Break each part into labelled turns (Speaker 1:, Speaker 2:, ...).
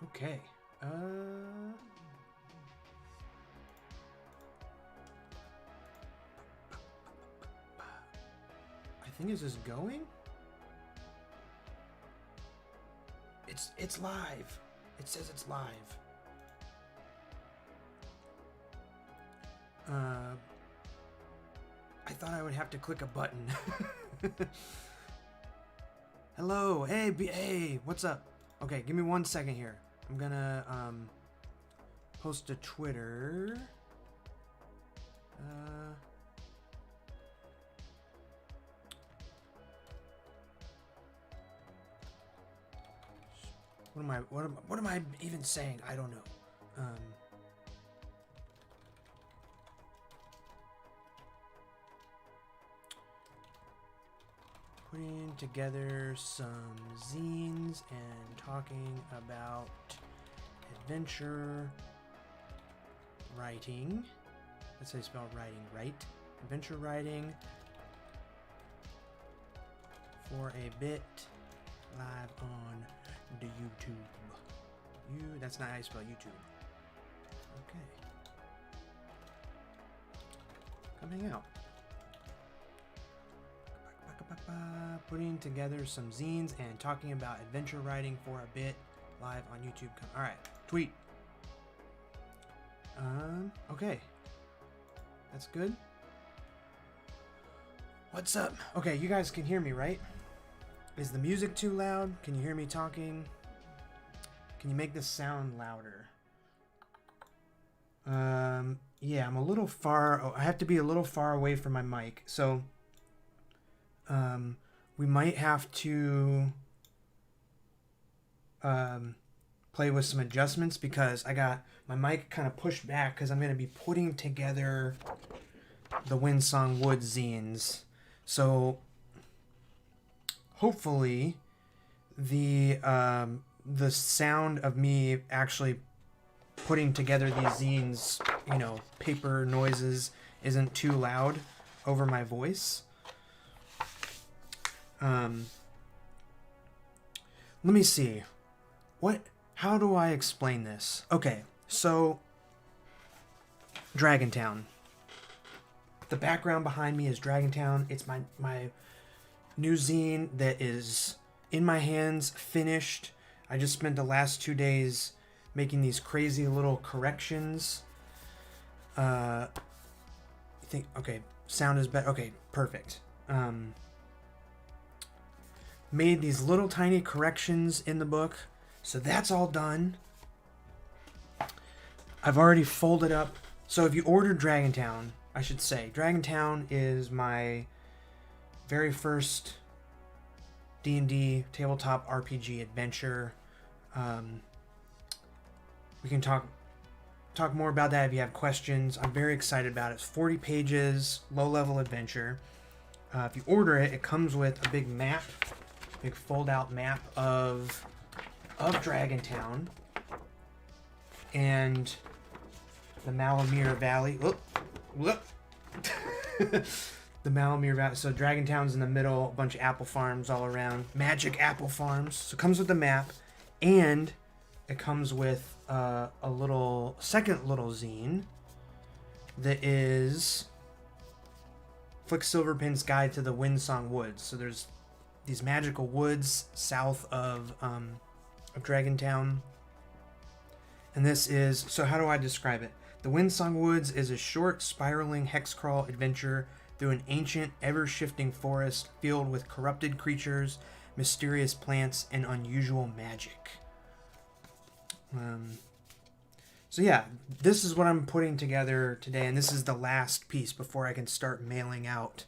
Speaker 1: Okay. I think is this going? It's live. It says it's live. I thought I would have to click a button. Hello, hey, what's up? Okay, give me 1 second here. I'm gonna post to Twitter. What am I even saying? I don't know. Putting together some zines and talking about adventure writing. That's how you spell writing, right? Adventure writing for a bit live on the YouTube. That's not how you spell YouTube. Okay. Come hang out. Putting together some zines and talking about adventure writing for a bit live on YouTube. Alright, tweet. Okay. That's good. What's up? Okay, you guys can hear me, right? Is the music too loud? Can you hear me talking? Can you make this sound louder? Yeah, I'm a little far. Oh, I have to be a little far away from my mic. So, we might have to play with some adjustments because I got my mic kind of pushed back because I'm going to be putting together the Windsong Woods zines. So hopefully the sound of me actually putting together these zines, you know, paper noises, isn't too loud over my voice. Let me see. How do I explain this? Okay, so Dragontown. The background behind me is Dragontown. It's my new zine that is in my hands, finished. I just spent the last 2 days making these crazy little corrections. I think, okay, sound is better. Okay, perfect. Made these little tiny corrections in the book. So that's all done. I've already folded up. So if you ordered Dragontown, I should say, Dragontown is my very first D&D tabletop RPG adventure. We can talk more about that if you have questions. I'm very excited about it. It's 40 pages, low-level adventure. If you order it, it comes with a big map, big fold-out map of Dragontown and the Malamir Valley. Whoop. The Malamir Valley. So Dragontown's in the middle, a bunch of apple farms all around. Magic apple farms. So it comes with the map, and it comes with a second little zine that is Flik Silverpen's Guide to the Windsong Woods. So there's these magical woods south of Dragontown. And this is, so how do I describe it? The Windsong Woods is a short, spiraling hex-crawl adventure through an ancient, ever-shifting forest filled with corrupted creatures, mysterious plants, and unusual magic. So yeah, this is what I'm putting together today, and this is the last piece before I can start mailing out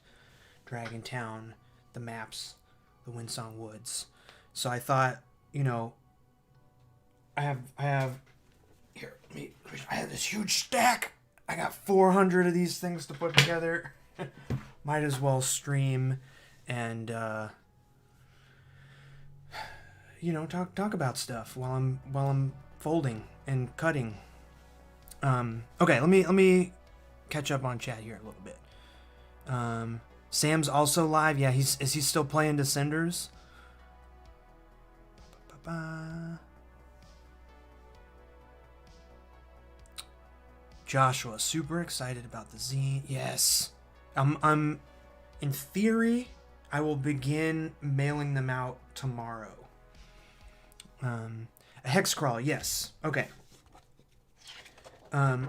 Speaker 1: Dragontown, the maps, the Windsong Woods. So I thought, you know, I have this huge stack. I got 400 of these things to put together. Might as well stream and you know, talk about stuff while I'm folding and cutting. Okay, let me catch up on chat here a little bit. Sam's also live. Yeah, is he still playing Descenders? Joshua, super excited about the zine. Yes. I'm in theory, I will begin mailing them out tomorrow. A hex crawl, yes. Okay.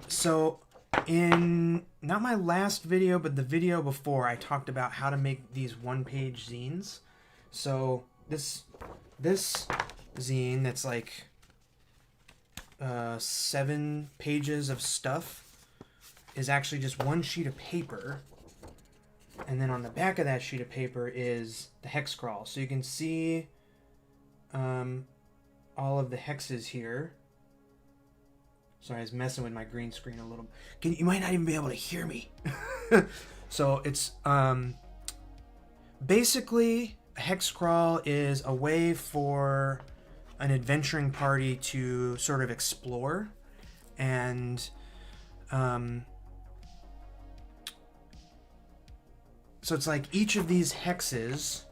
Speaker 1: So in not my last video, but the video before, I talked about how to make these one-page zines. So this zine that's like 7 pages of stuff is actually just one sheet of paper, and then on the back of that sheet of paper is the hex crawl. So you can see all of the hexes here. Sorry, I was messing with my green screen a little. You might not even be able to hear me. So it's basically a hex crawl is a way for an adventuring party to sort of explore, and so it's like each of these hexes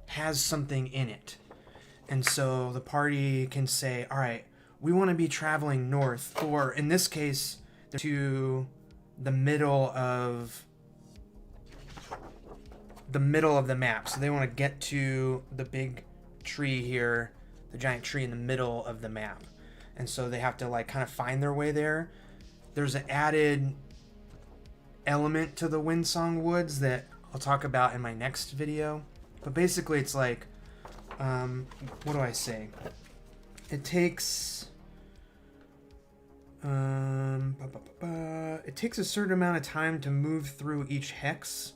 Speaker 1: has something in it, and so the party can say, all right, we want to be traveling north, or in this case to the middle of the map. So they want to get to the big tree here, the giant tree in the middle of the map, and so they have to like kind of find their way there. There's an added element to the Windsong Woods that I'll talk about in my next video, but basically it's like what do I say, it takes it takes a certain amount of time to move through each hex.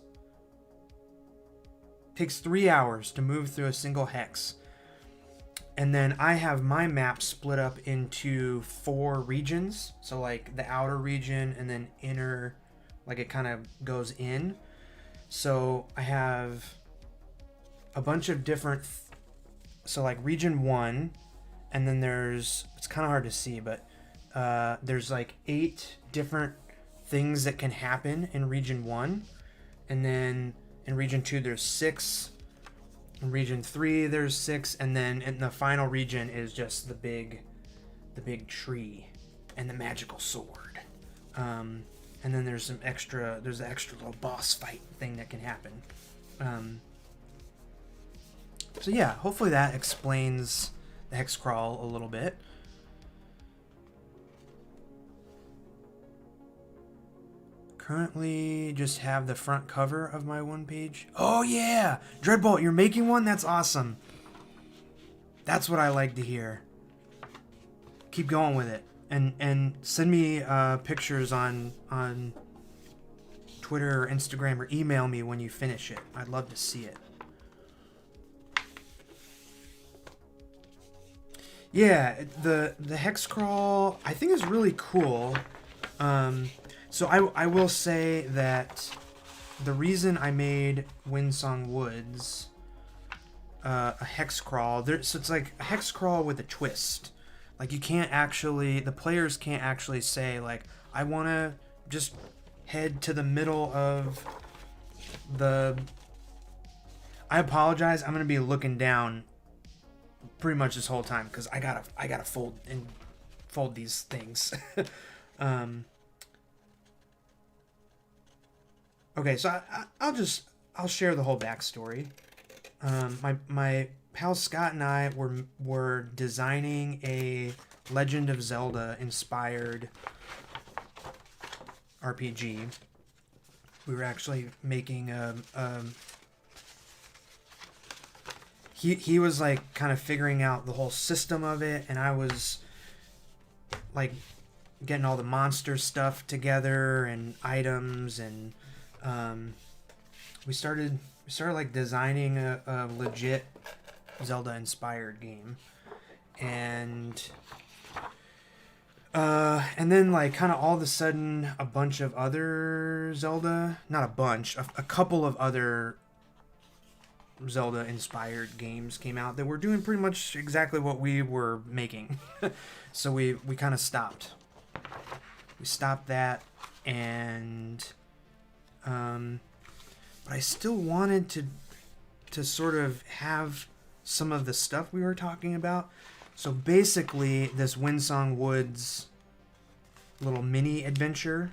Speaker 1: It takes 3 hours to move through a single hex. And then I have my map split up into 4 regions. So like the outer region and then inner, like it kind of goes in. So I have a bunch of different, so like region 1, and then there's, it's kind of hard to see, but there's like 8 different things that can happen in region 1. And then in region 2 there's 6. In region 3 there's 6, and then in the final region is just the big tree and the magical sword. And then there's an extra little boss fight thing that can happen. So yeah, hopefully that explains the hex crawl a little bit. Currently just have the front cover of my one page. Oh yeah! Dreadbolt, you're making one? That's awesome. That's what I like to hear. Keep going with it. And send me pictures on Twitter or Instagram, or email me when you finish it. I'd love to see it. Yeah, the hex crawl I think is really cool. So I will say that the reason I made Windsong Woods a hex crawl, so it's like a hex crawl with a twist. Like you can't actually, the players can't actually say like, I want to just head to the middle of the... I apologize, I'm going to be looking down pretty much this whole time because I gotta fold these things. Okay, so I'll share the whole backstory. My pal Scott and I were designing a Legend of Zelda inspired RPG. We were actually making he was like kind of figuring out the whole system of it, and I was like getting all the monster stuff together and items, and we started like designing a legit Zelda inspired game. And then like kind of all of a sudden a bunch of other Zelda, not a bunch, a couple of other Zelda inspired games came out that were doing pretty much exactly what we were making. So we kind of stopped. We stopped that, and but I still wanted to sort of have some of the stuff we were talking about. So basically, this Windsong Woods little mini adventure.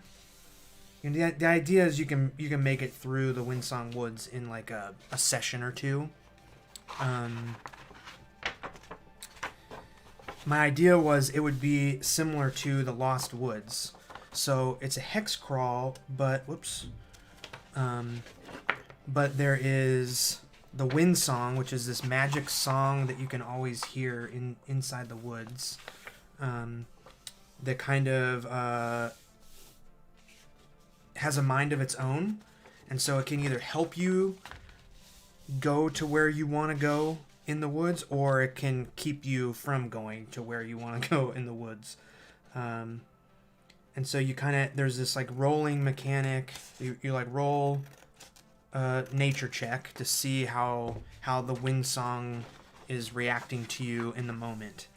Speaker 1: And the idea is you can make it through the Windsong Woods in like a session or two. My idea was it would be similar to the Lost Woods. So it's a hex crawl, but but there is the Windsong, which is this magic song that you can always hear inside the woods. That kind of has a mind of its own, and so it can either help you go to where you want to go in the woods, or it can keep you from going to where you want to go in the woods. And so you kind of, there's this like rolling mechanic. You like roll a nature check to see how the Windsong is reacting to you in the moment.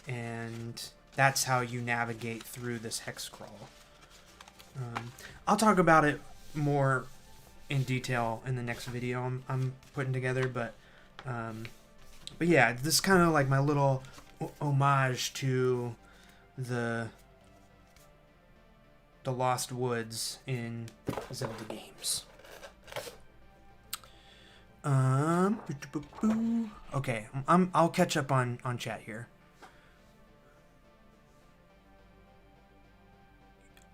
Speaker 1: And that's how you navigate through this hex crawl. I'll talk about it more in detail in the next video I'm putting together, but yeah, this is kind of like my little homage to the Lost Woods in Zelda games. Okay, I'll catch up on chat here.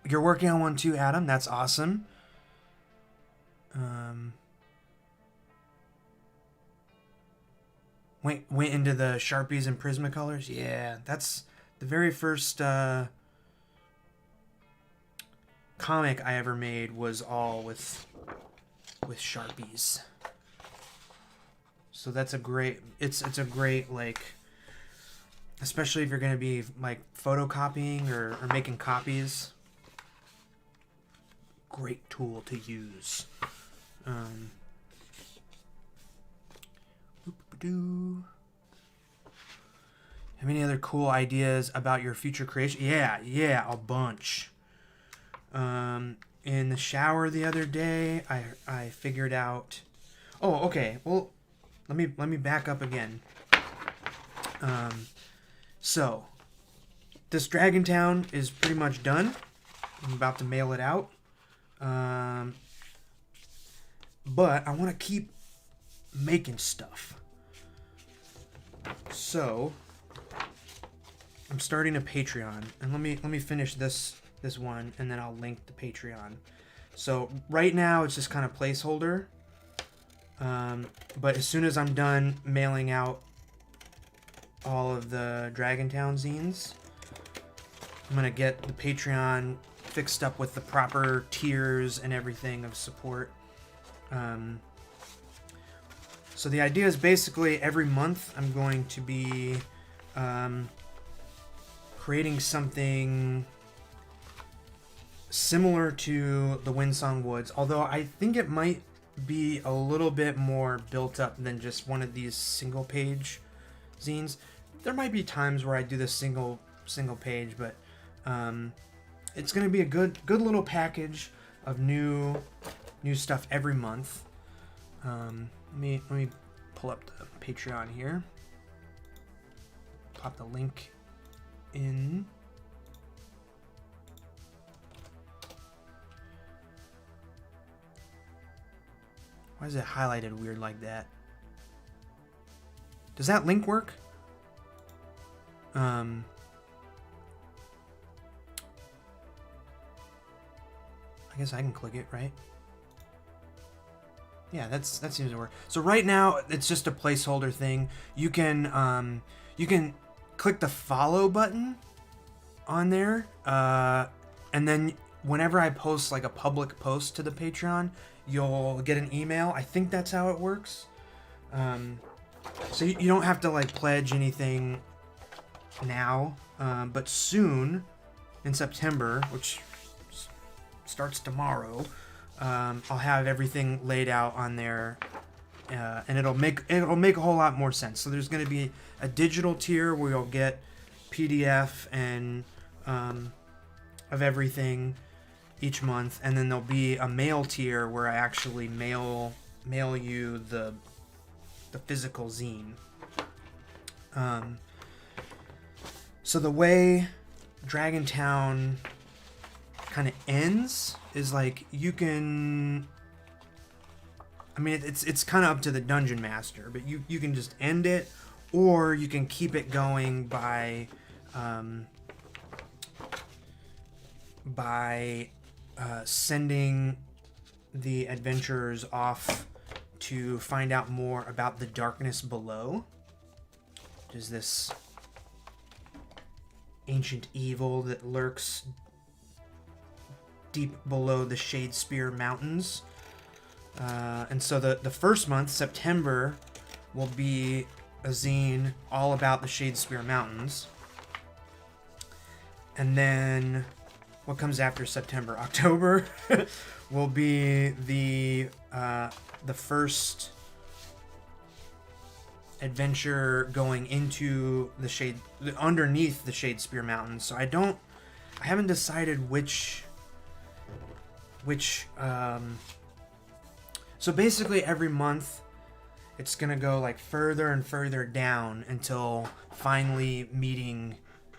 Speaker 1: You're working on one too, Adam. That's awesome. Went into the Sharpies and Prismacolors. Yeah, that's the very first comic I ever made was all with Sharpies. So that's a great. It's a great, like, especially if you're gonna be like photocopying or making copies. Great tool to use. Have any other cool ideas about your future creation? Yeah, a bunch. In the shower the other day, I figured out. Oh, okay. Well, let me back up again. So this Dragon Town is pretty much done. I'm about to mail it out. But I want to keep making stuff. So I'm starting a Patreon, and let me finish this one, and then I'll link the Patreon. So right now it's just kind of placeholder. But as soon as I'm done mailing out all of the Dragon Town zines, I'm gonna get the Patreon fixed up with the proper tiers and everything of support. So the idea is basically every month I'm going to be creating something similar to the Windsong Woods, although I think it might be a little bit more built up than just one of these single page zines. There might be times where I do this single page, but it's going to be a good little package of new stuff every month. Let me pull up the Patreon here. Pop the link in. Why is it highlighted weird like that? Does that link work? I guess I can click it, right? Yeah, that seems to work. So right now it's just a placeholder thing. You can click the follow button on there, and then whenever I post like a public post to the Patreon, you'll get an email. I think that's how it works. So you don't have to like pledge anything now, but soon in September, which starts tomorrow, I'll have everything laid out on there, and it'll make a whole lot more sense. So there's going to be a digital tier where you'll get PDF and of everything each month, and then there'll be a mail tier where I actually mail you the physical zine. So the way Dragontown kind of ends is like you can. I mean, it's kind of up to the dungeon master, but you can just end it, or you can keep it going by sending the adventurers off to find out more about the darkness below, which is this ancient evil that lurks deep below the Shadespeare Mountains. And so the first month, September, will be a zine all about the Shadespeare Mountains. And then what comes after September? October will be the first adventure going into the underneath the Shadespeare Mountains. So I haven't decided which so basically every month it's gonna go like further and further down until finally meeting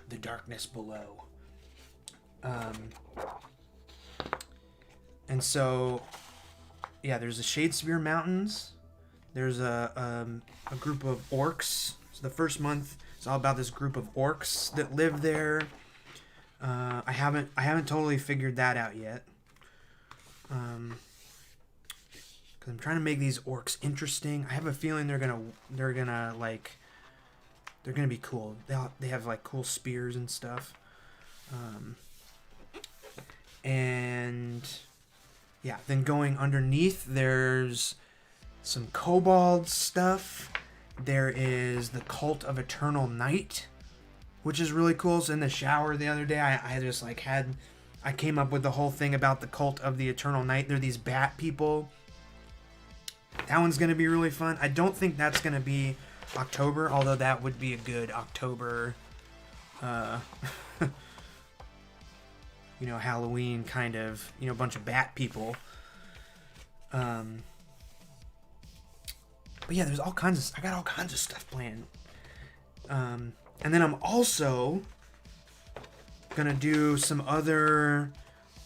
Speaker 1: the darkness below. And so yeah, there's the Shadespeare Mountains. There's a group of orcs. So the first month is all about this group of orcs that live there. I haven't totally figured that out yet. Because I'm trying to make these orcs interesting. I have a feeling they're gonna be cool. They have like cool spears and stuff. And yeah, then going underneath, there's some kobold stuff. There is the Cult of Eternal Night, which is really cool. So in the shower the other day, I just like I came up with the whole thing about the Cult of the Eternal Night. They're these bat people. That one's going to be really fun. I don't think that's going to be October, although that would be a good October, Halloween kind of, bunch of bat people. But yeah, I got all kinds of stuff planned. And then I'm also gonna do some other,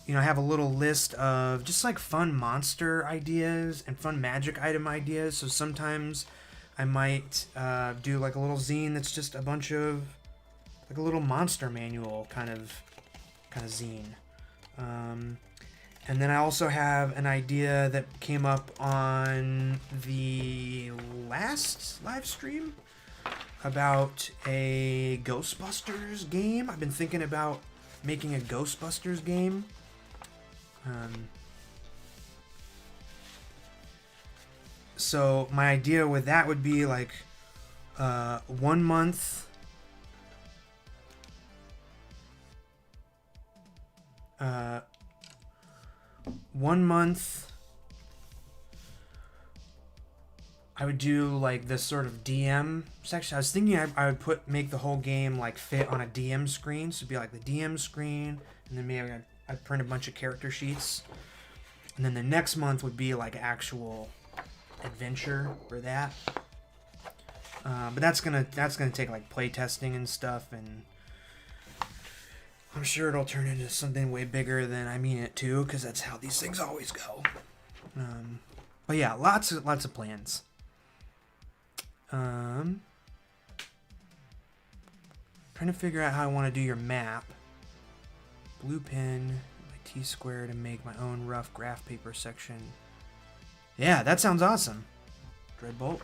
Speaker 1: I have a little list of just like fun monster ideas and fun magic item ideas. So sometimes I might do like a little zine that's just a bunch of like a little monster manual kind of zine. And then I also have an idea that came up on the last live stream about a Ghostbusters game. I've been thinking about making a Ghostbusters game. So my idea with that would be like 1 month. One month I would do like this sort of DM section. I was thinking I would make the whole game like fit on a DM screen. So it'd be like the DM screen, and then maybe I'd print a bunch of character sheets. And then the next month would be like actual adventure for that. But that's gonna take like play testing and stuff, and I'm sure it'll turn into something way bigger than I mean it to, because that's how these things always go. But yeah, lots of plans. Trying to figure out how I want to do your map. Blue pen, my T-square to make my own rough graph paper section. Yeah, that sounds awesome. Dreadbolt.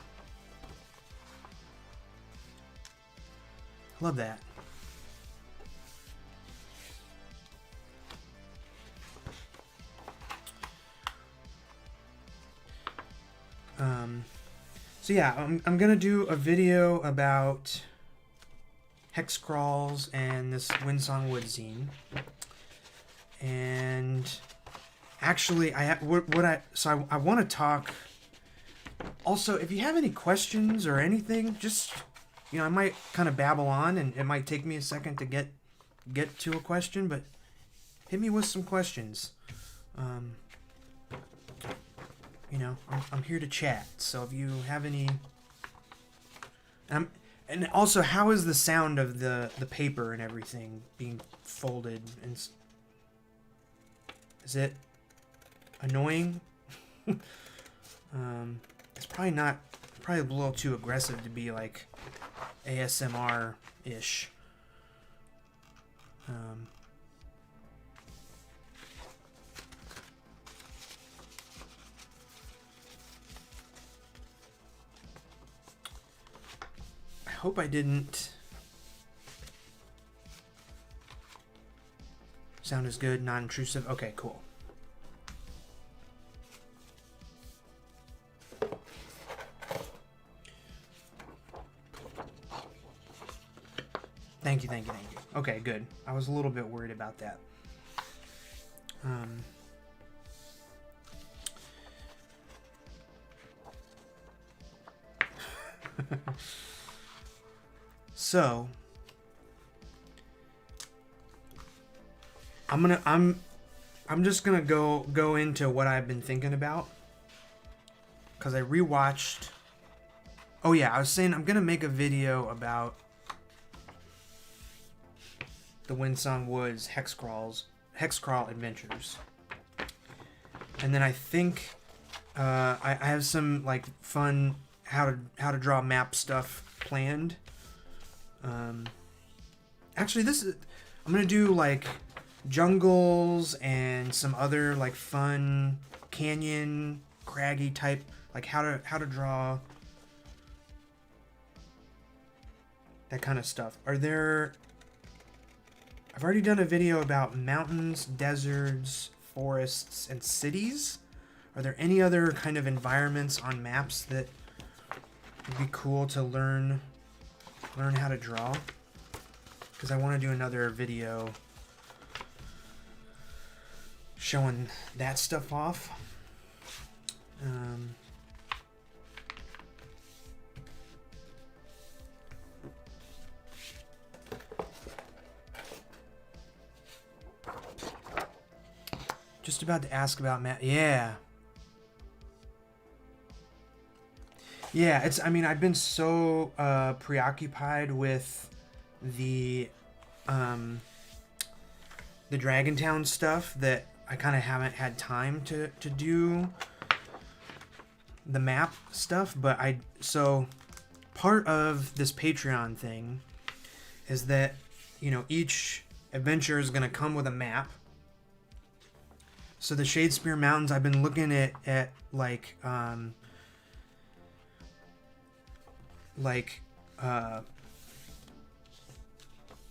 Speaker 1: Love that. So yeah, I'm gonna do a video about hex crawls and this Windsong Wood zine. And actually, I want to talk. Also, if you have any questions or anything, just I might kind of babble on, and it might take me a second to get to a question, but hit me with some questions. I'm here to chat, so if you have any, And also, how is the sound of the paper and everything being folded? And is it annoying? It's probably not. Probably a little too aggressive to be like ASMR-ish. I hope I didn't. Sound is good, non-intrusive. Okay, cool. Thank you, thank you, thank you. Okay, good. I was a little bit worried about that. So I'm just gonna go into what I've been thinking about, because I rewatched. Oh yeah, I was saying I'm gonna make a video about the Windsong Woods Hexcrawl adventures, and then I think I have some like fun how to draw map stuff planned. Actually, I'm gonna do like jungles and some other like fun canyon, craggy type, like how to draw that kind of stuff. I've already done a video about mountains, deserts, forests, and cities. Are there any other kind of environments on maps that would be cool to learn how to draw? Because I want to do another video showing that stuff off. Just about to ask about Matt. Yeah. Yeah, I've been so preoccupied with the Dragontown stuff that I kind of haven't had time to do the map stuff. But so part of this Patreon thing is that, each adventure is going to come with a map. So the Shadespeare Mountains, I've been looking at like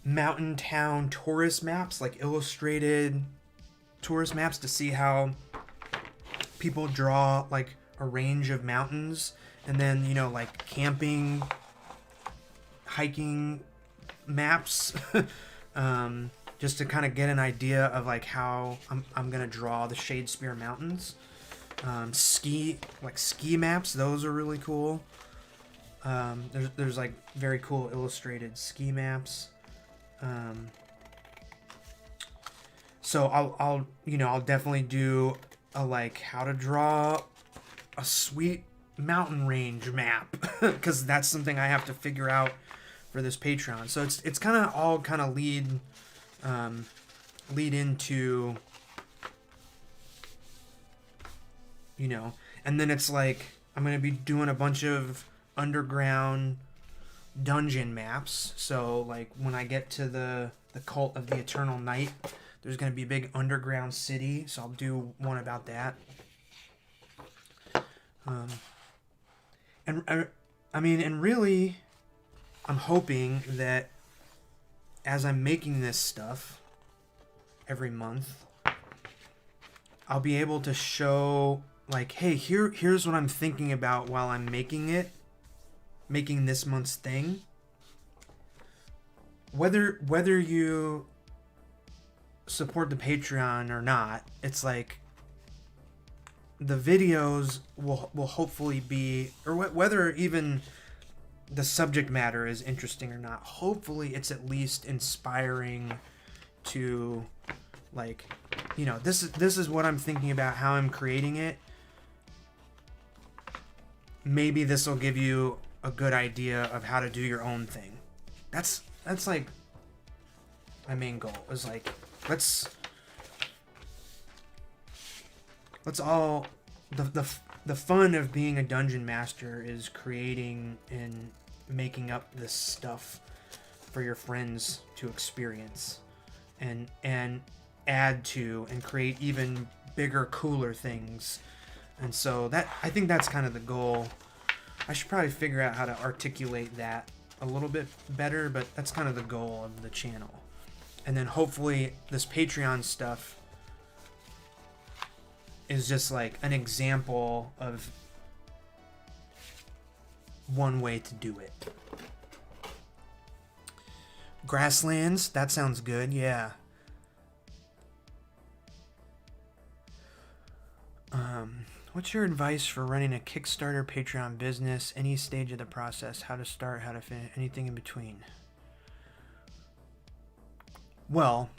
Speaker 1: mountain town tourist maps, like illustrated tourist maps, to see how people draw like a range of mountains, and then like camping, hiking maps. Just to kind of get an idea of like how I'm gonna draw the Shadespeare Mountains. Ski maps, those are really cool. There's like very cool illustrated ski maps. So I'll definitely do a like how to draw a sweet mountain range map, because that's something I have to figure out for this Patreon. So it's kind of all kind of lead into, and then it's like I'm going to be doing a bunch of underground dungeon maps. So like when I get to the Cult of the Eternal Night, there's going to be a big underground city, so I'll do one about that. And really I'm hoping that as I'm making this stuff every month, I'll be able to show like, hey, here's what I'm thinking about while I'm making this month's thing. Whether you support the Patreon or not, it's like the videos will hopefully be, or whether even the subject matter is interesting or not, hopefully it's at least inspiring to, like, this is what I'm thinking about, how I'm creating it. Maybe this will give you a good idea of how to do your own thing. That's like my main goal, is like, let's all, the fun of being a dungeon master is creating and making up this stuff for your friends to experience and add to and create even bigger, cooler things. And so that, I think that's kind of the goal. I should probably figure out how to articulate that a little bit better, but that's kind of the goal of the channel. And then hopefully this Patreon stuff is just like an example of one way to do it. Grasslands, that sounds good, yeah. What's your advice for running a Kickstarter, Patreon business, any stage of the process, how to start, how to finish, anything in between? Well,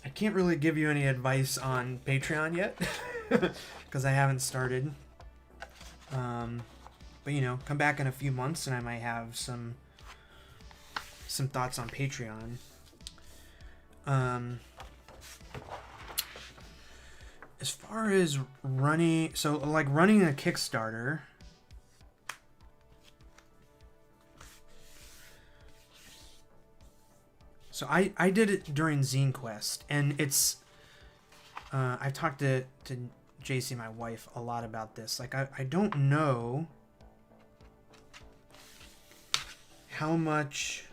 Speaker 1: I can't really give you any advice on Patreon yet because I haven't started. But you know, come back in a few months and I might have some thoughts on Patreon. As far as running, so like running a Kickstarter, so I did it during Zine Quest, and it's I've talked to JC, my wife, a lot about this. Like I don't know how much,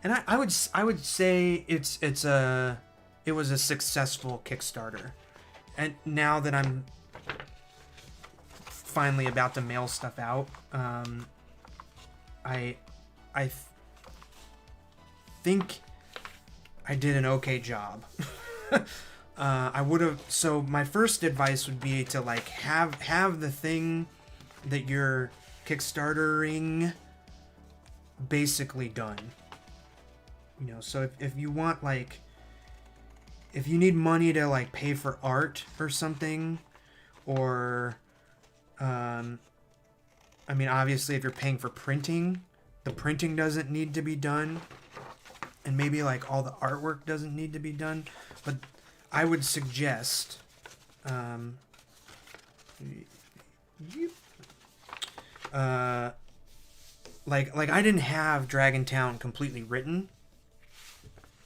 Speaker 1: and I would say it was a successful Kickstarter. And now that I'm finally about to mail stuff out, I think I did an okay job. I would have, so my first advice would be to like have the thing that you're Kickstartering basically done. You know, so if you want, like, if you need money to like pay for art or something, or I mean, obviously if you're paying for printing, the printing doesn't need to be done, and maybe like all the artwork doesn't need to be done, but I would suggest like I didn't have Dragontown completely written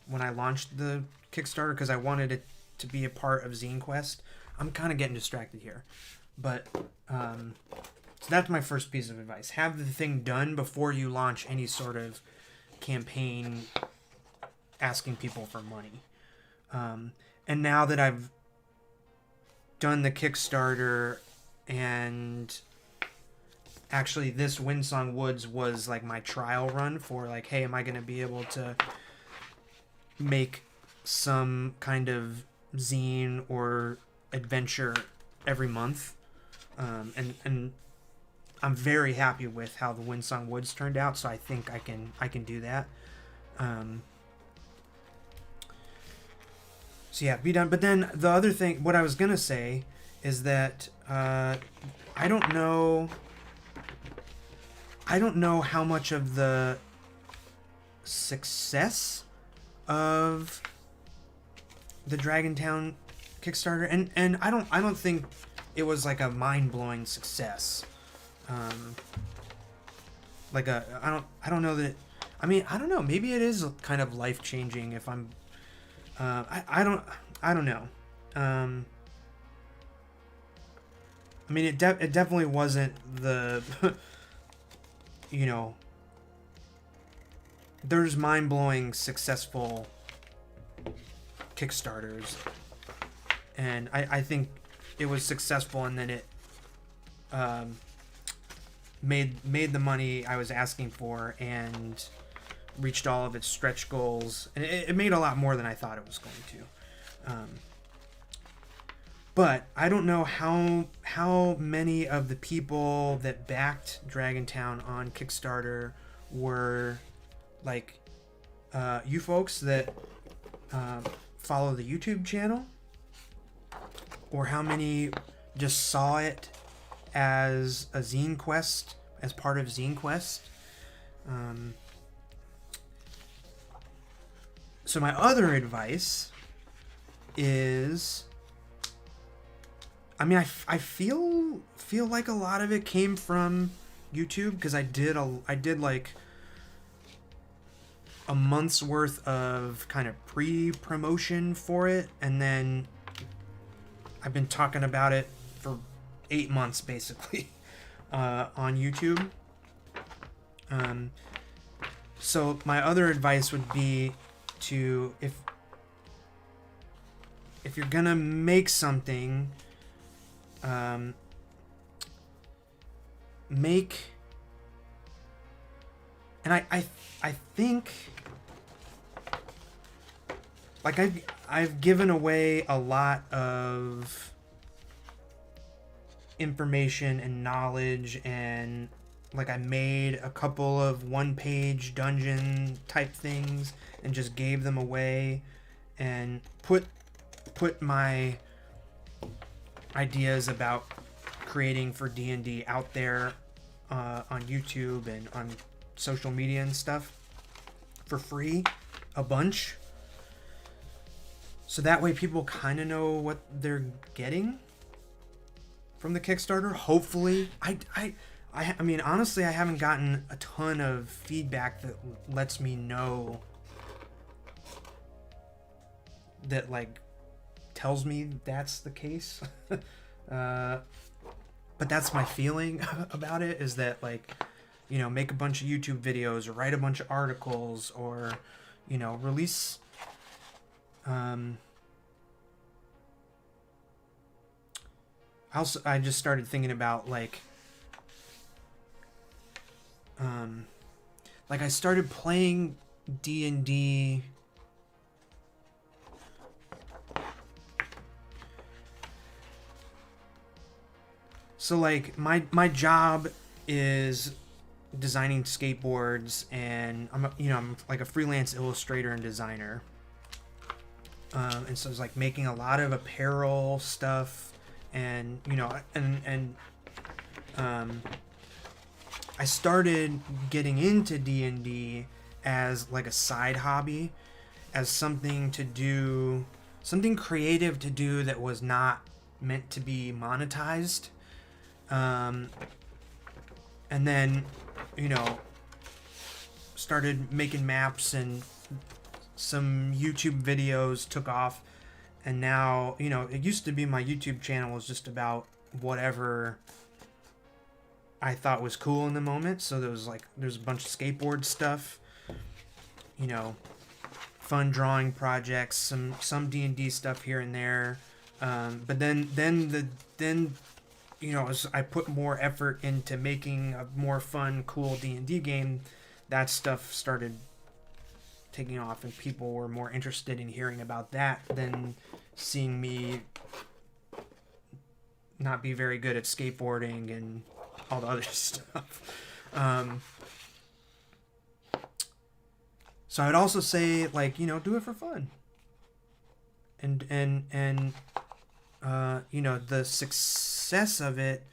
Speaker 1: when I launched the Kickstarter because I wanted it to be a part of Zine Quest. I'm kind of getting distracted here, but so that's my first piece of advice. Have the thing done before you launch any sort of campaign asking people for money. And now that I've done the Kickstarter, and actually this Windsong Woods was like my trial run for like, hey, am I going to be able to make some kind of zine or adventure every month? And I'm very happy with how the Windsong Woods turned out, so I think I can do that. So yeah, be done. But then the other thing, what I was gonna say, is that I don't know how much of the success of the Dragontown Kickstarter, and I don't think it was like a mind-blowing success. I don't know that. I mean, I don't know. Maybe it is kind of life-changing if I'm. I don't know. I mean, it definitely wasn't the. You know. There's mind-blowing successful Kickstarters, and I think it was successful, and then it made the money I was asking for and reached all of its stretch goals, and it made a lot more than I thought it was going to. But I don't know how many of the people that backed Dragontown on Kickstarter were like you folks that follow the YouTube channel, or how many just saw it as a zine quest, as part of Zine Quest. So my other advice is, I mean, I feel like a lot of it came from YouTube, because I did like a month's worth of kind of pre-promotion for it, and then I've been talking about it for 8 months basically on YouTube. So my other advice would be to, if you're gonna make something, make, and I think, like, I've given away a lot of information and knowledge, and like I made a couple of one-page dungeon type things and just gave them away, and put my ideas about creating for D&D out there on YouTube and on social media and stuff for free, a bunch, so that way people kind of know what they're getting from the Kickstarter. Hopefully, I mean, honestly, I haven't gotten a ton of feedback that lets me know, that like tells me that's the case. But that's my feeling about it, is that, like, you know, make a bunch of YouTube videos or write a bunch of articles, or, you know, release I just started thinking about, like I started playing D&D so, like, my job is designing skateboards, and I'm like a freelance illustrator and designer, and so it's like making a lot of apparel stuff, and I started getting into D&D as like a side hobby, as something to do, something creative to do that was not meant to be monetized. And then, started making maps, and some YouTube videos took off, and now, it used to be my YouTube channel was just about whatever I thought was cool in the moment. So there's a bunch of skateboard stuff, fun drawing projects, some D&D stuff here and there. But then as I put more effort into making a more fun, cool D&D game, that stuff started taking off, and people were more interested in hearing about that than seeing me not be very good at skateboarding and all the other stuff. So I would also say, do it for fun. And the success of it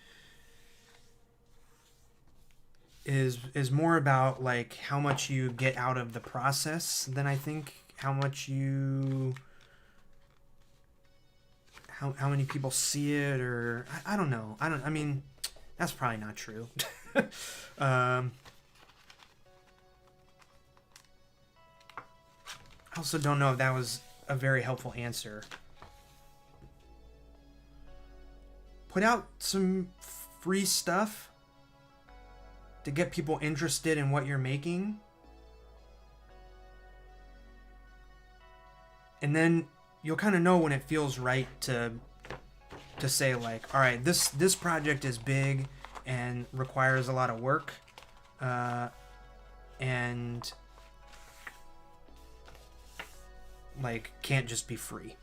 Speaker 1: is more about how much you get out of the process than I think how many people see it, or I don't know. I mean, that's probably not true. I also don't know if that was a very helpful answer. Put out some free stuff to get people interested in what you're making. And then you'll kind of know when it feels right to say, all right, this project is big and requires a lot of work, and can't just be free.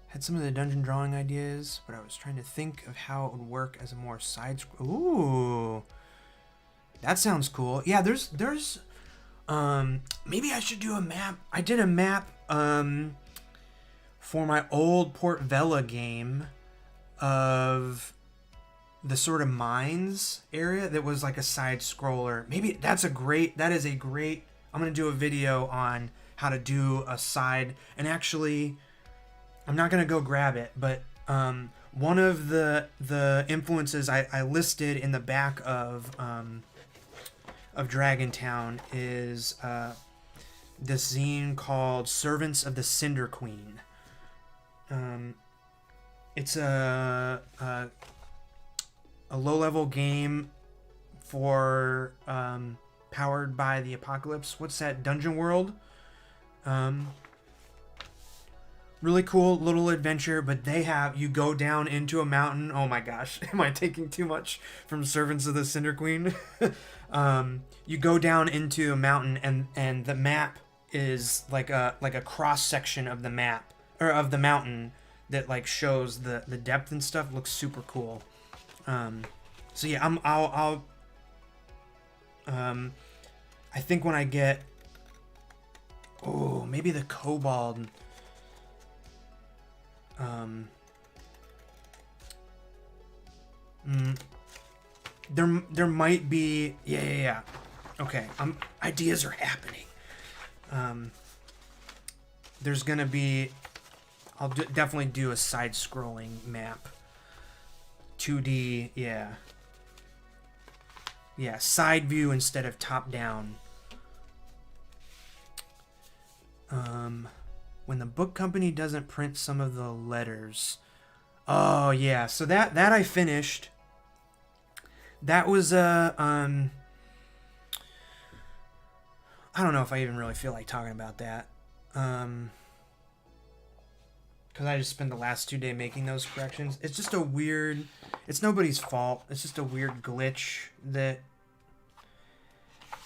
Speaker 1: Had some of the dungeon drawing ideas, but I was trying to think of how it would work as a more side scroll. Ooh, that sounds cool. Yeah, there's maybe I should do a map. I did a map for my old Port Vella game of the sort of mines area that was like a side scroller. Maybe that is a great, I'm going to do a video on how to do a side, and actually I'm not going to go grab it, but one of the influences I listed in the back of Dragontown is this zine called Servants of the Cinder Queen. It's a low-level game for powered by the apocalypse. What's that? Dungeon World. Really cool little adventure, but you go down into a mountain. Oh my gosh, am I taking too much from Servants of the Cinder Queen? You go down into a mountain, and the map is like a cross section of the map, or of the mountain, that like shows the depth and stuff. Looks super cool. So yeah, I'll I think when I get, maybe the Kobold, there might be, yeah. Okay, ideas are happening. There's gonna be, I'll definitely do a side-scrolling map. 2D, yeah. Yeah, side view instead of top-down. When the book company doesn't print some of the letters. Oh, yeah, so that I finished. That was I don't know if I even really feel like talking about that. Because I just spent the last 2 days making those corrections. It's just a weird... It's nobody's fault. It's just a weird glitch that...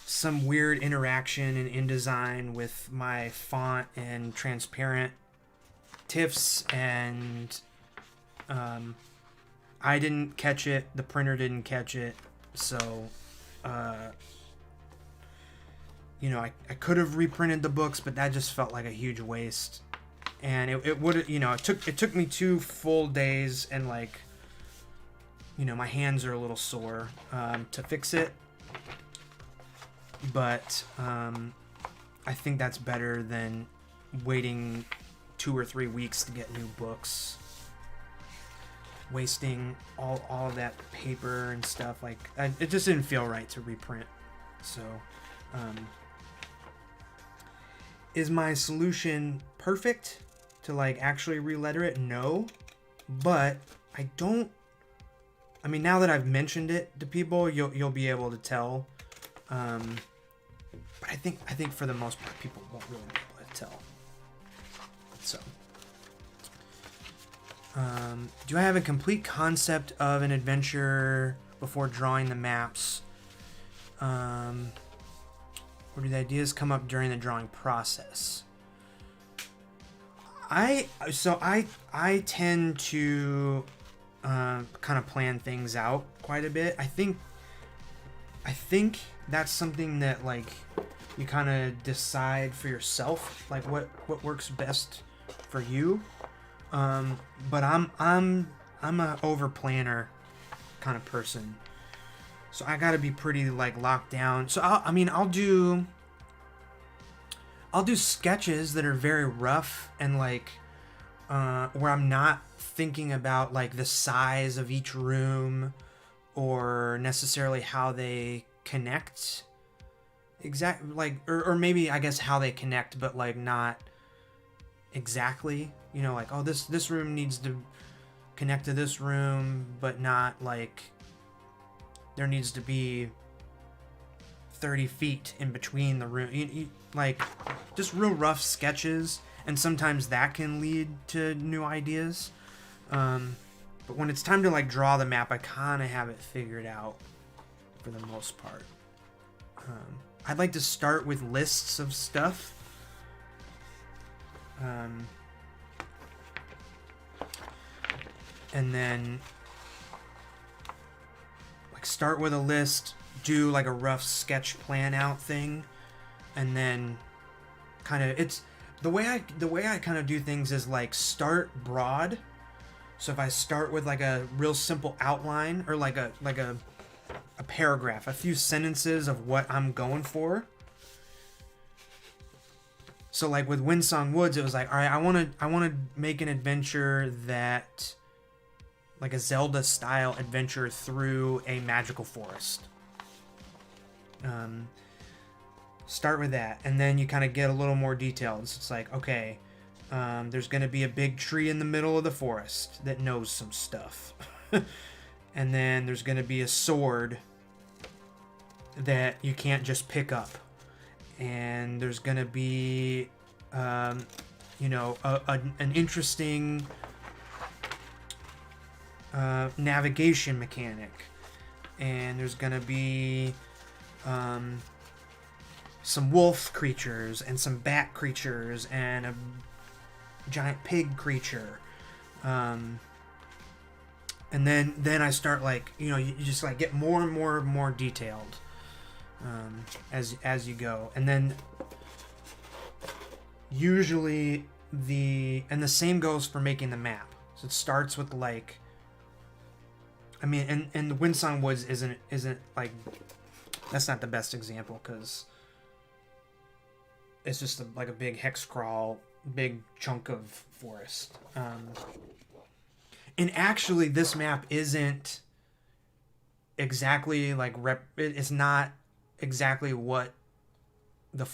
Speaker 1: Some weird interaction in InDesign with my font and transparent TIFFs, and I didn't catch it. The printer didn't catch it. So, I could have reprinted the books, but that just felt like a huge waste. And it would, it took me 2 full days, and like, my hands are a little sore to fix it. But I think that's better than waiting 2 or 3 weeks to get new books. Wasting all of that paper and stuff. Like, it just didn't feel right to reprint. So, is my solution perfect to like actually re-letter it? No, but now that I've mentioned it to people, you'll be able to tell. But I think for the most part, people won't really be able to tell. So, do I have a complete concept of an adventure before drawing the maps? Or do the ideas come up during the drawing process? I tend to kind of plan things out quite a bit. I think that's something that like you kind of decide for yourself, like what works best for you. But I'm a over planner kind of person, so I gotta be pretty like locked down. So I'll do sketches that are very rough and like where I'm not thinking about like the size of each room or necessarily how they connect or maybe I guess how they connect, but like not exactly, like, oh, this room needs to connect to this room, but not like there needs to be 30 feet in between the room, like just real rough sketches, and sometimes that can lead to new ideas. But when it's time to like draw the map, I kind of have it figured out for the most part. I'd like to start with lists of stuff. And then like start with a list, do like a rough sketch plan out thing, and then kind of the way I kind of do things is like start broad. So if I start with like a real simple outline or like a paragraph, a few sentences of what I'm going for. So like with Windsong Woods, it was like, all right, I want to make an adventure that, like a Zelda style adventure through a magical forest. Start with that, and then you kind of get a little more detailed. So it's like, okay, there's going to be a big tree in the middle of the forest that knows some stuff. And then there's going to be a sword that you can't just pick up. And there's going to be, you know, an interesting navigation mechanic. And there's going to be some wolf creatures and some bat creatures and a giant pig creature. And then I start, like, you know, you just like get more and more detailed as you go. And then usually the same goes for making the map. So it starts with, like, I mean, and the Windsong Woods isn't like, that's not the best example because it's just like a big hex crawl, big chunk of forest. And actually, this map isn't exactly like it's not exactly what the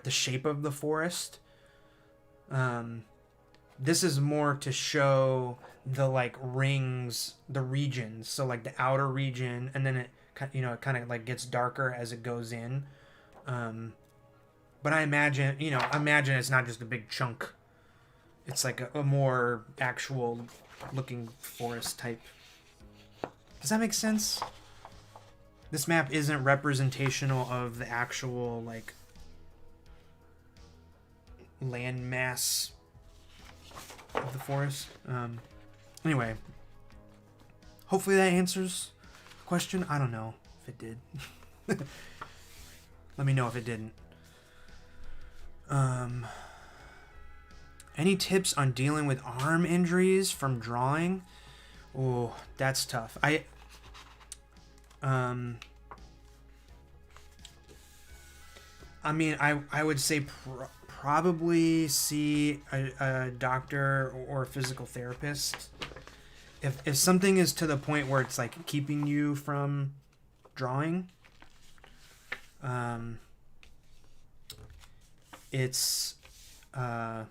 Speaker 1: shape of the forest. This is more to show the, like, rings, the regions. So like the outer region, and then it, you know, it kind of like gets darker as it goes in. But I imagine it's not just a big chunk. It's like a more actual looking forest type. Does that make sense? This map isn't representational of the actual, like, land mass of the forest. Anyway, hopefully that answers the question. I don't know if it did. Let me know if it didn't. Any tips on dealing with arm injuries from drawing? Oh, that's tough. I mean, I would say probably see a doctor or a physical therapist. If something is to the point where it's like keeping you from drawing, it's you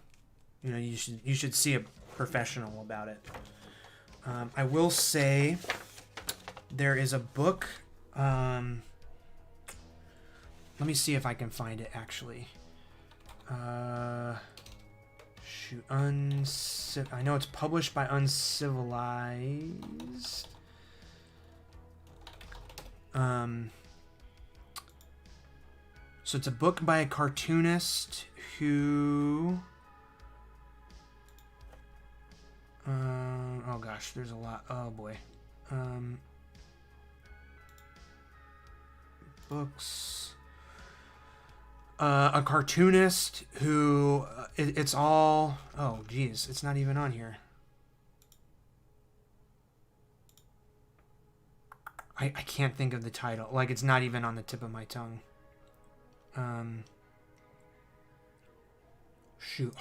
Speaker 1: know, you should see a professional about it. I will say there is a book. Let me see if I can find it actually. Shoot, I know it's published by Uncivilized. So it's a book by a cartoonist who... oh gosh, there's a lot. Oh boy. Books. A cartoonist who... it's all... Oh, geez. It's not even on here. I can't think of the title. Like, it's not even on the tip of my tongue. Shoot.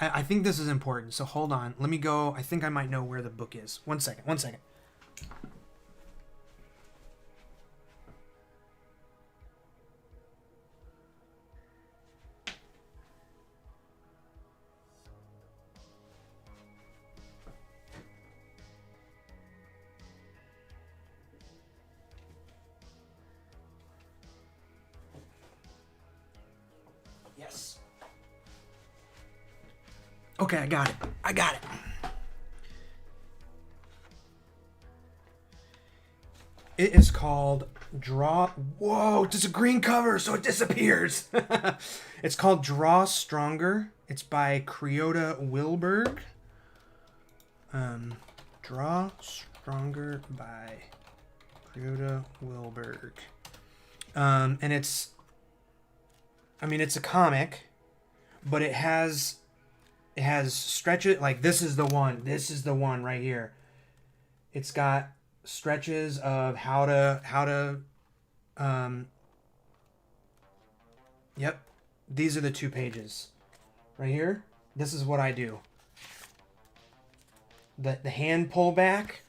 Speaker 1: I think this is important, so hold on. Let me go. I think I might know where the book is. One second. Yes. Okay, I got it. It is called Draw... Whoa, it's a green cover, so it disappears. It's called Draw Stronger. It's by Creota Wilberg. Draw Stronger by Creota Wilberg. And it's... I mean, it's a comic, but it has It has stretches, like this is the one. This is the one right here. It's got stretches of how to yep. These are the 2 pages. Right here. This is what I do. The hand pull back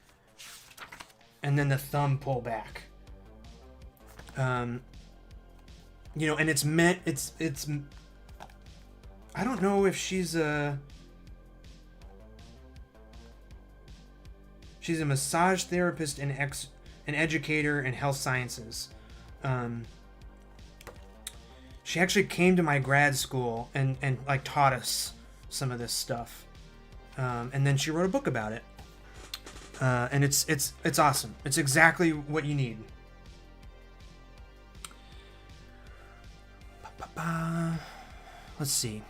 Speaker 1: and then the thumb pull back. You know, and it's meant, it's I don't know if she's a massage therapist and an educator in health sciences. She actually came to my grad school and like taught us some of this stuff. And then she wrote a book about it. And it's awesome. It's exactly what you need. Let's see.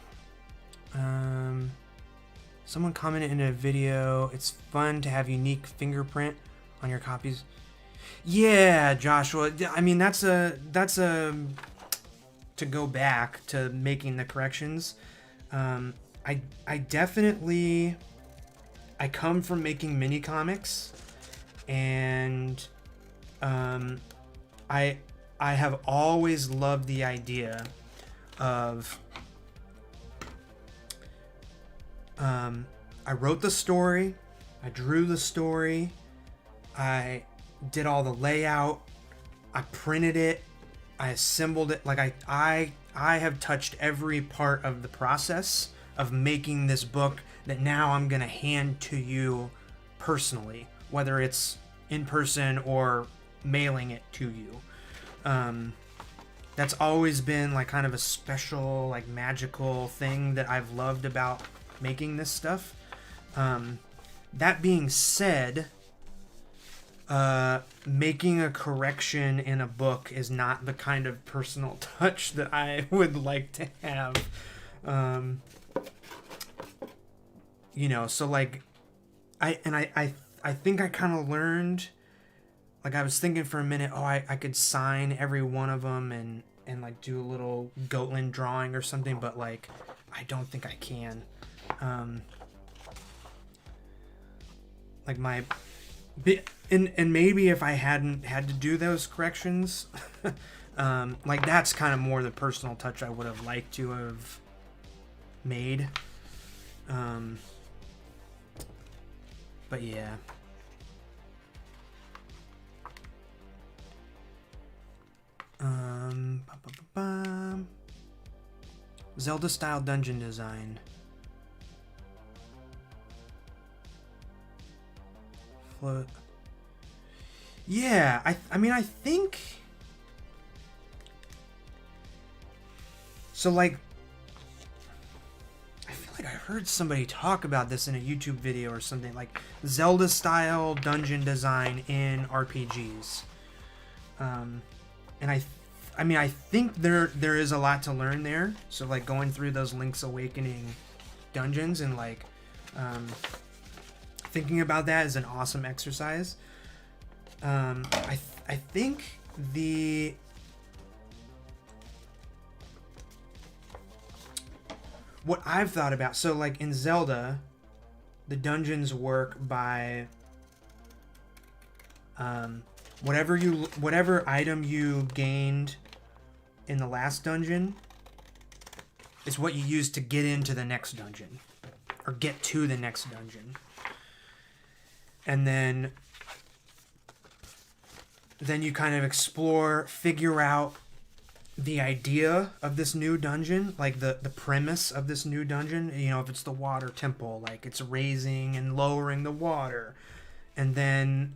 Speaker 1: Someone commented in a video, it's fun to have unique fingerprint on your copies. Yeah, Joshua. I mean, that's a to go back to making the corrections. I definitely, I come from making mini comics, and I have always loved the idea of I wrote the story, I drew the story, I did all the layout, I printed it, I assembled it. Like I have touched every part of the process of making this book that now I'm gonna hand to you personally, whether it's in person or mailing it to you. That's always been like kind of a special, like magical thing that I've loved about making this stuff. That being said, making a correction in a book is not the kind of personal touch that I would like to have. You know, so like I think I kind of learned, like I was thinking for a minute, oh, I could sign every one of them and like do a little Gotland drawing or something, but like I don't think I can. Like my and maybe if I hadn't had to do those corrections, like that's kind of more the personal touch I would have liked to have made. But yeah. Zelda style dungeon design. Float. Yeah, I mean, I think so. Like, I feel like I heard somebody talk about this in a YouTube video or something, like Zelda style dungeon design in RPGs. And I mean, I think there is a lot to learn there. So like going through those Link's Awakening dungeons and like thinking about that is an awesome exercise. I think what I've thought about, so like in Zelda, the dungeons work by whatever item you gained in the last dungeon is what you use to get into the next dungeon or get to the next dungeon. And then you kind of explore, figure out the idea of this new dungeon, like the premise of this new dungeon. You know, if it's the water temple, like it's raising and lowering the water. And then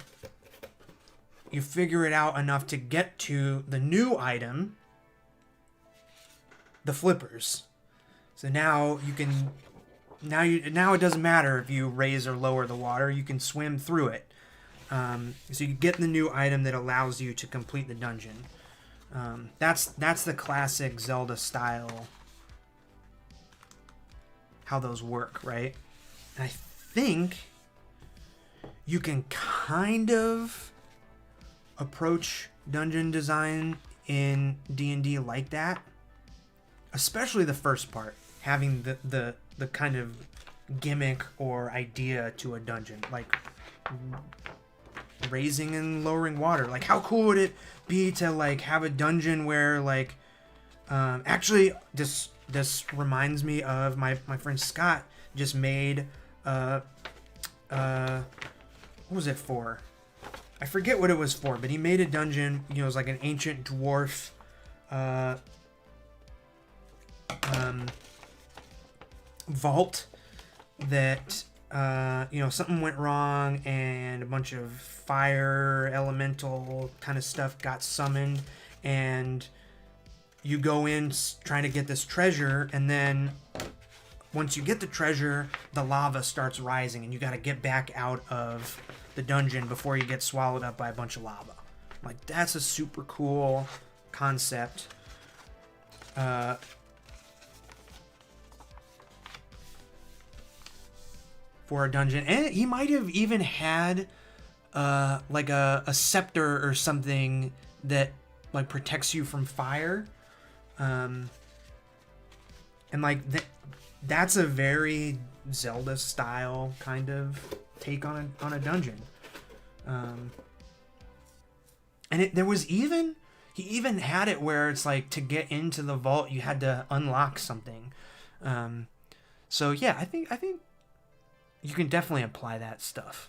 Speaker 1: you figure it out enough to get to the new item, the flippers. So now you can, now it doesn't matter if you raise or lower the water, you can swim through it. So you get the new item that allows you to complete the dungeon. That's the classic Zelda style, how those work, right? And I think you can kind of approach dungeon design in D&D like that, especially the first part, having the kind of gimmick or idea to a dungeon, like raising and lowering water. Like, how cool would it be to like have a dungeon where like actually this reminds me of my friend Scott just made what was it for? I forget what it was for, but he made a dungeon, you know, it was like an ancient dwarf vault that you know, something went wrong and a bunch of fire elemental kind of stuff got summoned, and you go in trying to get this treasure, and then once you get the treasure, the lava starts rising and you got to get back out of the dungeon before you get swallowed up by a bunch of lava. Like, that's a super cool concept. For a dungeon. And he might have even had like a scepter or something that like protects you from fire. And like that's a very Zelda style kind of take on a dungeon. And there was even, he even had it where it's like to get into the vault you had to unlock something. So yeah, I think you can definitely apply that stuff.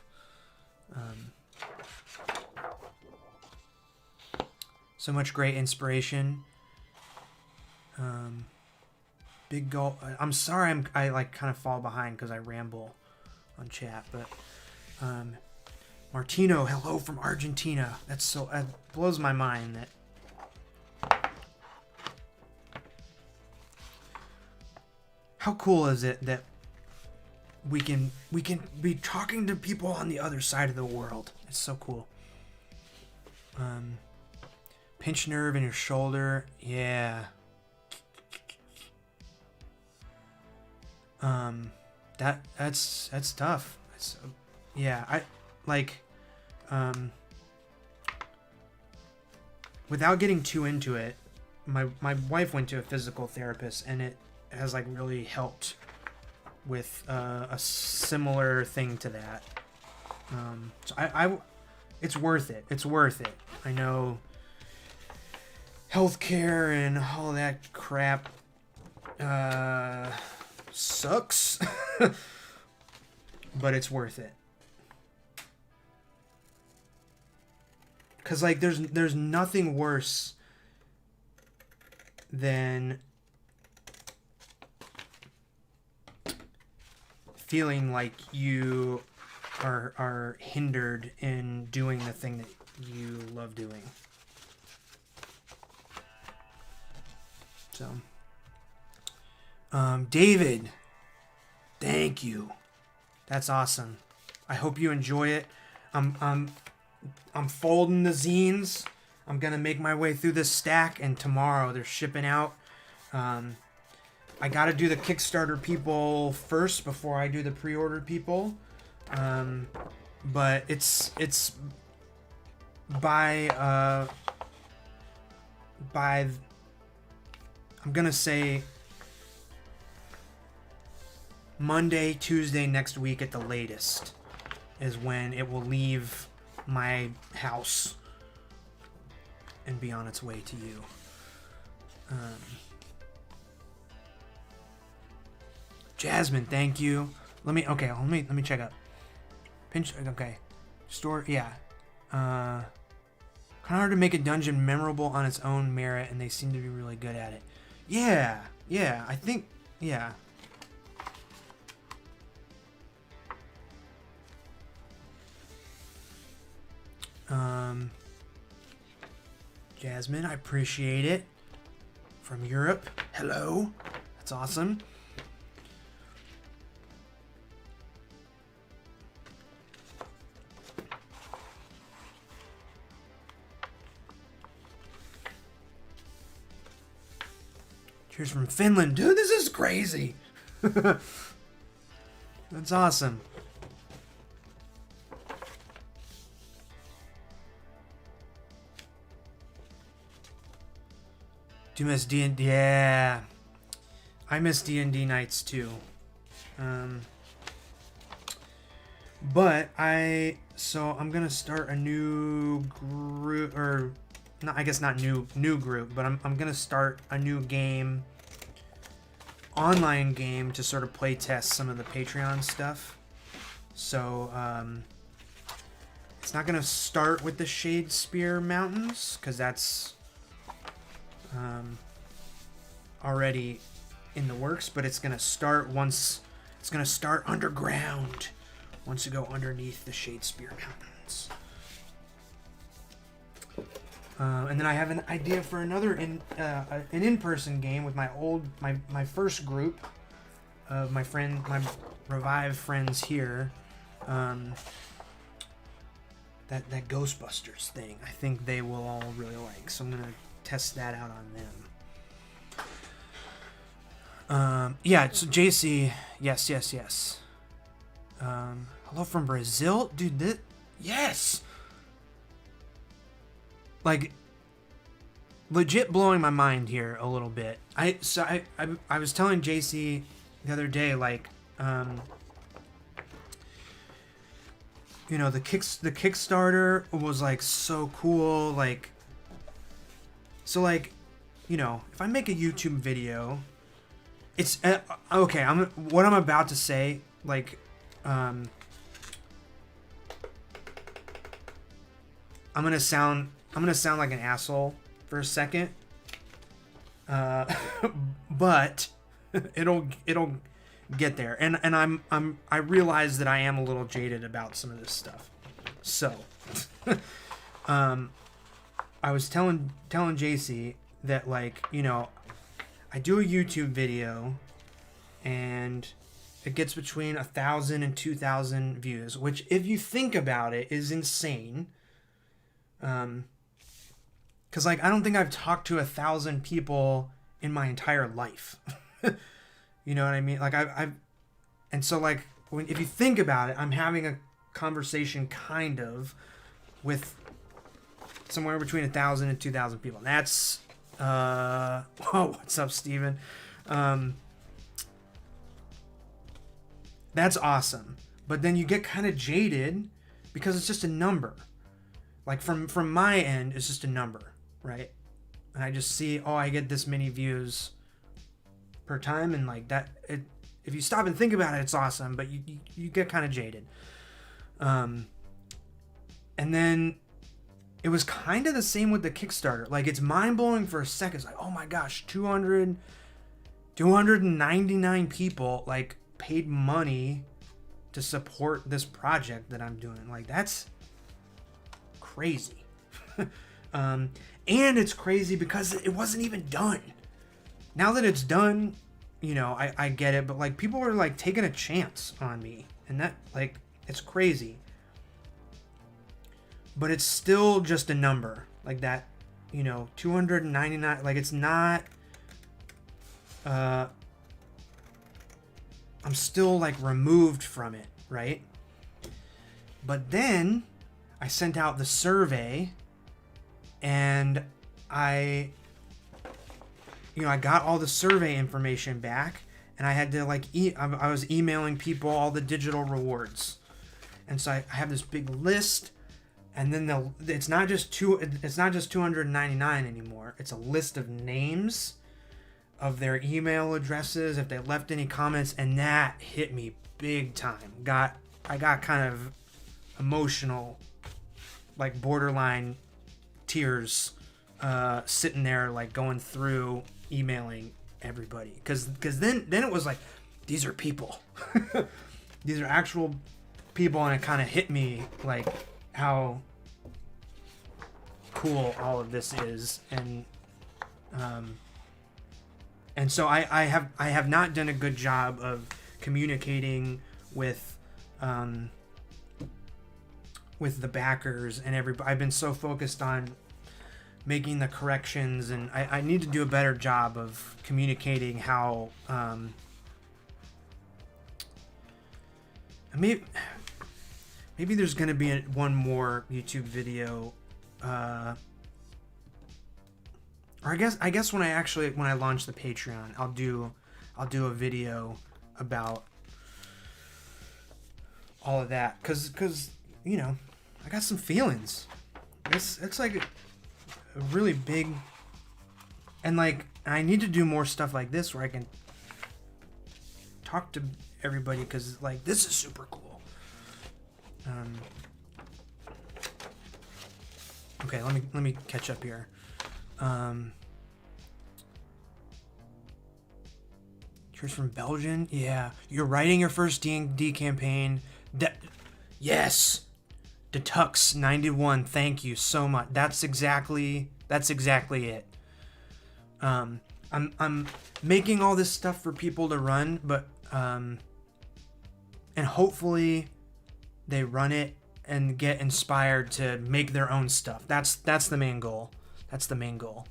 Speaker 1: So much great inspiration. Big goal. I'm sorry I like kind of fall behind because I ramble on chat, but Martino, hello from Argentina. That's so, it blows my mind that. How cool is it that we can be talking to people on the other side of the world? It's so cool. Pinch nerve in your shoulder. Yeah. That's tough. Yeah, I like without getting too into it, my wife went to a physical therapist, and it has like really helped with a similar thing to that. So I it's worth it. It's worth it. I know healthcare and all that crap sucks, but it's worth it. Cause like there's nothing worse than feeling like you are hindered in doing the thing that you love doing. So, David, thank you. That's awesome. I hope you enjoy it. I'm folding the zines. I'm gonna make my way through this stack, and tomorrow they're shipping out. I gotta do the Kickstarter people first before I do the pre-order people. But it's by I'm gonna say Monday, Tuesday next week at the latest is when it will leave my house and be on its way to you. Jasmine, thank you. Let me check up. Pinch, okay. Store, yeah. Kind of hard to make a dungeon memorable on its own merit, and they seem to be really good at it. Yeah, I think, yeah. Jasmine, I appreciate it. From Europe, hello. That's awesome. Cheers from Finland. Dude, this is crazy. That's awesome. Do you miss D&D? Yeah. I miss D&D nights too. But I'm gonna start a new group, or not, I guess not new group, but I'm gonna start a new game, online game, to sort of play test some of the Patreon stuff. So it's not gonna start with the Shadespire Mountains, because that's already in the works, but it's gonna start underground once you go underneath the Shadespire Mountains. And then I have an idea for another an in-person game with my first group of my revived friends here. That Ghostbusters thing, I think they will all really like, so I'm gonna test that out on them. Yeah, so JC, yes. Hello from Brazil, dude. Yes, like legit blowing my mind here a little bit. I was telling JC the other day, like, you know, the Kickstarter was like so cool, like, so like, you know, if I make a YouTube video, it's okay. What I'm about to say, like, I'm gonna sound like an asshole for a second, but it'll get there, and I realize that I am a little jaded about some of this stuff. So, I was telling JC that, like, you know, I do a YouTube video, and it gets between 1,000 and 2,000 views, which, if you think about it, is insane. Because, like, I don't think I've talked to 1,000 people in my entire life. You know what I mean? Like, and so, like, if you think about it, I'm having a conversation kind of with somewhere between 1,000 and 2,000 people. And that's, oh, what's up, Steven? That's awesome. But then you get kind of jaded because it's just a number. Like, from my end, it's just a number, right? And I just see, oh, I get this many views per time, and like that, if you stop and think about it, it's awesome, but you get kind of jaded. And then it was kind of the same with the Kickstarter. Like, it's mind-blowing for a second. It's like, oh my gosh, 299 people like paid money to support this project that I'm doing. Like, that's crazy. And it's crazy because it wasn't even done. Now that it's done, you know, I get it, but like, people are like taking a chance on me, and that, like, it's crazy. But it's still just a number, like that, you know, 299, like, it's not, I'm still like removed from it, right? But then I sent out the survey, and I got all the survey information back, and I had to like I was emailing people all the digital rewards, and so I have this big list, and then it's not just 299 anymore. It's a list of names, of their email addresses, if they left any comments, and that hit me big time. I got kind of emotional, like borderline tears, sitting there, like, going through emailing everybody, because then it was like, these are people. These are actual people, and it kind of hit me like how cool all of this is. And so I have not done a good job of communicating with the backers and everybody. I've been so focused on making the corrections, and I need to do a better job of communicating how maybe there's going to be one more YouTube video, or I guess when I launch the Patreon, I'll do a video about all of that, cause you know, I got some feelings. It's like a really big, and like I need to do more stuff like this where I can talk to everybody, because like this is super cool. Okay, let me catch up here. Here's from Belgium. Yeah, you're writing your first D&D campaign. Yes, Detux 91. Thank you so much. That's exactly it. I'm making all this stuff for people to run, but and hopefully they run it and get inspired to make their own stuff. That's the main goal. That's the main goal.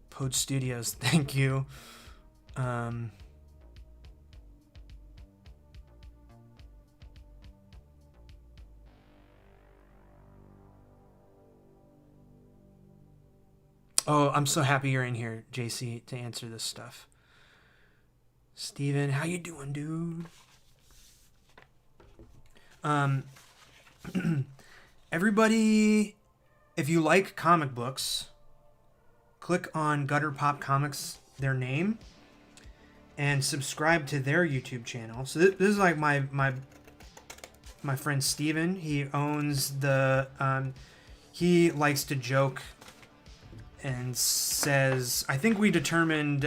Speaker 1: Poach Studios, thank you. Oh, I'm so happy you're in here, JC, to answer this stuff. Steven, how you doing, dude? Everybody, if you like comic books, click on Gutter Pop Comics, their name, and subscribe to their YouTube channel. So this is like my friend Steven. He owns the he likes to joke and says, I think we determined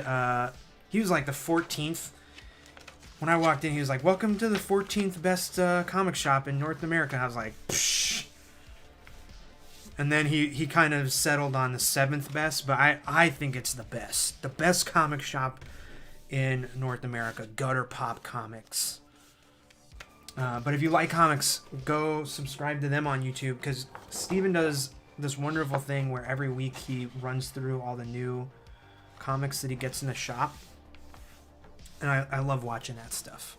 Speaker 1: he was like the 14th. When I walked in, he was like, welcome to the 14th best comic shop in North America. And I was like, psh. And then he kind of settled on the 7th best, but I think it's the best. The best comic shop in North America, Gutter Pop Comics. But if you like comics, go subscribe to them on YouTube, because Steven does this wonderful thing where every week he runs through all the new comics that he gets in the shop. And I love watching that stuff.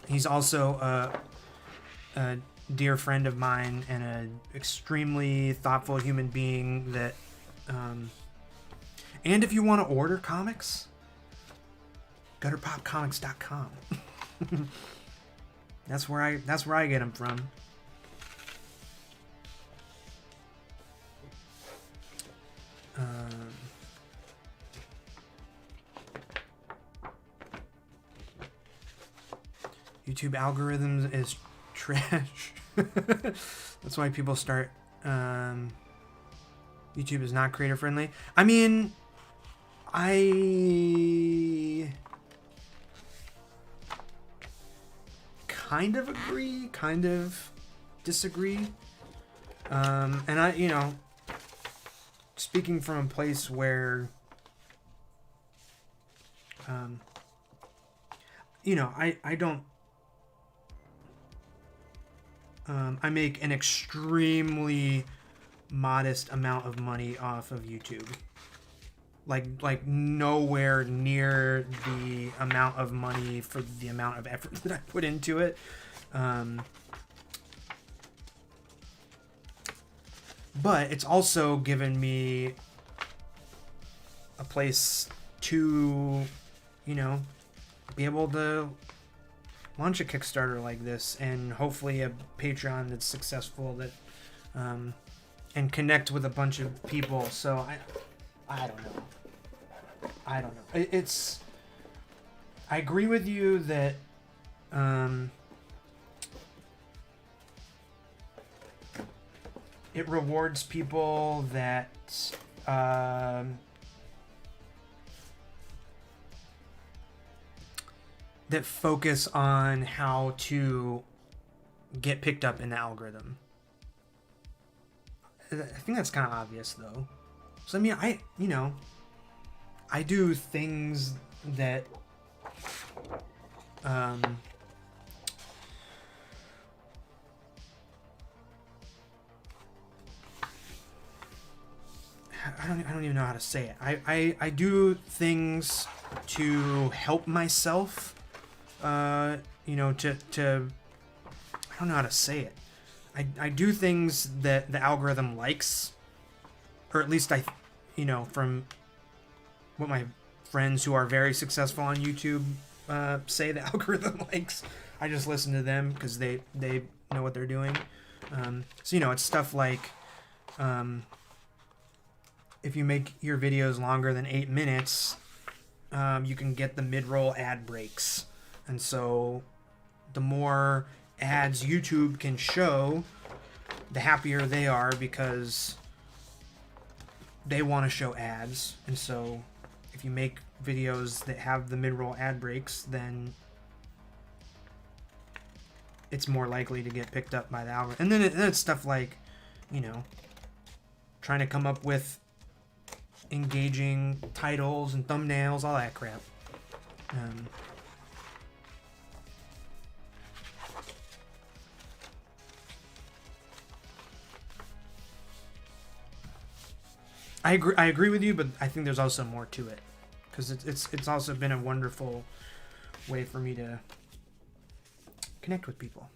Speaker 1: He's also a dear friend of mine and an extremely thoughtful human being that... and if you want to order comics, gutterpopcomics.com. That's where I get them from. YouTube algorithms is trash. That's why people start. YouTube is not creator friendly. I mean, I kind of agree, kind of disagree. And I, you know, speaking from a place where, you know, I don't. I make an extremely modest amount of money off of YouTube. Like nowhere near the amount of money for the amount of effort that I put into it. But it's also given me a place to, you know, be able to launch a Kickstarter like this, and hopefully a Patreon that's successful, that and connect with a bunch of people. So I don't know. It's I agree with you that it rewards people that that focus on how to get picked up in the algorithm. I think that's kind of obvious, though. So I mean, I do things that I don't even know how to say it. I do things to help myself. You know, to I don't know how to say it. I do things that the algorithm likes, or at least you know, from what my friends who are very successful on YouTube say the algorithm likes. I just listen to them because they know what they're doing. So, you know, it's stuff like if you make your videos longer than 8 minutes, you can get the mid-roll ad breaks. And so the more ads YouTube can show, the happier they are because they want to show ads. And so if you make videos that have the mid-roll ad breaks, then it's more likely to get picked up by the algorithm. And then it's stuff like, you know, trying to come up with engaging titles and thumbnails, all that crap. I agree with you, but I think there's also more to it, because it's also been a wonderful way for me to connect with people.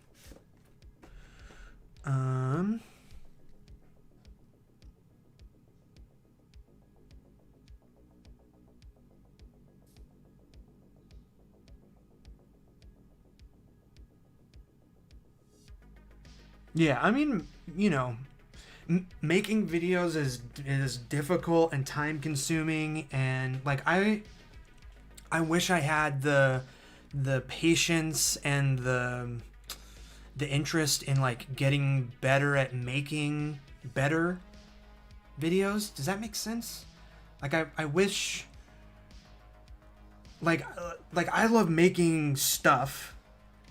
Speaker 1: Yeah, I mean, you know, making videos is difficult and time consuming, and like I wish I had the patience and the interest in like getting better at making better videos. Does that make sense? Like I wish, like I love making stuff,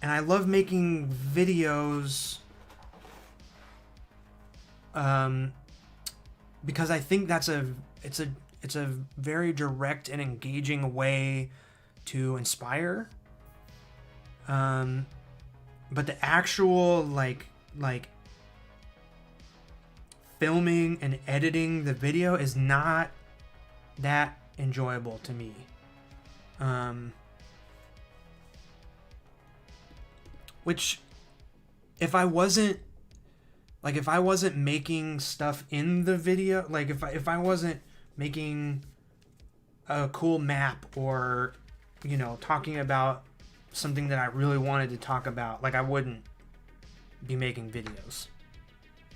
Speaker 1: and I love making videos because I think it's a very direct and engaging way to inspire. But the actual like filming and editing the video is not that enjoyable to me. Which if I wasn't making stuff in the video, like if I wasn't making a cool map, or, you know, talking about something that I really wanted to talk about, like I wouldn't be making videos.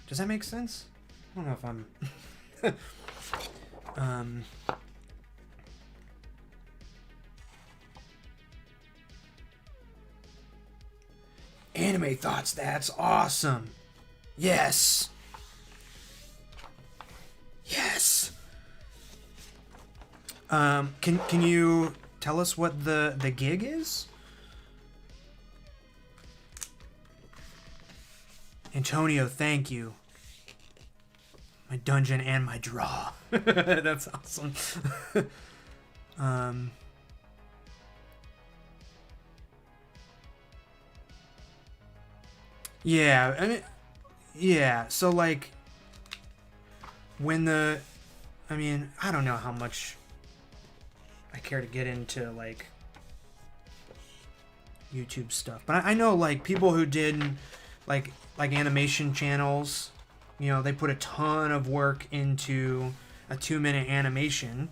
Speaker 1: Does that make sense? I don't know if I'm anime thoughts, that's awesome. Yes. Yes. Can you tell us what the gig is? Antonio, thank you. My dungeon and my draw. That's awesome. Yeah, I mean, yeah, so like when I don't know how much I care to get into like YouTube stuff, but I know like people who did like animation channels, you know, they put a ton of work into a 2-minute animation,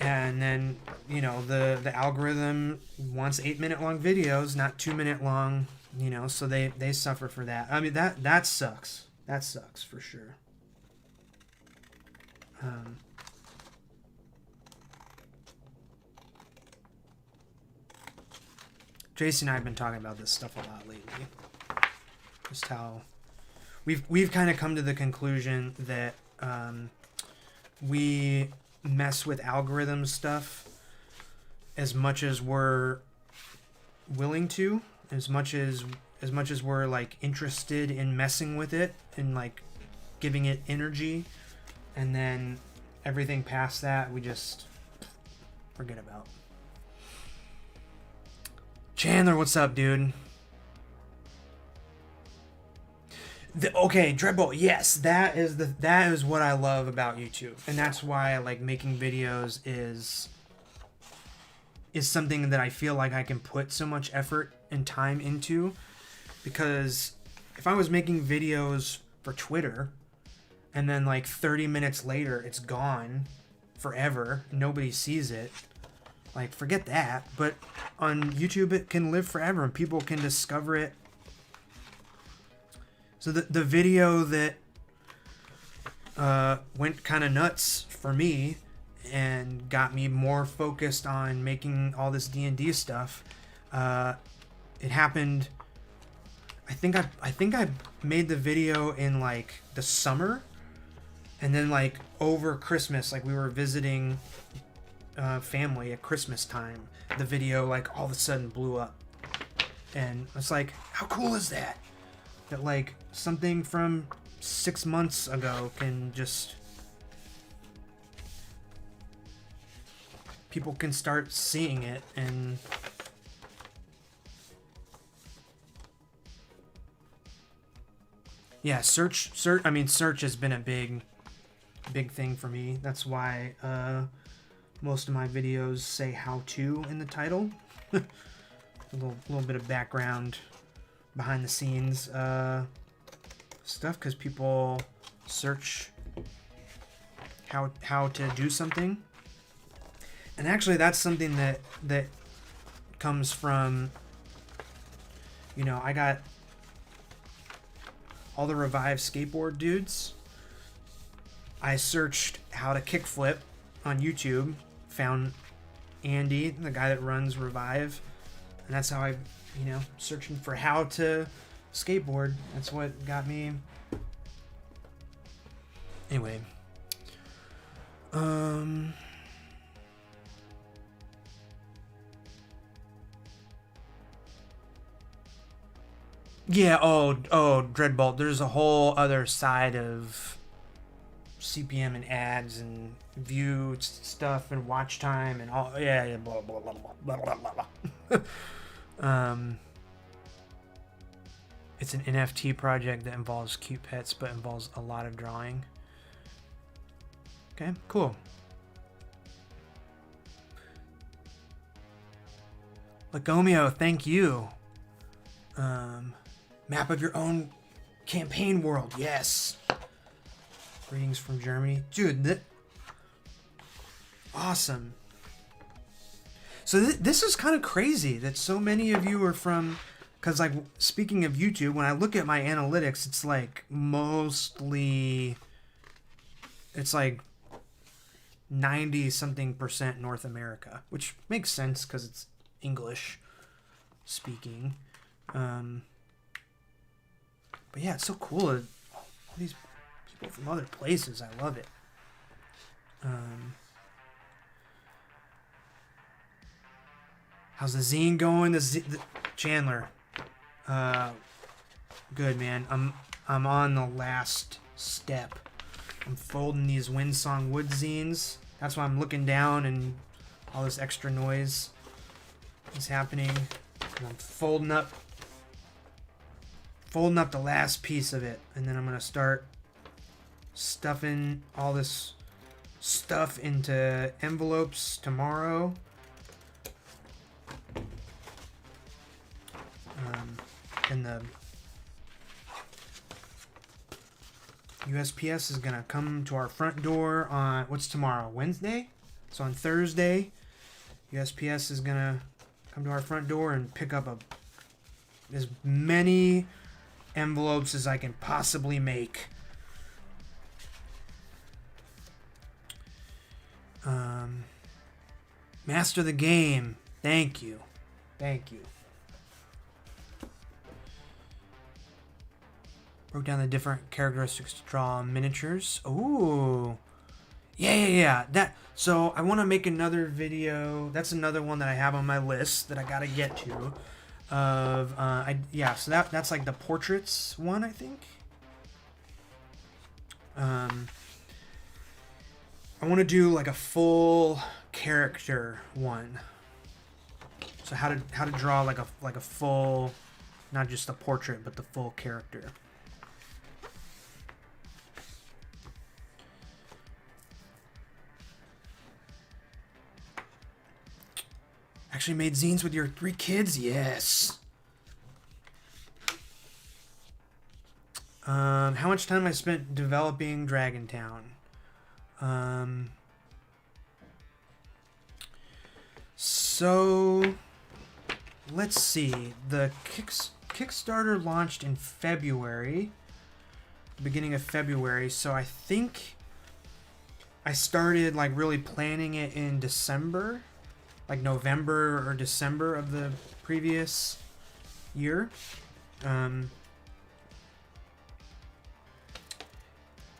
Speaker 1: and then, you know, the algorithm wants 8-minute long videos, not 2-minute long, you know, so they suffer for that. I mean, that sucks. That sucks for sure. Jason and I have been talking about this stuff a lot lately. Just how we've kind of come to the conclusion that we mess with algorithm stuff as much as we're willing to, as much as we're like interested in messing with it and like giving it energy, and then everything past that we just forget about. Chandler, what's up, dude? Okay, Dreadbolt, yes, that is what I love about YouTube, and that's why I like making videos is something that I feel like I can put so much effort and time into, because if I was making videos for Twitter and then like 30 minutes later it's gone forever, nobody sees it, Like, forget that. But on YouTube, it can live forever and people can discover it. So the video that went kind of nuts for me and got me more focused on making all this D&D stuff, it happened. I think I made the video in like the summer, and then like over Christmas, like we were visiting family at Christmas time, the video like all of a sudden blew up, and it's like, how cool is that? That like something from 6 months ago can just, people can start seeing it. And yeah, search has been a big thing for me. That's why most of my videos say how to in the title. a little bit of background behind the scenes stuff, because people search how to do something. And actually that's something that comes from, you know, I got all the Revive skateboard dudes. I searched how to kickflip on YouTube, found Andy, the guy that runs Revive, and that's how I, you know, searching for how to skateboard. That's what got me. Anyway, yeah. Oh, Dreadbolt. There's a whole other side of CPM and ads and view stuff and watch time and all. Yeah. Blah blah blah blah blah blah blah. It's an NFT project that involves cute pets, but involves a lot of drawing. Okay, cool. Lagomio, thank you. Map of your own campaign world. Yes. Greetings from Germany. Dude, awesome. So this is kind of crazy that so many of you are from... Because, like, speaking of YouTube, when I look at my analytics, it's, like, mostly... It's, like, 90-something% North America. Which makes sense, because it's English speaking. But, yeah, it's so cool. All these people from other places. I love it. How's the zine going? The Chandler... good, man. I'm on the last step. I'm folding these Windsong Wood zines. That's why I'm looking down and all this extra noise is happening. And I'm folding up the last piece of it, and then I'm gonna start stuffing all this stuff into envelopes tomorrow. And the USPS is gonna come to our front door on, what's tomorrow? Wednesday? So on Thursday, USPS is gonna come to our front door and pick up as many envelopes as I can possibly make. Master the game. Thank you. Broke down the different characteristics to draw miniatures. Ooh. Yeah. So I want to make another video. That's another one that I have on my list that I got to get to. So that's like the portraits one, I think. I want to do like a full character one. So how to draw like a full, not just a portrait, but the full character. Actually made zines with your 3 kids? Yes. How much time I spent developing Dragontown? So let's see. The Kickstarter launched in February, beginning of February. So I think I started like really planning it in December, like November or December of the previous year.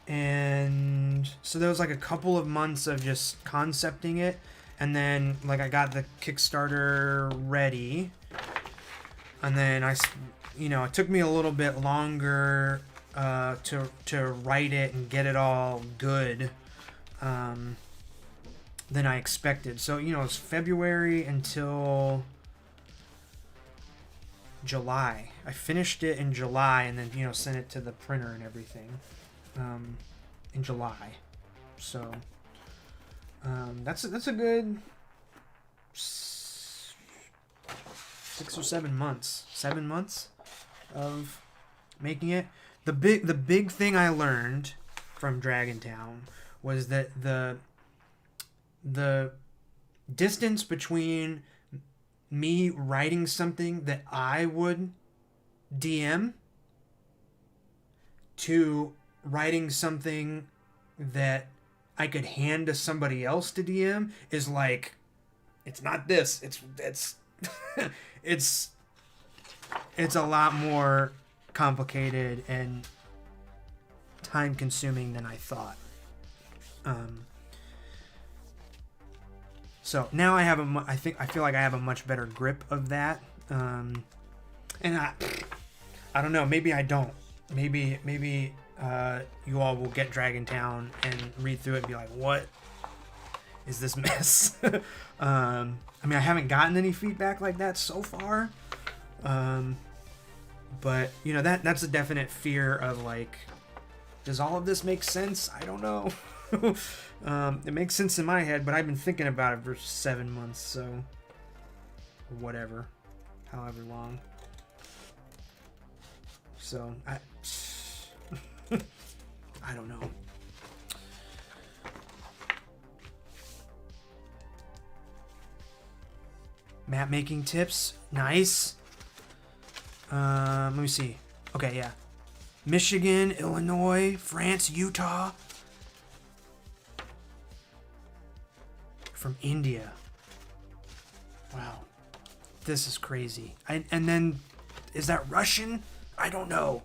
Speaker 1: And so there was like a couple of months of just concepting it, and then like I got the Kickstarter ready, and then it took me a little bit longer to write it and get it all good than I expected. So it's February until July. I finished it in July, and then sent it to the printer and everything in July. So that's a good 6 or 7 months. 7 months of making it. The big thing I learned from Dragontown was that the distance between me writing something that I would DM to writing something that I could hand to somebody else to DM is like, it's not this. It's it's a lot more complicated and time consuming than I thought. So now I feel like I have a much better grip of that. And I don't know, maybe I don't. Maybe you all will get Dragontown and read through it and be like, what is this mess? I mean, I haven't gotten any feedback like that so far. But that's a definite fear of like, does all of this make sense? I don't know. It makes sense in my head, but I've been thinking about it for 7 months, so whatever, however long. So I don't know. Map making tips, nice. Let me see. Okay, yeah. Michigan, Illinois, France, Utah. From India. Wow. This is crazy. And then, is that Russian? I don't know.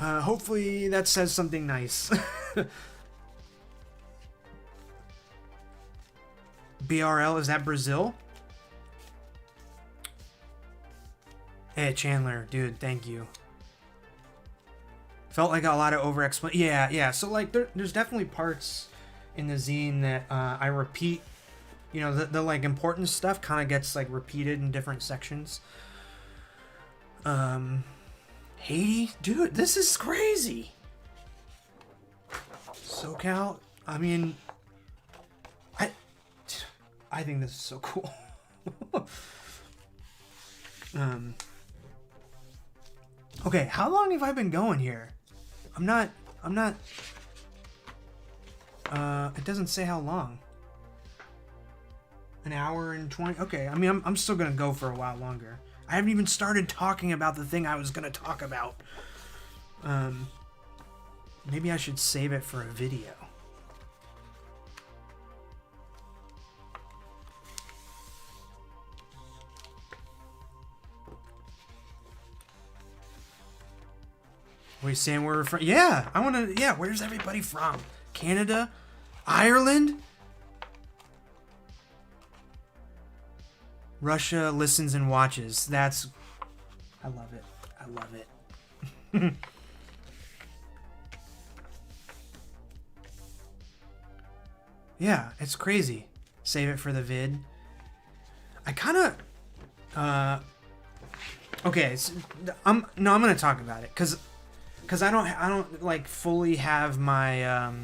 Speaker 1: Hopefully that says something nice. BRL, is that Brazil? Hey, Chandler, dude, thank you. Felt like a lot of over-explain. Yeah. So, like, there's definitely parts in the zine that I repeat. The like important stuff kind of gets like repeated in different sections. Haiti, dude, this is crazy. SoCal, I mean, I think this is so cool. Okay, how long have I been going here? I'm not it doesn't say how long. An hour and 20. Okay, I mean, I'm still gonna go for a while longer. I haven't even started talking about the thing I was gonna talk about. Maybe I should save it for a video. Are we saying where we're from? Yeah, I want to. Yeah, where's everybody from? Canada? Ireland? Russia listens and watches. I love it. I love it. Yeah, it's crazy. Save it for the vid. I kind of. Okay, so I'm gonna talk about it because I don't like fully have my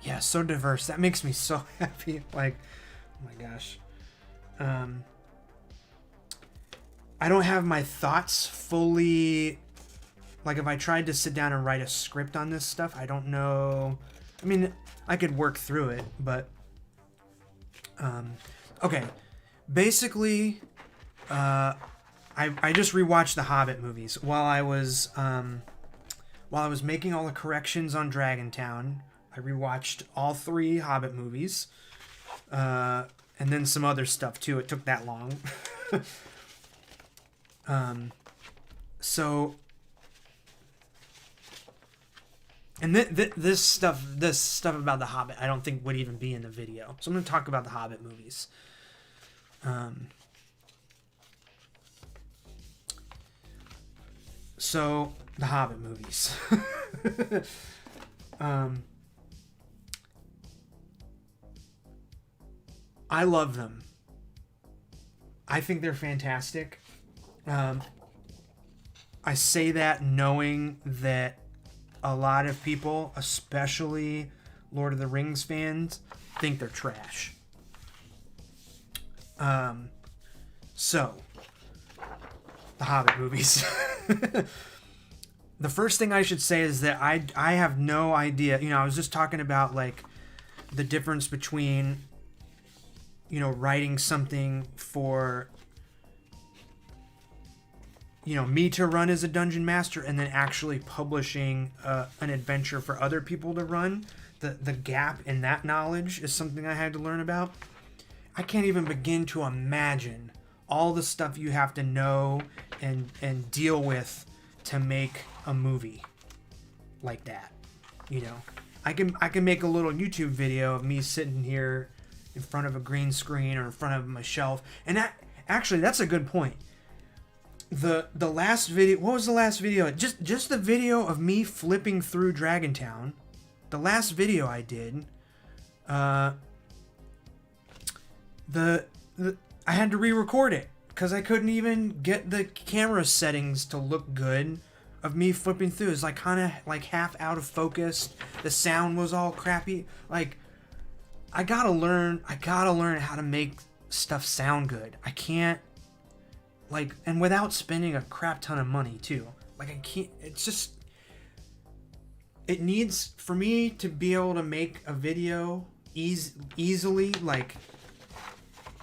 Speaker 1: yeah, so diverse. That makes me so happy. Like, oh my gosh. I don't have my thoughts fully. Like, if I tried to sit down and write a script on this stuff, I don't know I mean, I could work through it, but okay. Basically, I just rewatched the Hobbit movies while I was making all the corrections on Dragontown. I rewatched all 3 Hobbit movies, and then some other stuff too. It took that long. So, and this stuff about the Hobbit, I don't think would even be in the video. So I'm going to talk about the Hobbit movies. So the Hobbit movies. I love them. I think they're fantastic. I say that knowing that a lot of people, especially Lord of the Rings fans, think they're trash. So, the Hobbit movies. The first thing I should say is that I have no idea. You know, I was just talking about, like, the difference between, you know, writing something for, you know, me to run as a dungeon master and then actually publishing an adventure for other people to run. The gap in that knowledge is something I had to learn about. I can't even begin to imagine all the stuff you have to know and deal with to make a movie like that. You know, I can make a little YouTube video of me sitting here in front of a green screen or in front of my shelf. And that's a good point. The last video, what was the last video? Just the video of me flipping through Dragontown. The last video I did, I had to re-record it because I couldn't even get the camera settings to look good of me flipping through. It's like kind of like half out of focus. The sound was all crappy. Like, I gotta learn how to make stuff sound good. I can't, like, and without spending a crap ton of money too. Like, I can't, it's just, it needs, for me to be able to make a video easily, like,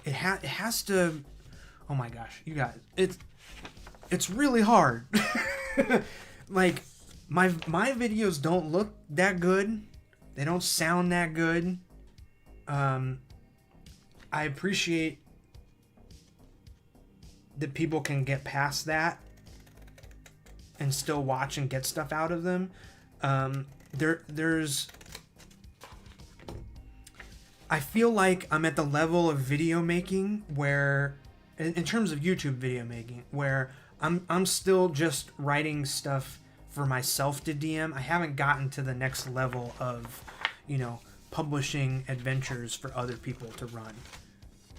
Speaker 1: it has to, oh my gosh, you guys, it's really hard. Like, my videos don't look that good. They don't sound that good. I appreciate that people can get past that and still watch and get stuff out of them. There's I feel like I'm at the level of video making where, in terms of YouTube video making, where I'm still just writing stuff for myself to DM. I haven't gotten to the next level of, you know, publishing adventures for other people to run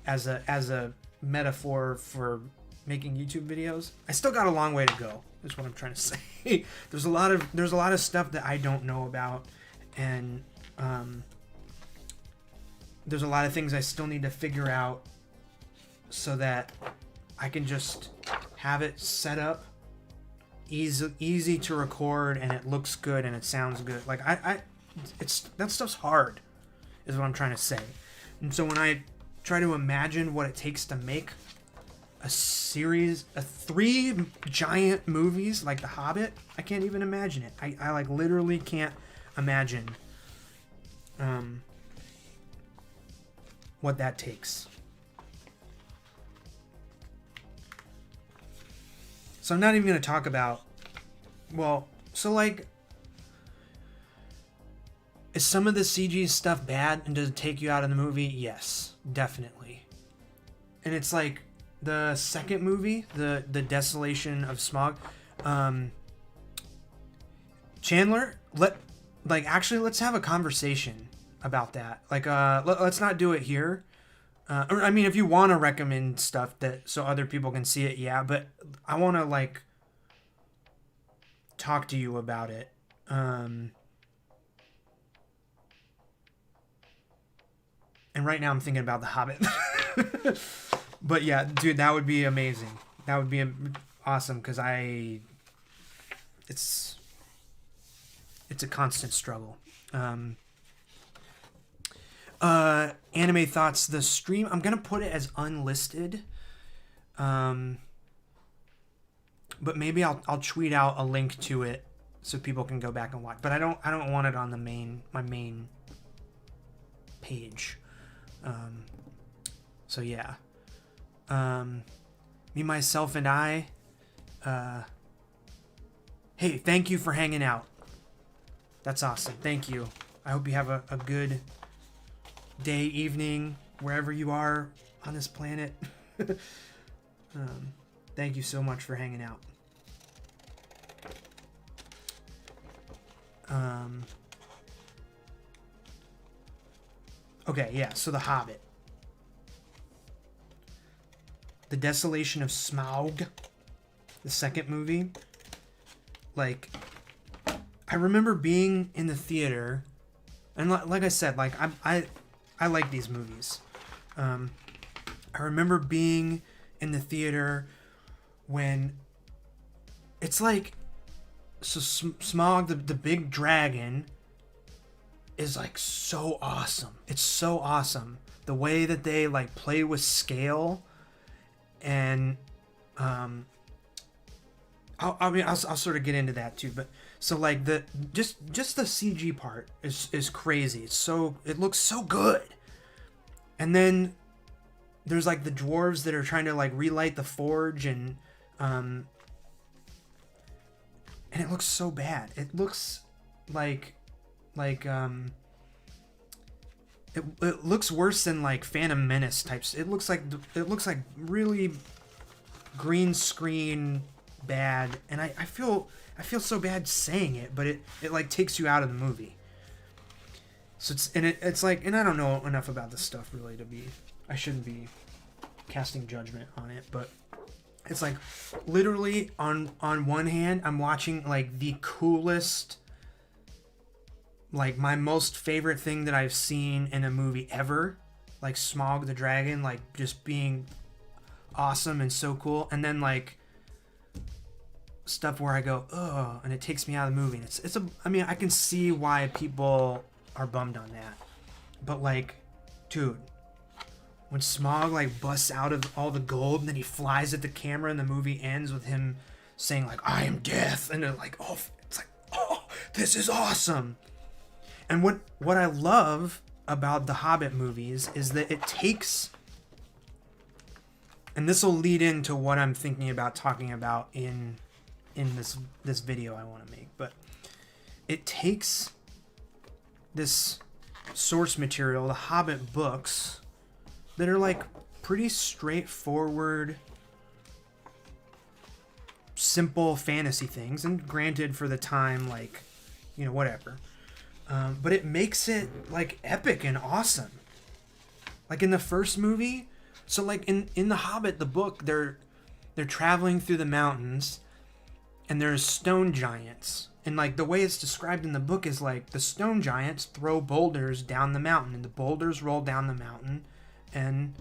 Speaker 1: as a metaphor for making YouTube videos. I still got a long way to go, is what I'm trying to say. There's a lot of stuff that I don't know about, and there's a lot of things I still need to figure out so that I can just have it set up easy to record, and it looks good and it sounds good. Like, it's that stuff's hard, is what I'm trying to say. And so when I try to imagine what it takes to make a series of 3 giant movies like The Hobbit, I can't even imagine it. I like literally can't imagine what that takes. So I'm not even going to talk about, well, so like, is some of the CG stuff bad and does it take you out of the movie? Yes, definitely. And it's like the second movie, the Desolation of Smog. Chandler, let's have a conversation about that. Like, let's not do it here. Or, I mean, if you want to recommend stuff that so other people can see it, yeah. But I want to, like, talk to you about it. And right now I'm thinking about The Hobbit. But yeah, dude, that would be amazing. That would be awesome, because it's a constant struggle. Anime thoughts. The stream, I'm gonna put it as unlisted. But maybe I'll tweet out a link to it so people can go back and watch. But I don't want it on my main page. So yeah. Me, myself, and I. Hey, thank you for hanging out. That's awesome. Thank you. I hope you have a good day, evening, wherever you are on this planet. Thank you so much for hanging out. Okay, yeah, so The Hobbit. The Desolation of Smaug, the second movie. Like, I remember being in the theater, and like I said, like I like these movies. I remember being in the theater when it's like, so Smaug, the big dragon, is like so awesome. It's so awesome. The way that they like play with scale, and I'll sort of get into that too. But so like the just the CG part is crazy. It looks so good. And then there's like the dwarves that are trying to like relight the forge, and it looks so bad. It looks like it looks worse than like Phantom Menace types. It looks like really green screen bad, and I feel so bad saying it, but it like takes you out of the movie. So it's like, and I don't know enough about this stuff really I shouldn't be casting judgment on it, but it's like literally on one hand I'm watching like the coolest, like my most favorite thing that I've seen in a movie ever, like Smaug the dragon, like just being awesome and so cool, and then like stuff where I go, ugh, and it takes me out of the movie. And I mean, I can see why people are bummed on that, but like, dude, when Smaug like busts out of all the gold and then he flies at the camera and the movie ends with him saying like, I am death, and they're like, oh, it's like, oh, this is awesome. And what I love about the Hobbit movies is that it takes, and this will lead into what I'm thinking about talking about in this video I want to make, but it takes this source material, the Hobbit books, that are like pretty straightforward, simple fantasy things, and granted for the time, like, you know, whatever. But it makes it like epic and awesome. Like in the first movie, so like in The Hobbit, the book, they're traveling through the mountains, and there's stone giants. And like the way it's described in the book is like the stone giants throw boulders down the mountain, and the boulders roll down the mountain, and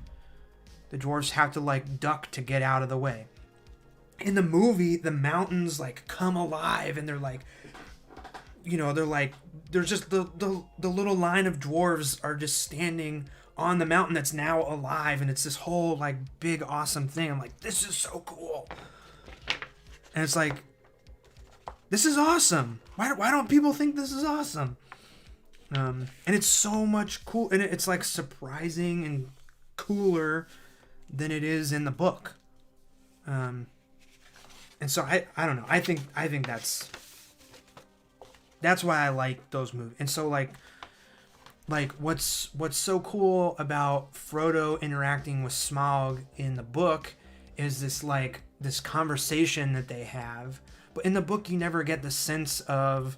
Speaker 1: the dwarves have to like duck to get out of the way. In the movie, the mountains like come alive, and they're like, you know, there's just the little line of dwarves are just standing on the mountain that's now alive, and it's this whole like big awesome thing. I'm like, this is so cool. And it's like, this is awesome. Why don't people think this is awesome? And it's so much cool, and it's like surprising and cooler than it is in the book. And so I don't know. I think that's why I like those movies. And so like what's so cool about Frodo interacting with Smaug in the book is this conversation that they have. But in the book, you never get the sense of,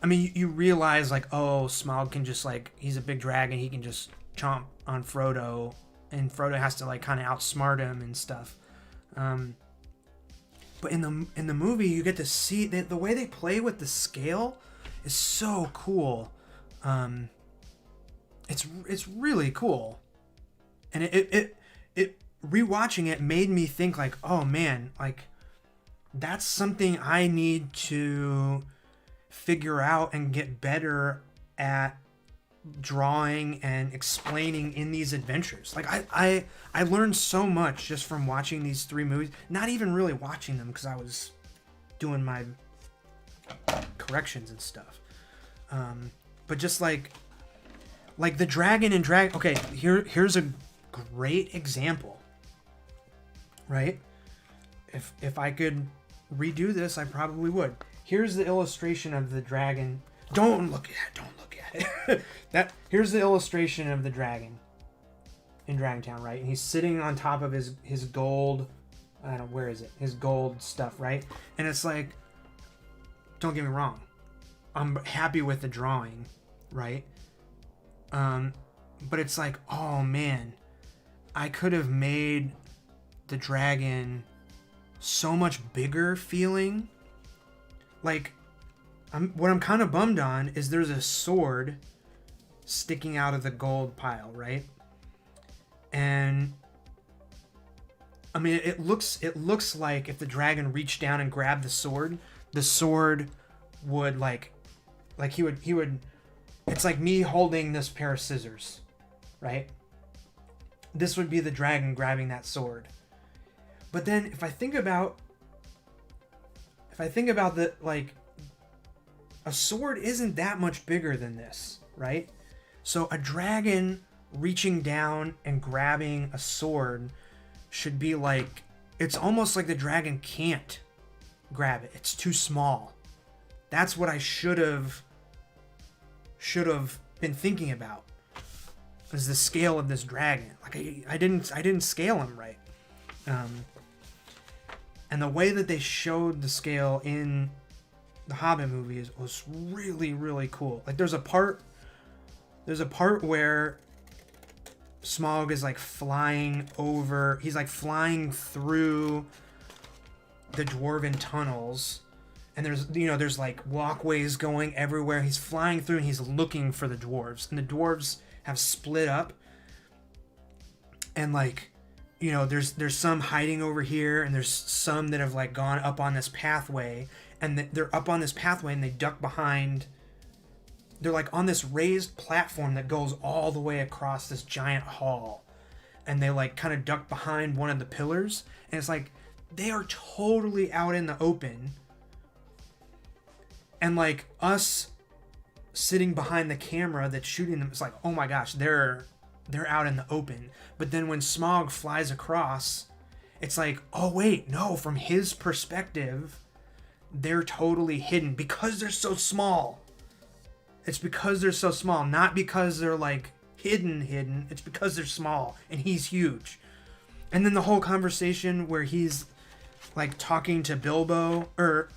Speaker 1: I mean, you realize like, oh, Smaug can just like, he's a big dragon, he can just chomp on Frodo, and Frodo has to like kind of outsmart him and stuff. But in the movie, you get to see the way they play with the scale is so cool. It's really cool, and it rewatching it made me think like, oh man, like that's something I need to figure out and get better at drawing and explaining in these adventures. Like I learned so much just from watching these 3 movies. Not even really watching them because I was doing my corrections and stuff. But just like the dragon and drag. Okay, here's a great example. Right? If I could redo this, I probably would. Here's the illustration of the dragon. Don't look at it. Here's the illustration of the dragon in Dragontown, right? And he's sitting on top of his gold. I don't know, where is it? His gold stuff, right? And it's like, don't get me wrong, I'm happy with the drawing, right? But it's like, oh man, I could have made the dragon so much bigger feeling. Like, what I'm kind of bummed on is there's a sword sticking out of the gold pile, right? And I mean, it looks like if the dragon reached down and grabbed the sword would like he would. It's like me holding this pair of scissors, right? This would be the dragon grabbing that sword. But then if I think about the, like, a sword isn't that much bigger than this, right? So a dragon reaching down and grabbing a sword should be like, it's almost like the dragon can't grab it. It's too small. That's what I should have been thinking about, is the scale of this dragon. Like I didn't scale him right. And the way that they showed the scale in the Hobbit movies was really, really cool. Like there's a part where Smaug is like flying over, he's like flying through the dwarven tunnels, and there's like walkways going everywhere. He's flying through and he's looking for the dwarves, and the dwarves have split up, and like, there's some hiding over here, and there's some that have like gone up on this pathway, and they're up on this pathway and they duck behind. They're like on this raised platform that goes all the way across this giant hall, and they like kind of duck behind one of the pillars, and it's like they are totally out in the open, and like us sitting behind the camera that's shooting them, it's like, oh my gosh, they're out in the open. But then when Smaug flies across, it's like, oh wait, no, from his perspective, they're totally hidden because they're so small. It's because they're so small, not because they're like hidden. It's because they're small and he's huge. And then the whole conversation where he's like talking to Bilbo. Did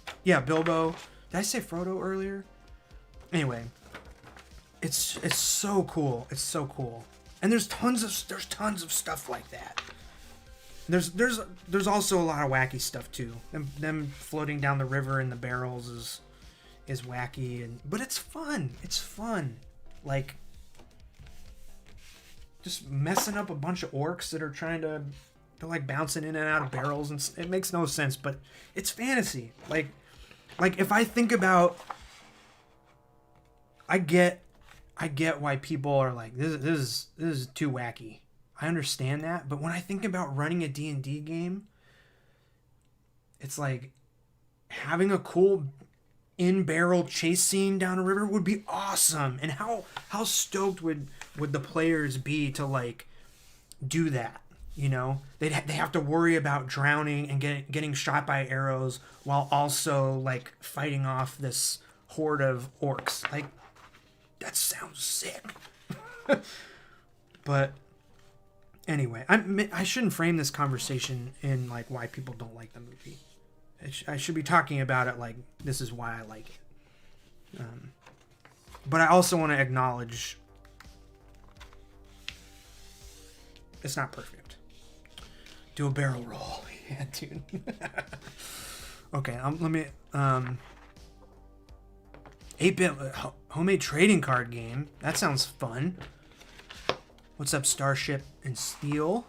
Speaker 1: I say Frodo earlier? Anyway, it's so cool. It's so cool. And there's tons of stuff like that. There's also a lot of wacky stuff too. Them floating down the river in the barrels is wacky, but it's fun. It's fun. Like just messing up a bunch of orcs that are they're like bouncing in and out of barrels, and it makes no sense, but it's fantasy. Like if I think about, I get why people are like, this is too wacky. I understand that, but when I think about running a D&D game, it's like having a cool in-barrel chase scene down a river would be awesome. And how stoked would the players be to like do that? They have to worry about drowning and getting shot by arrows while also like fighting off this horde of orcs. Like, that sounds sick. But anyway, I shouldn't frame this conversation in like why people don't like the movie. I should be talking about it like, this is why I like it. But I also want to acknowledge it's not perfect. Do a barrel roll. Yeah, dude. Okay, let me... 8-bit homemade trading card game. That sounds fun. What's up, Starship and Steel?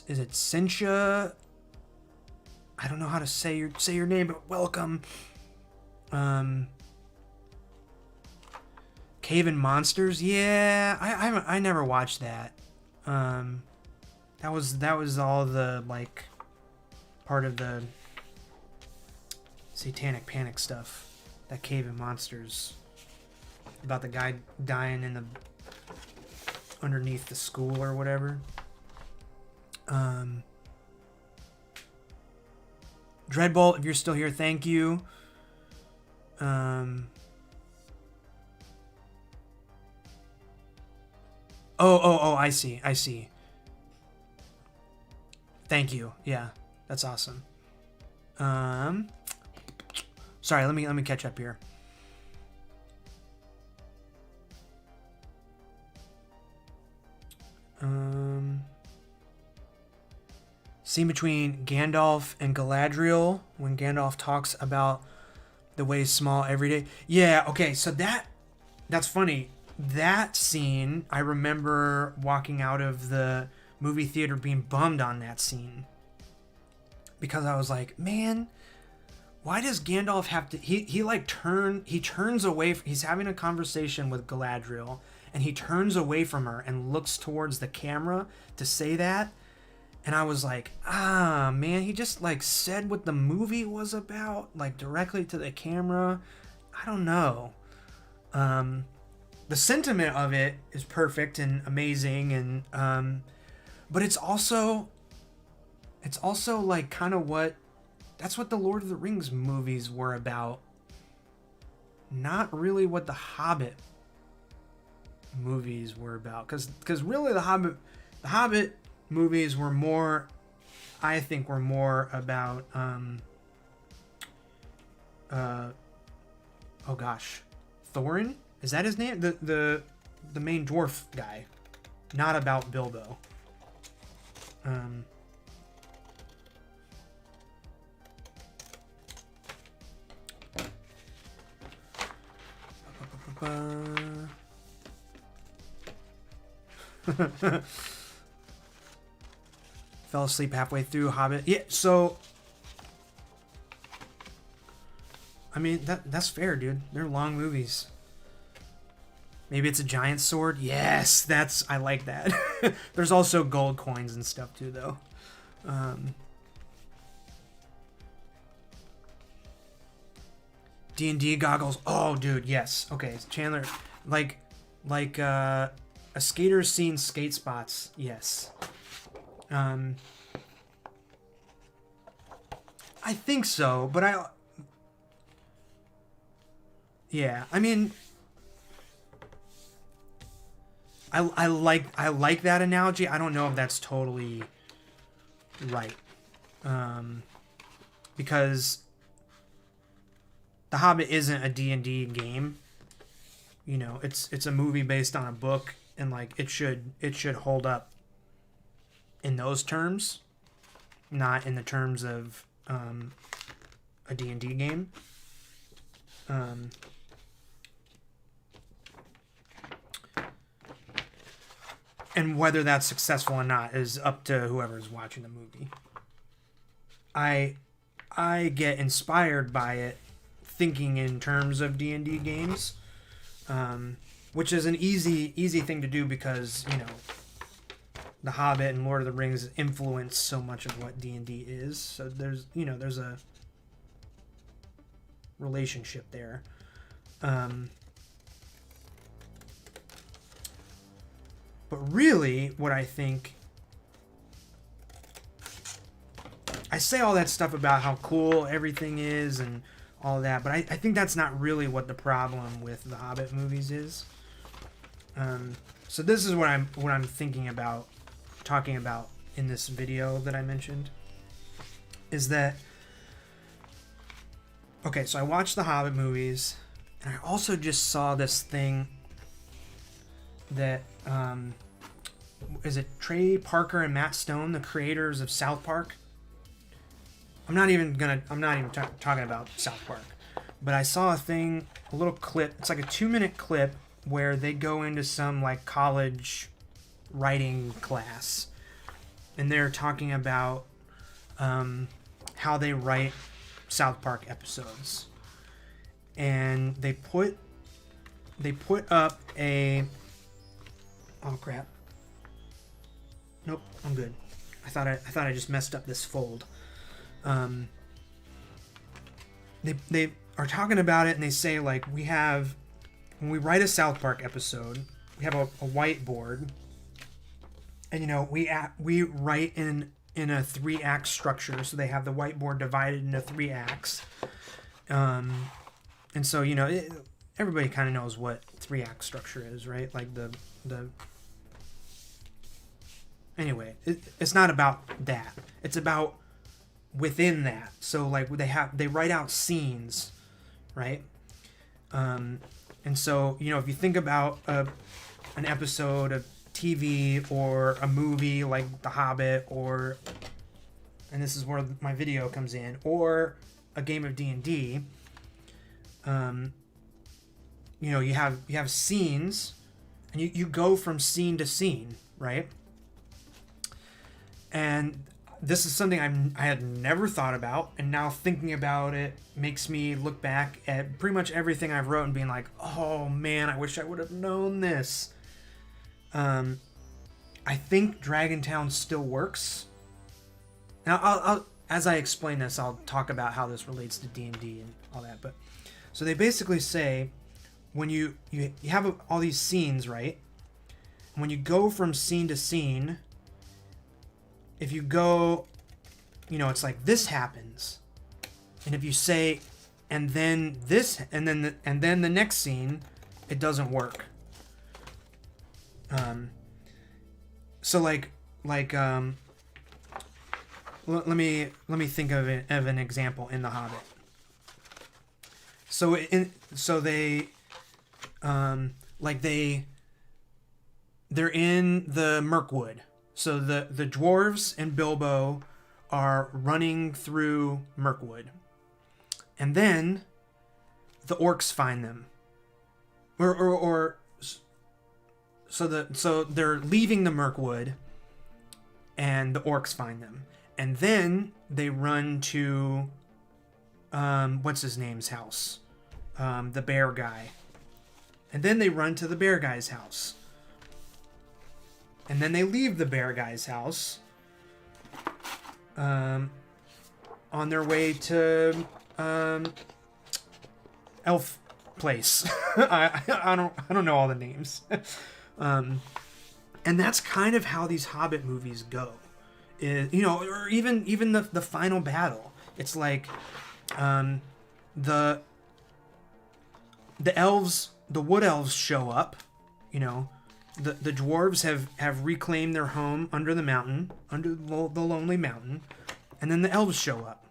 Speaker 1: is it Cincha? I don't know how to say your name, but welcome. Cave and Monsters. Yeah, I never watched that. That was all the like part of the Satanic Panic stuff. That Cave and Monsters about the guy dying in the underneath the school or whatever. Dreadbolt, if you're still here, thank you. Oh, I see. Thank you. Yeah, that's awesome. Sorry, let me catch up here. Scene between Gandalf and Galadriel when Gandalf talks about the way small every day. Yeah, okay, so that's funny. That scene, I remember walking out of the movie theater being bummed on that scene. Because I was like, man, why does Gandalf have to... He turns away... He's having a conversation with Galadriel, and he turns away from her and looks towards the camera to say that. And I was like, man, he just, like, said what the movie was about, like, directly to the camera. I don't know. The sentiment of it is perfect and amazing, and, but it's also, like, kind of that's what the Lord of the Rings movies were about. Not really what the Hobbit movies were about. Because really the Hobbit movies were more, I think, were more about oh gosh, Thorin? Is that his name? The main dwarf guy. Not about Bilbo. Fell asleep halfway through Hobbit. Yeah, so I mean that's fair, dude. They're long movies. Maybe it's a giant sword. Yes, I like that. There's also gold coins and stuff too, though. D&D goggles. Oh, dude, yes. Okay, Chandler, like a skater's seen skate spots. Yes. I think so, but yeah, I mean, I like that analogy. I don't know if that's totally right, because The Hobbit isn't a D&D game. You know, it's a movie based on a book, and like it should hold up in those terms, not in the terms of a D&D game. And whether that's successful or not is up to whoever's watching the movie. I get inspired by it thinking in terms of D&D games, which is an easy thing to do because, you know, The Hobbit and Lord of the Rings influence so much of what D&D is. So there's a relationship there. But really, what I think... I say all that stuff about how cool everything is and all that, but I think that's not really what the problem with the Hobbit movies is. So this is what I'm thinking about, talking about in this video that I mentioned, is that... Okay, so I watched the Hobbit movies, and I also just saw this thing that... is it Trey Parker and Matt Stone, the creators of South Park? I'm not even talking about South Park, but I saw a little clip. It's like a 2-minute clip where they go into some like college writing class, and they're talking about how they write South Park episodes, and they put up a, oh crap, nope, I'm good. I thought I just messed up this fold. They are talking about it, and they say, like, when we write a South Park episode, we have a whiteboard, and we write in a 3-act structure. So they have the whiteboard divided into 3 acts, and so everybody kind of knows what 3-act structure is, right? Like the anyway, it's not about that. It's about within that. So like they write out scenes, right? And so if you think about an episode of TV or a movie like The Hobbit, and this is where my video comes in, or a game of D&D, you have scenes, and you go from scene to scene, right? And this is something I had never thought about, and now thinking about it makes me look back at pretty much everything I've wrote and being like, oh man, I wish I would have known this. I think Dragontown still works. Now, I'll as I explain this, I'll talk about how this relates to D&D and all that. But so they basically say, when you have all these scenes, right? When you go from scene to scene, if you go, it's like this happens, and if you say, and then this, and then the next scene, it doesn't work. So like let me think of an example in The Hobbit. So they they're in the Mirkwood. So the dwarves and Bilbo are running through Mirkwood, and then the orcs find them, so they're leaving the Mirkwood, and the orcs find them, and then they run to what's his name's house, the bear guy, and then they run to the bear guy's house. And then they leave the bear guy's house on their way to Elf Place. I don't know all the names. And that's kind of how these Hobbit movies go. Or even the final battle. It's like the elves, the wood elves show up, The dwarves have reclaimed their home under the mountain, under the lonely mountain, and then the elves show up,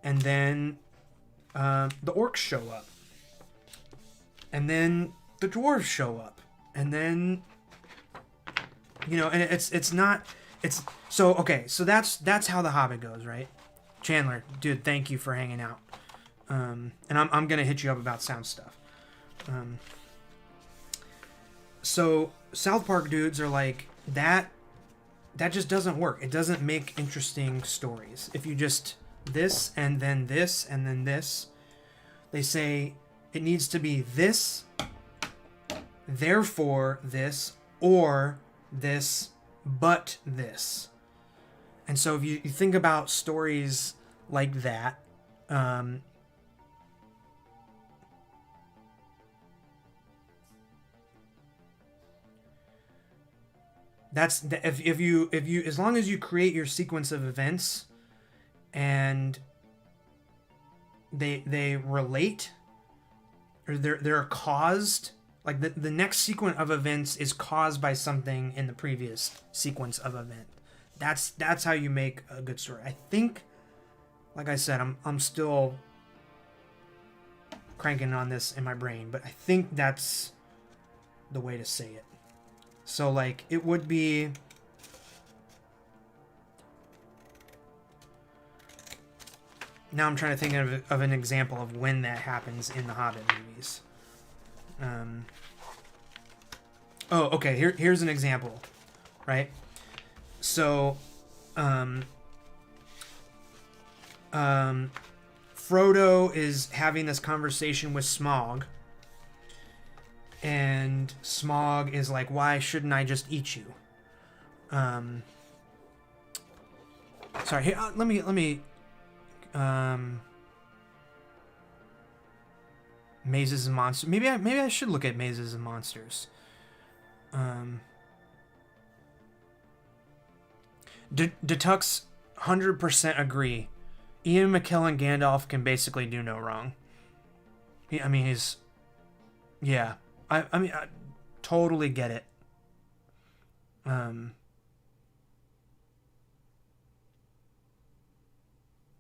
Speaker 1: and then the orcs show up, and then the dwarves show up, and then and so that's how The Hobbit goes, right? Chandler, dude, thank you for hanging out, and I'm gonna hit you up about sound stuff. So South Park dudes are like, that just doesn't work. It doesn't make interesting stories. If you just this and then this and then this, they say it needs to be this, therefore this, or this, but this. And so if you think about stories like that, that's if you as long as you create your sequence of events and they relate, or they're caused, like the next sequence of events is caused by something in the previous sequence of event. That's how you make a good story. I think, like I said, I'm still cranking on this in my brain, but I think that's the way to say it. So, like, it would be... Now I'm trying to think of an example of when that happens in the Hobbit movies. Oh, okay, here's an example, right? So, Frodo is having this conversation with Smaug, and Smaug is like, "Why shouldn't I just eat you?" Sorry, here, let me. Mazes and Monsters. Maybe I should look at Mazes and Monsters. Detux 100% agree. Ian McKellen Gandalf can basically do no wrong. He's... Yeah. I totally get it.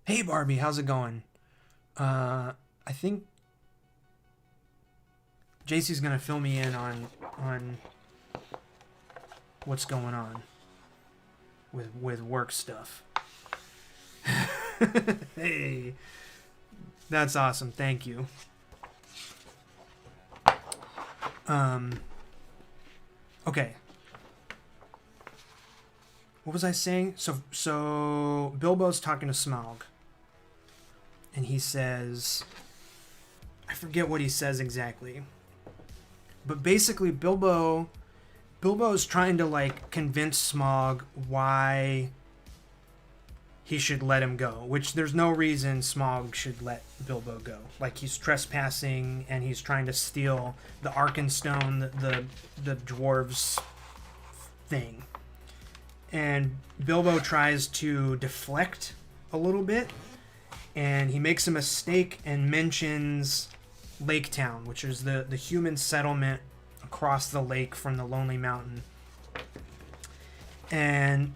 Speaker 1: Hey, Barbie, how's it going? I think JC's gonna fill me in on what's going on with work stuff. Hey, that's awesome. Thank you. Okay. What was I saying? So Bilbo's talking to Smaug, and he says, I forget what he says exactly, but basically Bilbo's trying to like convince Smaug why he should let him go, which there's no reason Smaug should let Bilbo go. Like, he's trespassing and he's trying to steal the Arkenstone, the dwarves thing. And Bilbo tries to deflect a little bit, and he makes a mistake and mentions Lake Town, which is the human settlement across the lake from the Lonely Mountain. And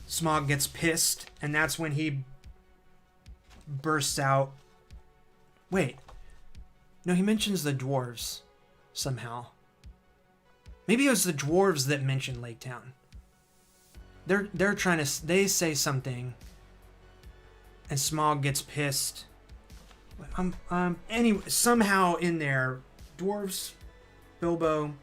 Speaker 1: Smaug gets pissed, and that's when he bursts out. Wait. No, he mentions the dwarves somehow. Maybe it was the dwarves that mentioned Lake Town. They're trying to... They say something, and Smaug gets pissed. Anyway, somehow in there, dwarves, Bilbo,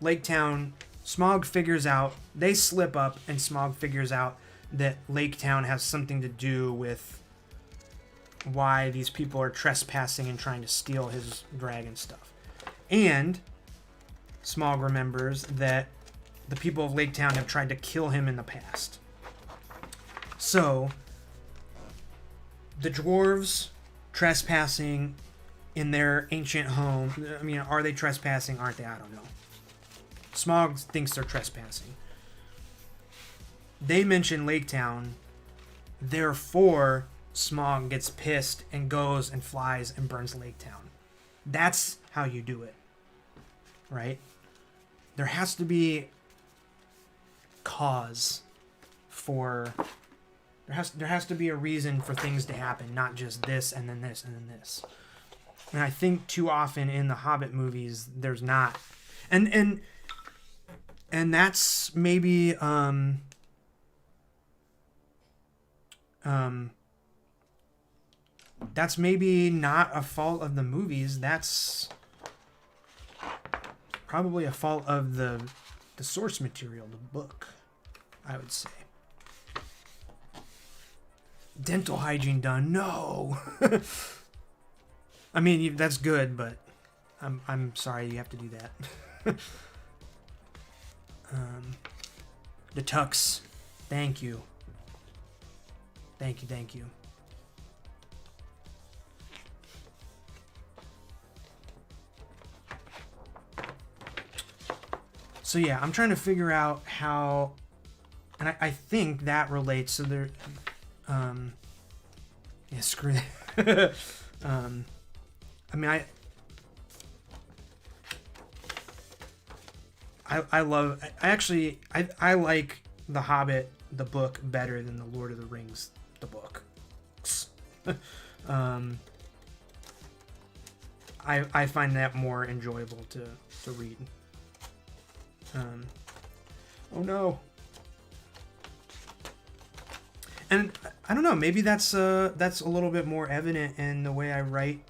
Speaker 1: Lake Town... Smaug figures out, they slip up, and Smaug figures out that Lake Town has something to do with why these people are trespassing and trying to steal his dragon stuff. And Smaug remembers that the people of Lake Town have tried to kill him in the past. So, the dwarves trespassing in their ancient home. I mean, are they trespassing? Aren't they? I don't know. Smaug thinks they're trespassing. They mention Lake Town. Therefore, Smaug gets pissed and goes and flies and burns Lake Town. That's how you do it. Right? There has to be cause for... There has to be a reason for things to happen, not just this and then this and then this. And I think too often in the Hobbit movies, there's not. And that's maybe that's maybe not a fault of the movies. That's probably a fault of the source material, the book, I would say. Dental hygiene done. No. I mean, that's good, but I'm sorry you have to do that. The Tux, thank you. Thank you. So yeah, I'm trying to figure out how, and I think that relates to there. Yeah, screw that. I mean, I like The Hobbit, the book, better than The Lord of the Rings, the book. I find that more enjoyable to read. Oh no. And I don't know, maybe that's a little bit more evident in the way I write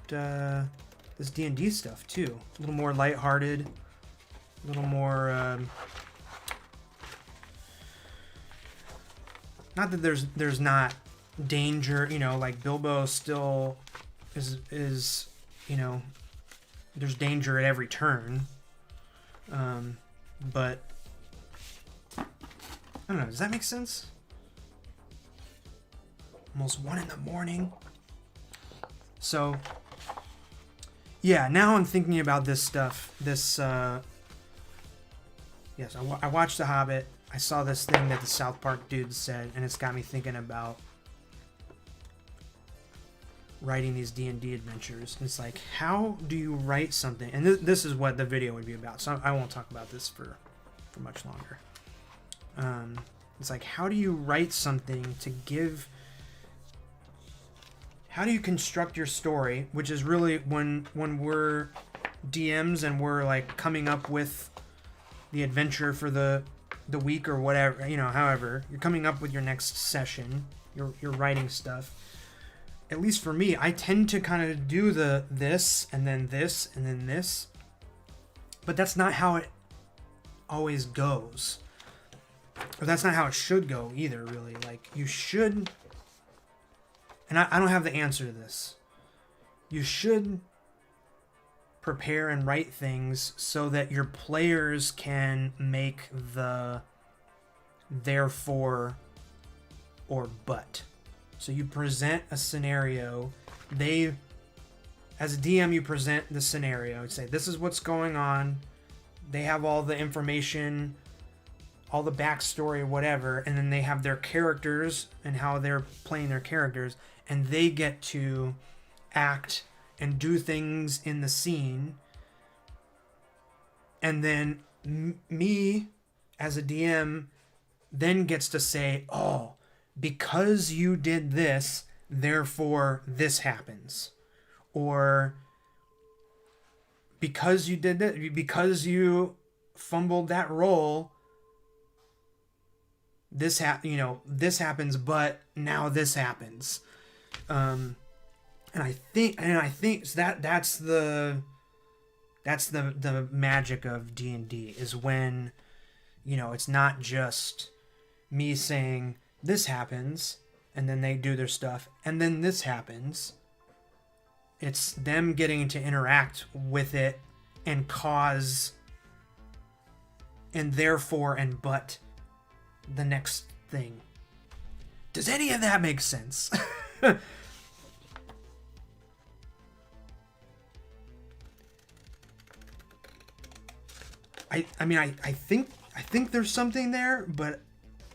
Speaker 1: this D&D stuff too. A little more lighthearted, a little more not that there's not danger, you know, like Bilbo still is you know, there's danger at every turn. But I don't know, does that make sense? Almost 1 a.m. So yeah, now I'm thinking about this stuff. Yes, I watched The Hobbit. I saw this thing that the South Park dude said, and it's got me thinking about writing these D&D adventures. It's like, how do you write something? And this is what the video would be about, so I won't talk about this for much longer. It's like, how do you write something to give... How do you construct your story, which is really when we're DMs and we're like coming up with the adventure for the week or whatever, you know, however, you're coming up with your next session, you're writing stuff. At least for me, I tend to kind of do this and then this and then this. But that's not how it always goes. Or that's not how it should go either, really. Like, you should... And I don't have the answer to this. You should prepare and write things so that your players can make the therefore or but. So you present a scenario. As a DM, you present the scenario. You say, this is what's going on. They have all the information, all the backstory, whatever, and then they have their characters and how they're playing their characters, and they get to act and do things in the scene. And then me, as a DM, then gets to say, oh, because you did this, therefore this happens. Or because you did that, because you fumbled that roll, this happens, but now this happens. And I think so that's the magic of D&D, is when, you know, it's not just me saying this happens and then they do their stuff and then this happens. It's them getting to interact with it and cause and therefore and but the next thing. Does any of that make sense? I think there's something there, but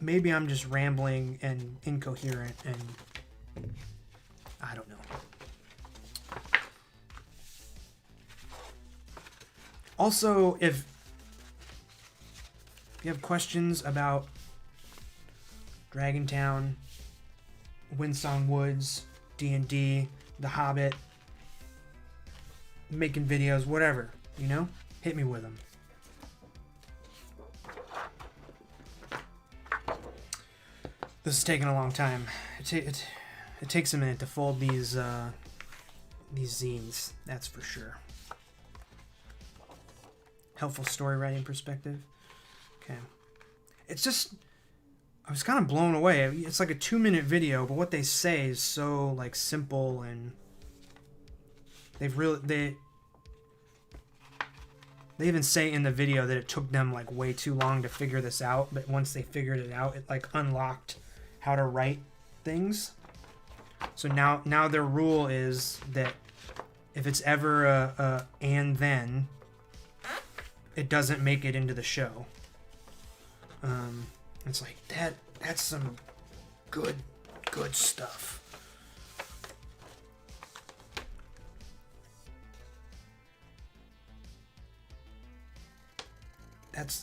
Speaker 1: maybe I'm just rambling and incoherent, and I don't know. Also, if you have questions about Dragontown, Windsong Woods, D&D, The Hobbit, making videos, whatever, you know, hit me with them. This is taking a long time. It takes a minute to fold these zines, that's for sure. Helpful story writing perspective. Okay. It's just, I was kind of blown away. It's like a 2-minute video, but what they say is so like simple, and they even say in the video that it took them like way too long to figure this out, but once they figured it out, it like unlocked how to write things. So now their rule is that if it's ever a and then, it doesn't make it into the show. It's like that's some good stuff.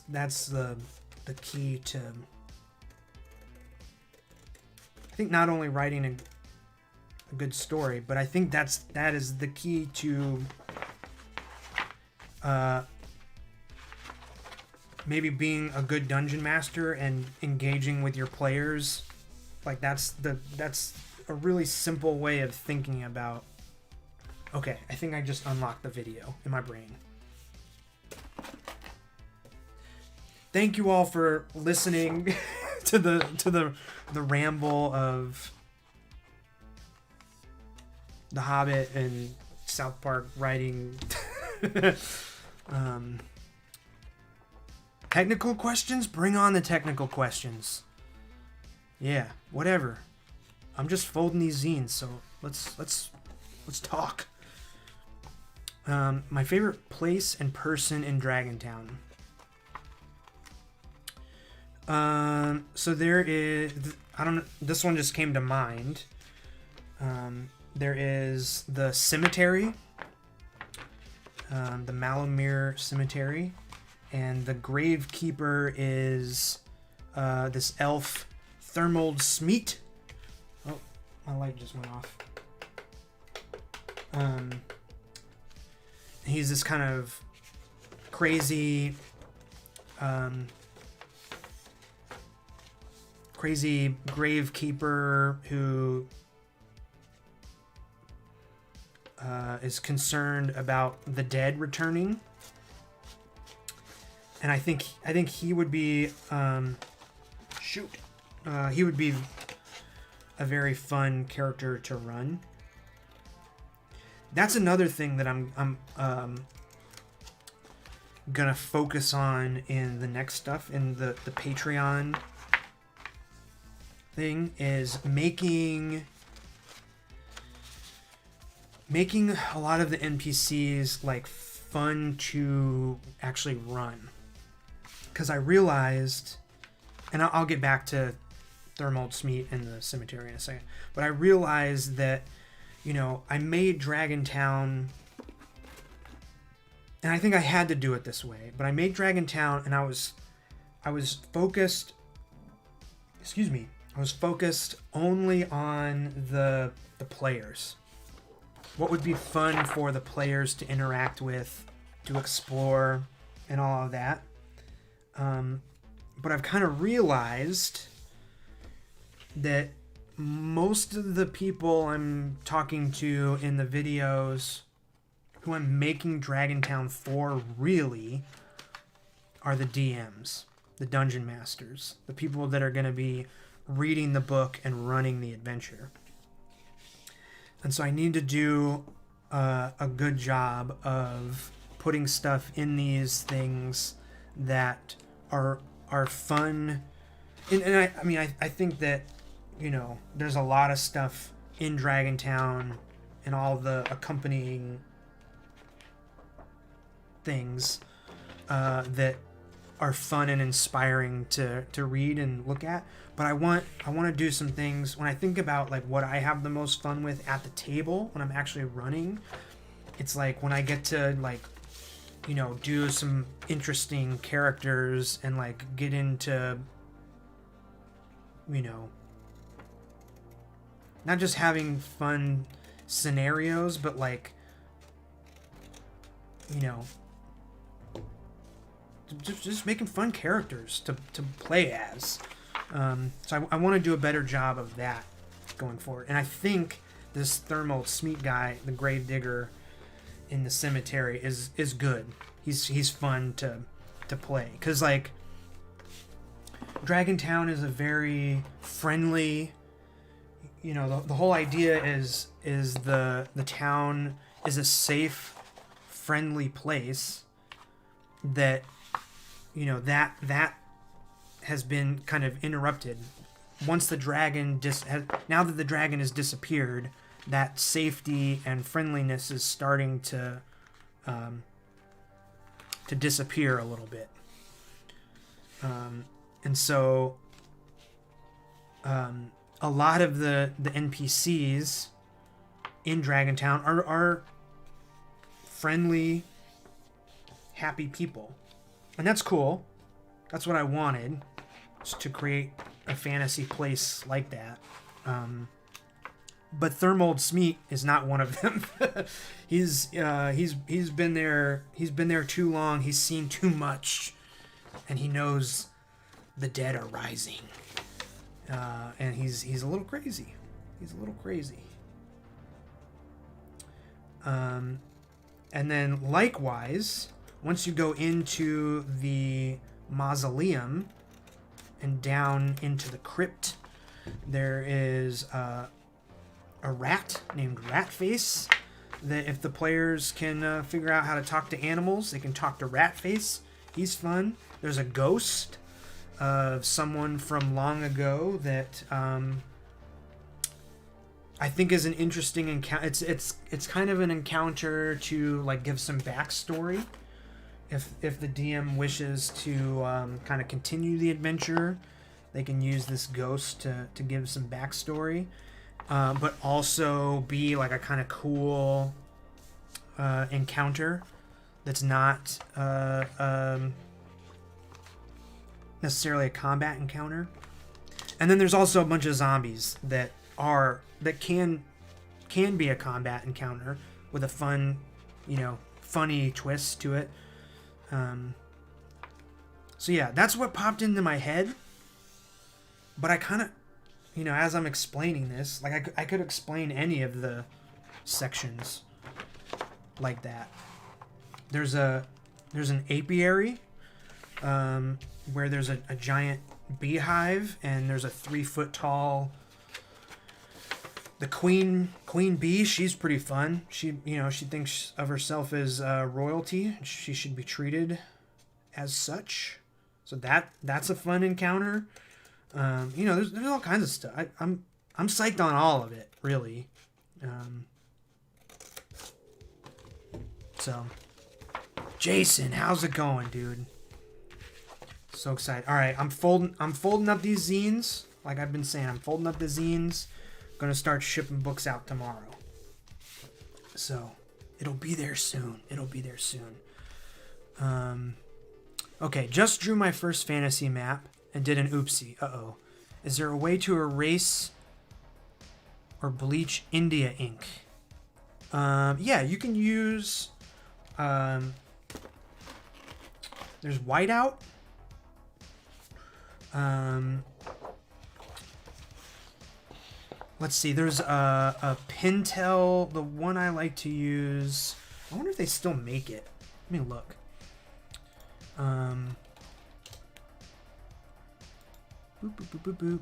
Speaker 1: That's the key to, I think, not only writing a good story, but I think that is the key to maybe being a good dungeon master and engaging with your players. Like that's a really simple way of thinking about, okay, I think I just unlocked the video in my brain. Thank you all for listening to the ramble of The Hobbit and South Park writing. Technical questions? Bring on the technical questions. Yeah, whatever. I'm just folding these zines, so let's talk. My favorite place and person in Dragontown. So there is, I don't know, this one just came to mind. There is the cemetery, the Malomir Cemetery, and the gravekeeper is this elf, Thermold Smeet. Oh, my light just went off. He's this kind of crazy, crazy gravekeeper who is concerned about the dead returning, and I think he would be he would be a very fun character to run. That's another thing that I'm gonna focus on in the next stuff in the Patreon thing, is making a lot of the NPCs like fun to actually run. Because I realized, and I'll get back to Thermold Smeet and the cemetery in a second, but I realized that, you know, I made Dragontown, and I think I had to do it this way, but I made Dragontown and I was focused, I was focused only on the players. What would be fun for the players to interact with, to explore, and all of that. But I've kind of realized that most of the people I'm talking to in the videos who I'm making Dragontown for really are the DMs, the Dungeon Masters, the people that are going to be reading the book and running the adventure. And so I need to do a good job of putting stuff in these things that are fun. And I think that, you know, there's a lot of stuff in Dragontown and all the accompanying things that are fun and inspiring to read and look at. But I want to do some things when I think about like what I have the most fun with at the table when I'm actually running. It's like when I get to like, you know, do some interesting characters and like get into, you know, not just having fun scenarios, but like, you know, just making fun characters to play as. So I want to do a better job of that going forward. And I think this Thermold Smeet guy, the Gravedigger in the cemetery, is good. He's fun to play. Because, like, Dragontown is a very friendly, you know, the whole idea is the town is a safe, friendly place that, you know, that has been kind of interrupted. Once the dragon now that the dragon has disappeared, that safety and friendliness is starting to disappear a little bit. And so a lot of the NPCs in Dragontown are friendly, happy people. And that's cool. That's what I wanted, is to create a fantasy place like that. But Thermold Smeet is not one of them. He's been there too long. He's seen too much, and he knows the dead are rising. And he's a little crazy. He's a little crazy. And then likewise, once you go into the mausoleum and down into the crypt. There is a rat named Ratface that if the players can figure out how to talk to animals, they can talk to Ratface. He's fun. There's a ghost of someone from long ago that I think is an interesting encounter. It's kind of an encounter to like give some backstory. If the DM wishes to kind of continue the adventure, they can use this ghost to give some backstory, but also be like a kind of cool encounter that's not necessarily a combat encounter. And then there's also a bunch of zombies that can be a combat encounter with a fun, funny twist to it. So yeah, that's what popped into my head. But I kind of, as I'm explaining this, like I could explain any of the sections like that. There's an apiary where there's a giant beehive, and there's a 3-foot tall. The queen bee, she's pretty fun. She thinks of herself as royalty. She should be treated as such. So that's a fun encounter. There's all kinds of stuff. I'm psyched on all of it, really. So, Jason, how's it going, dude? So excited. All right, I'm folding up these zines. Like I've been saying, I'm folding up the zines. Gonna start shipping books out tomorrow. So, it'll be there soon. Okay, just drew my first fantasy map and did an oopsie. Uh-oh. Is there a way to erase or bleach India ink? Yeah, you can use... there's whiteout. Let's see, there's a Pentel, the one I like to use. I wonder if they still make it. Let me look.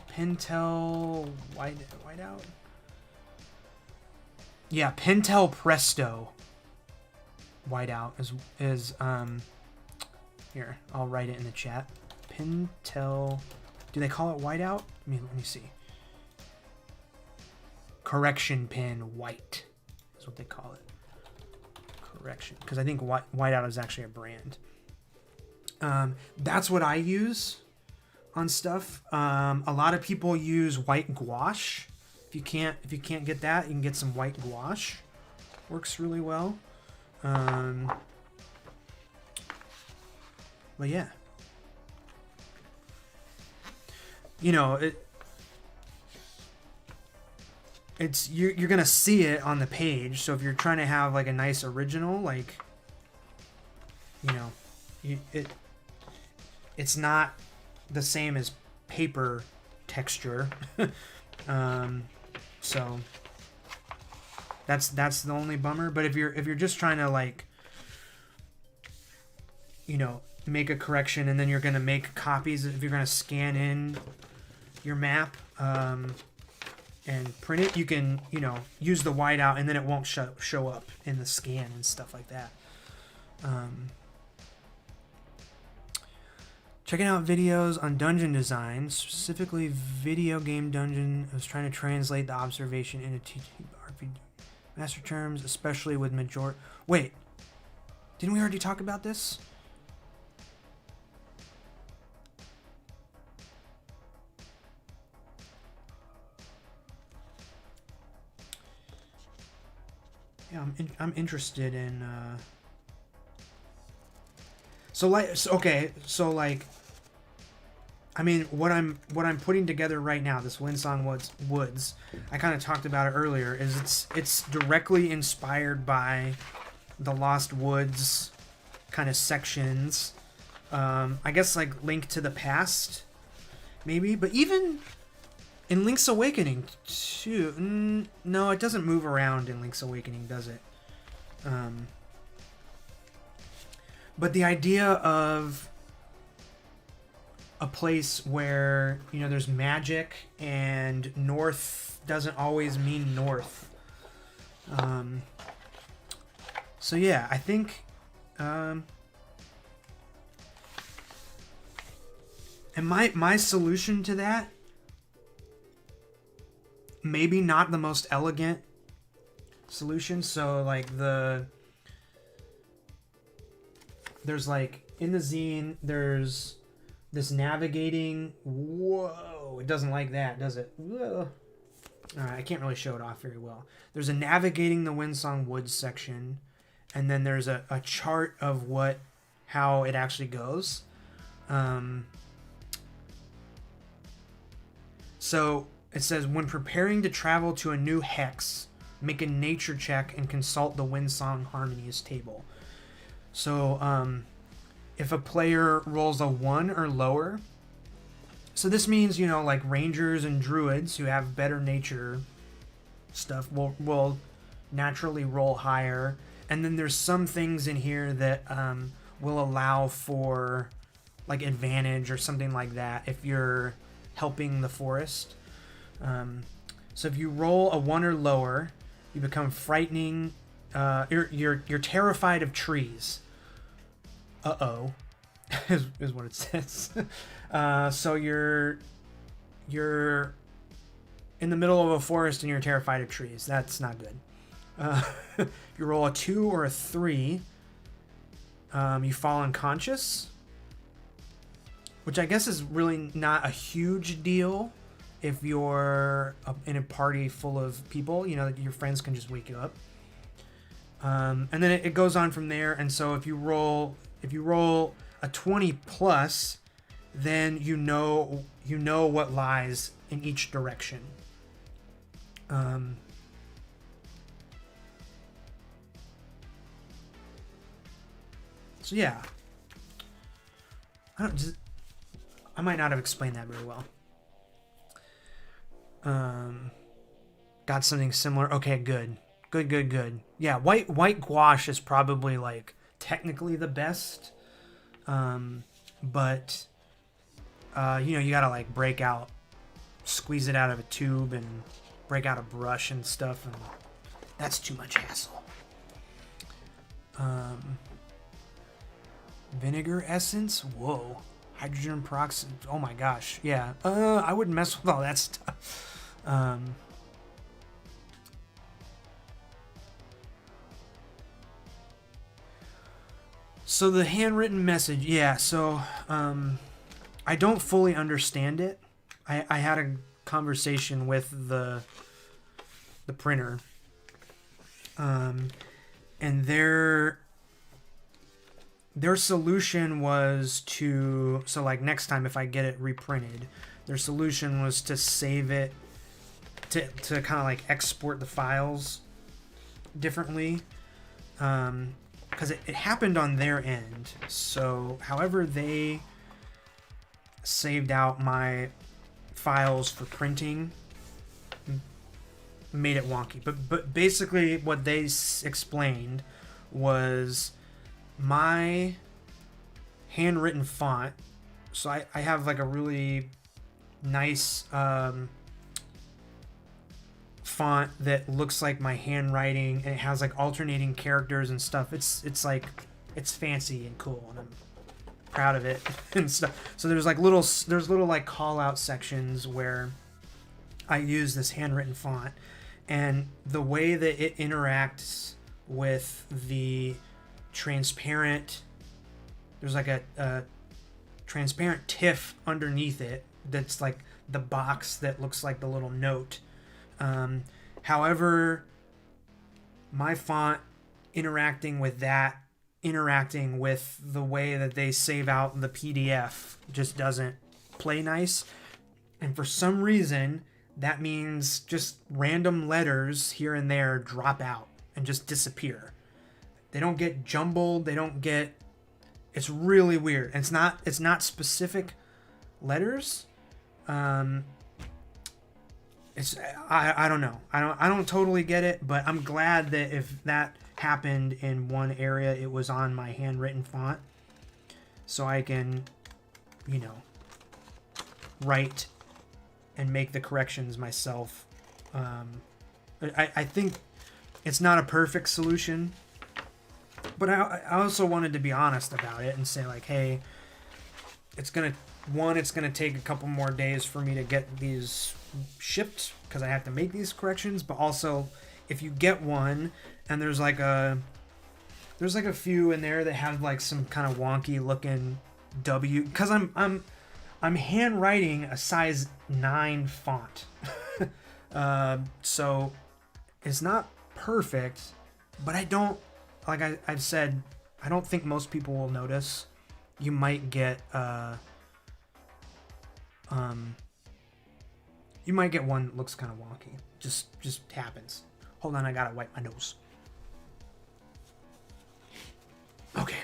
Speaker 1: Pentel whiteout. Yeah, Pentel Presto whiteout is here, I'll write it in the chat. Pentel, do they call it whiteout? Let me see. Correction pen white is what they call it. Correction, because I think whiteout is actually a brand. That's what I use on stuff. A lot of people use white gouache. If you can't get that, you can get some white gouache. Works really well. But yeah, it's you're gonna see it on the page. So if you're trying to have like a nice original, like it's not the same as paper texture. So that's the only bummer. But if you're just trying to like make a correction, and then you're gonna make copies, if you're gonna scan in your map and print it, you can use the whiteout, and then it won't show up in the scan and stuff like that. Checking out videos on dungeon design, specifically video game dungeon. I was trying to translate the observation into RPG master terms, especially with major. Wait, didn't we already talk about this? Yeah, I'm interested in. I mean, what I'm putting together right now, this Windsong Woods, I kind of talked about it earlier, is it's directly inspired by the Lost Woods kind of sections. I guess like Link to the Past, maybe, but even in Link's Awakening too. No, it doesn't move around in Link's Awakening, does it? But the idea of a place where, you know, there's magic and north doesn't always mean north. So yeah, I think and my solution to that, maybe not the most elegant solution. So like there's like in the zine, there's this navigating. Whoa, it doesn't like that, does it? Whoa. All right, I can't really show it off very well. There's a navigating the Windsong Woods section, and then there's a chart of how it actually goes. So it says, when preparing to travel to a new hex, make a nature check and consult the Windsong Harmonies table. So if a player rolls a 1 or lower, so this means, you know, like rangers and druids who have better nature stuff will naturally roll higher. And then there's some things in here that will allow for like advantage or something like that if you're helping the forest. So if you roll a 1 or lower, you become frightening. You're terrified of trees. Is what it says. So you're in the middle of a forest and you're terrified of trees. That's not good. If you roll a 2 or a 3, you fall unconscious, which I guess is really not a huge deal if you're in a party full of people. You know, your friends can just wake you up. And then it goes on from there. And so if you roll a 20 plus, then you know what lies in each direction. So yeah, I might not have explained that very well. Got something similar. Okay, good. Yeah, white gouache is probably like technically the best, but you know, you gotta like squeeze it out of a tube and break out a brush and stuff, and that's too much hassle. Vinegar essence. Whoa. Hydrogen peroxide. Oh my gosh. Yeah. I wouldn't mess with all that stuff. So the handwritten message. Yeah. So I don't fully understand it. I had a conversation with the printer, and their solution was so like next time if I get it reprinted, their solution was to save it, to kind of like export the files differently, because it happened on their end. So however they saved out my files for printing made it wonky. But basically what they explained was my handwritten font. So I have like a really nice font that looks like my handwriting, and it has like alternating characters and stuff. It's like, it's fancy and cool, and I'm proud of it and stuff. So there's little like call out sections where I use this handwritten font, and the way that it interacts with the transparent, there's like a transparent TIFF underneath it that's like the box that looks like the little note. However, my font interacting with the way that they save out the PDF just doesn't play nice. And for some reason, that means just random letters here and there drop out and just disappear. They don't get jumbled. It's really weird. And it's not specific letters. I don't know. I don't totally get it, but I'm glad that if that happened in one area, it was on my handwritten font, so I can, you know, write and make the corrections myself. I think it's not a perfect solution, but I also wanted to be honest about it and say, like, hey, it's gonna take a couple more days for me to get these shipped because I have to make these corrections. But also, if you get one and there's like a few in there that have like some kind of wonky looking W, because I'm handwriting a size 9 font. So it's not perfect, but I don't, like I've said, I don't think most people will notice. You might get one that looks kind of wonky. Just happens. Hold on, I gotta wipe my nose. Okay.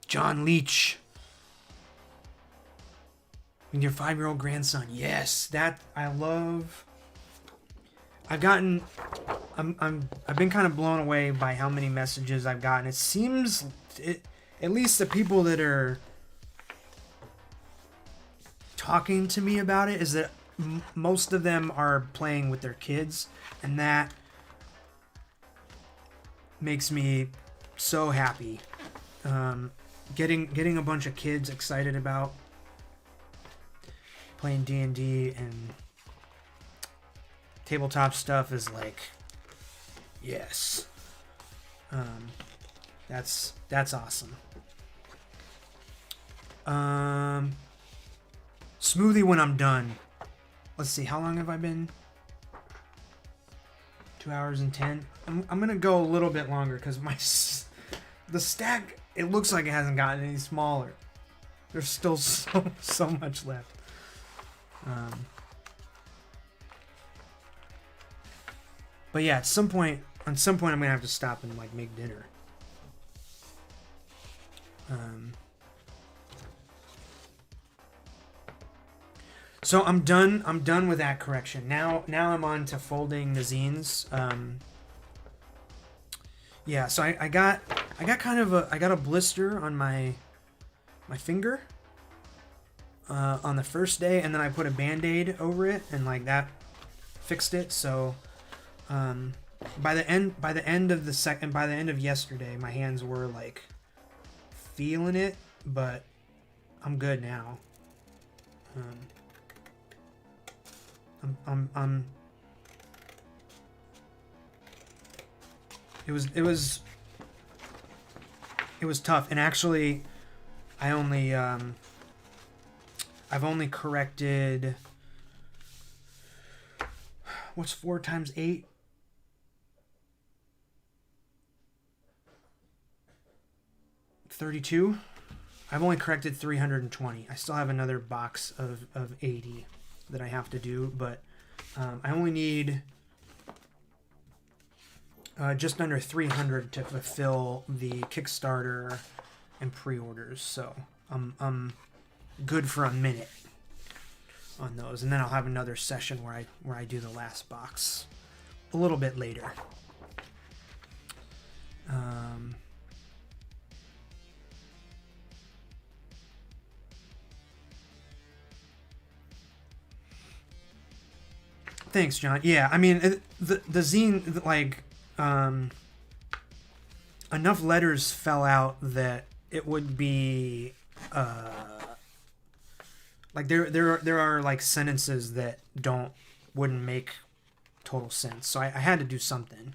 Speaker 1: John Leach. And your 5-year-old grandson. Yes, that I love. I've been kind of blown away by how many messages I've gotten. It seems, at least the people that are talking to me about it, is that most of them are playing with their kids, and that makes me so happy. Getting a bunch of kids excited about playing D&D and tabletop stuff is like, yes. That's awesome. Smoothie when I'm done. Let's see, how long have I been? 2 hours and 10. I'm gonna go a little bit longer because the stack, it looks like it hasn't gotten any smaller. There's still so much left. But yeah, on some point I'm gonna have to stop and like make dinner. So I'm done with that correction. Now I'm on to folding the zines. Yeah, so I got kind of a blister on my finger on the first day, and then I put a Band-Aid over it, and like that fixed it. So by the end of yesterday, my hands were like feeling it, but I'm good now. It was tough, and actually I've only corrected, what's 4 times 8? 32. I've only corrected 320. I still have another box of 80 that I have to do, but I only need just under 300 to fulfill the Kickstarter and pre-orders, so I'm good for a minute on those, and then I'll have another session where I do the last box a little bit later. Thanks, John. Yeah, I mean, the zine, like, enough letters fell out that it would be, like, there are like sentences that wouldn't make total sense. So I had to do something.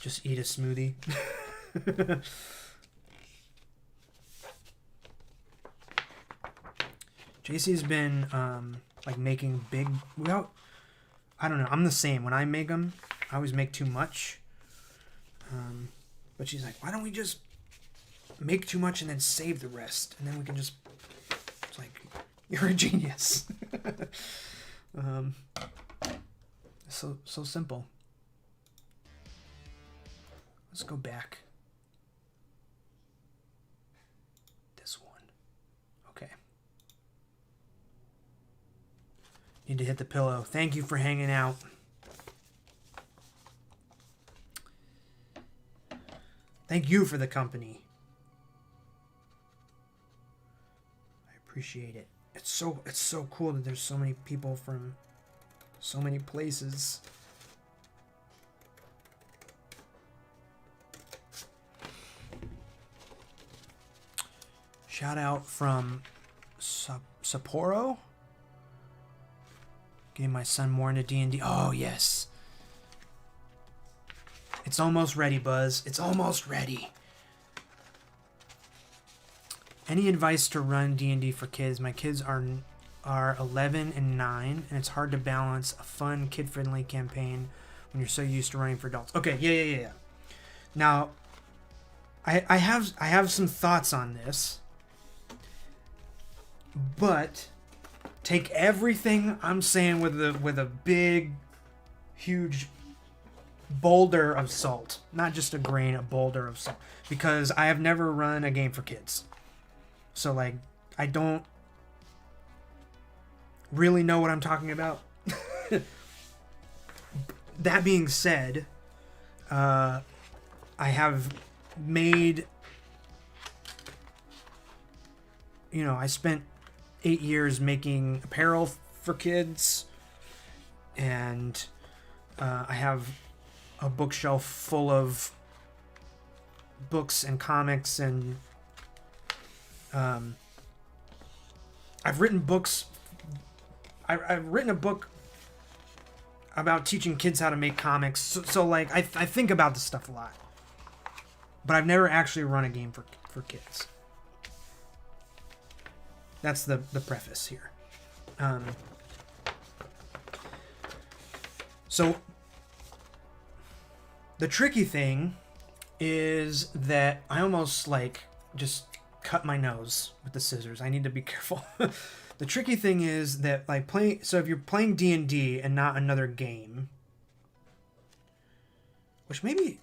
Speaker 1: Just eat a smoothie. JC's been like making big, well, I don't know, I'm the same. When I make them, I always make too much. But she's like, why don't we just make too much and then save the rest, and then we can just, it's like, you're a genius. So simple. Let's go back. This one. Okay. Need to hit the pillow. Thank you for hanging out. Thank you for the company. I appreciate it. It's so cool that there's so many people from so many places. Shout out from Sapporo. Getting my son more into D&D. Oh, yes. It's almost ready, Buzz. It's almost ready. Any advice to run D&D for kids? My kids are 11 and 9, and it's hard to balance a fun, kid-friendly campaign when you're so used to running for adults. Okay, yeah. Now, I have some thoughts on this, but take everything I'm saying with a big, huge boulder of salt. Not just a grain, a boulder of salt. Because I have never run a game for kids. So, like, I don't really know what I'm talking about. That being said, I have made... I spent 8 years making apparel for kids. And I have a bookshelf full of books and comics, and I've written books. I've written a book about teaching kids how to make comics. So like, I think about this stuff a lot, but I've never actually run a game for kids. That's the preface here. So the tricky thing is that I almost just cut my nose with the scissors. I need to be careful. The tricky thing is that so if you're playing D&D and not another game, which maybe,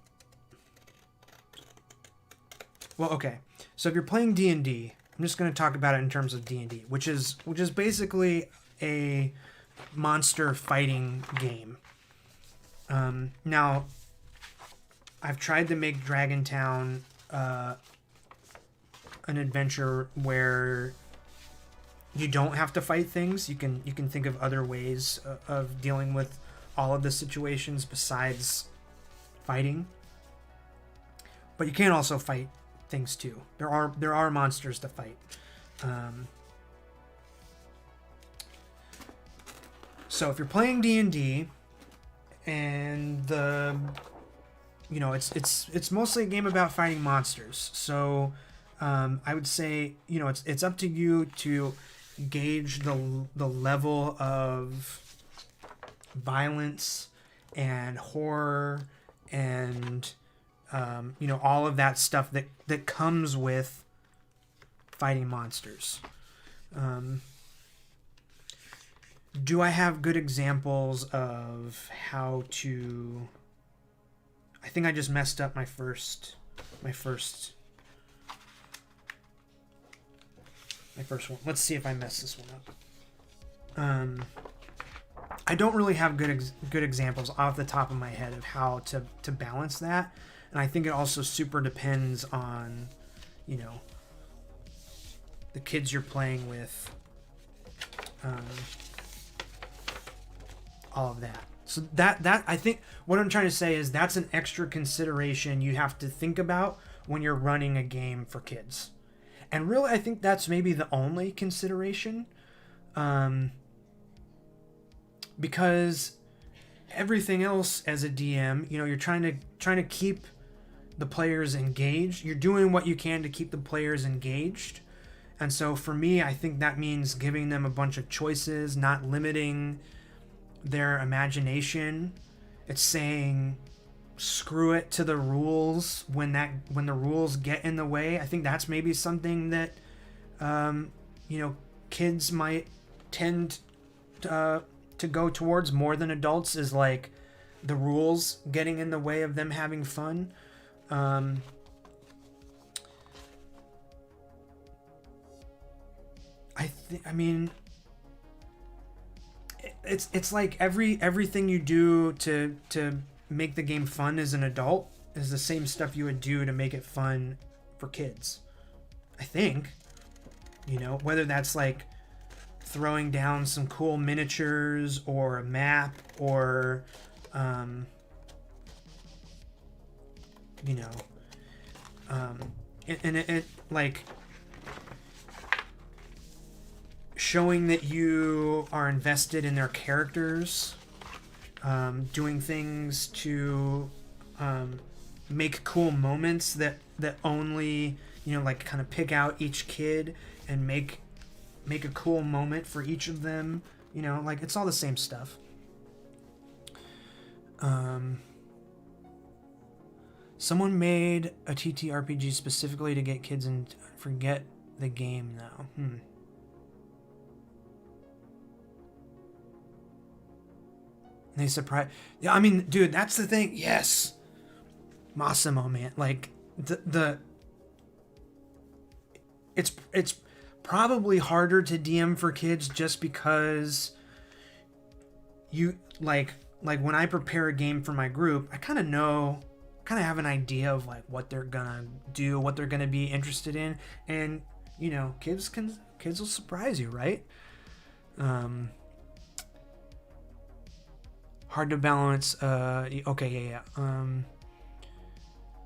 Speaker 1: well, okay. So if you're playing D&D, I'm just going to talk about it in terms of D&D, which is basically a monster fighting game. Now, I've tried to make Dragontown an adventure where you don't have to fight things. You can think of other ways of dealing with all of the situations besides fighting. But you can also fight things too. There are monsters to fight. So if you're playing D&D and it's mostly a game about fighting monsters. So I would say it's up to you to gauge the level of violence and horror and all of that stuff that comes with fighting monsters. Do I have good examples of how to... I think I just messed up my first one. Let's see if I mess this one up. I don't really have good examples off the top of my head of how to balance that, and I think it also super depends on, the kids you're playing with, all of that. So that I think what I'm trying to say is that's an extra consideration you have to think about when you're running a game for kids. And really, I think that's maybe the only consideration, because everything else as a DM, you're trying to keep the players engaged. You're doing what you can to keep the players engaged. And so for me, I think that means giving them a bunch of choices, not limiting their imagination. It's saying screw it to the rules when the rules get in the way. I think that's maybe something that kids might tend to go towards more than adults, is like the rules getting in the way of them having fun. It's like everything you do to make the game fun as an adult is the same stuff you would do to make it fun for kids. I think, you know, whether that's like throwing down some cool miniatures or a map or, you know, and it like showing that you are invested in their characters, doing things to make cool moments that only, you know, like kind of pick out each kid and make a cool moment for each of them, you know, like it's all the same stuff. Someone made a TTRPG specifically to get kids and forget the game now. They surprise. Yeah, I mean, dude, that's the thing. Yes, Massimo, man. Like it's probably harder to DM for kids just because you like when I prepare a game for my group, I kind of have an idea of like what they're gonna do, what they're gonna be interested in, and you know, kids will surprise you, right? Hard to balance. Okay, yeah.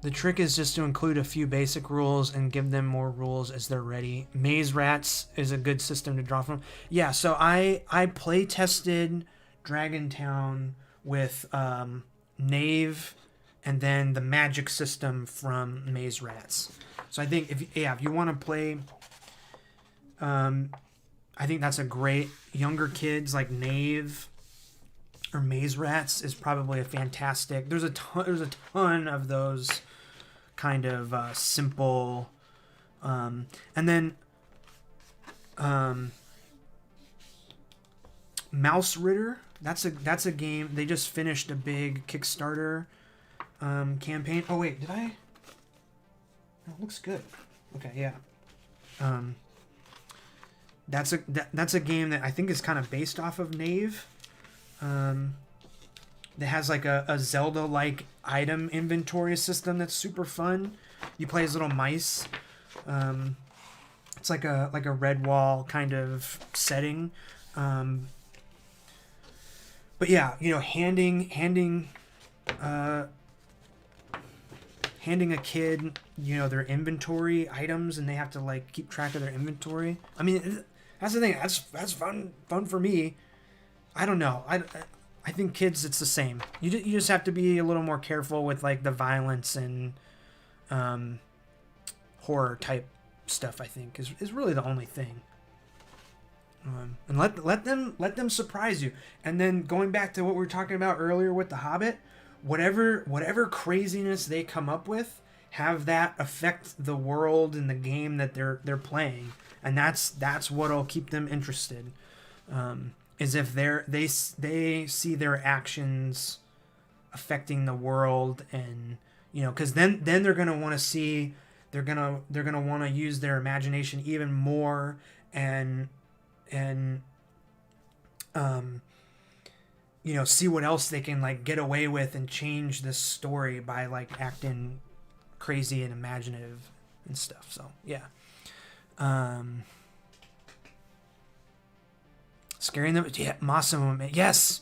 Speaker 1: The trick is just to include a few basic rules and give them more rules as they're ready. Maze Rats is a good system to draw from. Yeah, so I play tested Dragontown with Knave and then the magic system from Maze Rats. So I think if you want to play, I think that's a great younger kids like Knave or Maze Rats is probably a fantastic. There's a ton of those kind of simple, and then Mouse Ritter. That's a game. They just finished a big Kickstarter campaign. Oh wait, did I? Oh, it looks good. Okay, yeah. That's a game that I think is kind of based off of Knave. That has like a Zelda-like item inventory system that's super fun. You play as little mice. It's like a Redwall kind of setting. But yeah, you know, handing a kid, you know, their inventory items, and they have to like keep track of their inventory. I mean, that's the thing. That's fun for me. I don't know. I think kids, it's the same. You just have to be a little more careful with like the violence and horror type stuff. I think is really the only thing. And let them surprise you. And then going back to what we were talking about earlier with The Hobbit, whatever craziness they come up with, have that affect the world and the game that they're playing, and that's what'll keep them interested. Is if they see their actions affecting the world, and you know, because then they're gonna want to see, they're gonna want to use their imagination even more, and you know, see what else they can like get away with and change this story by like acting crazy and imaginative and stuff. So yeah. Scaring them, yeah, Massimo. Yes.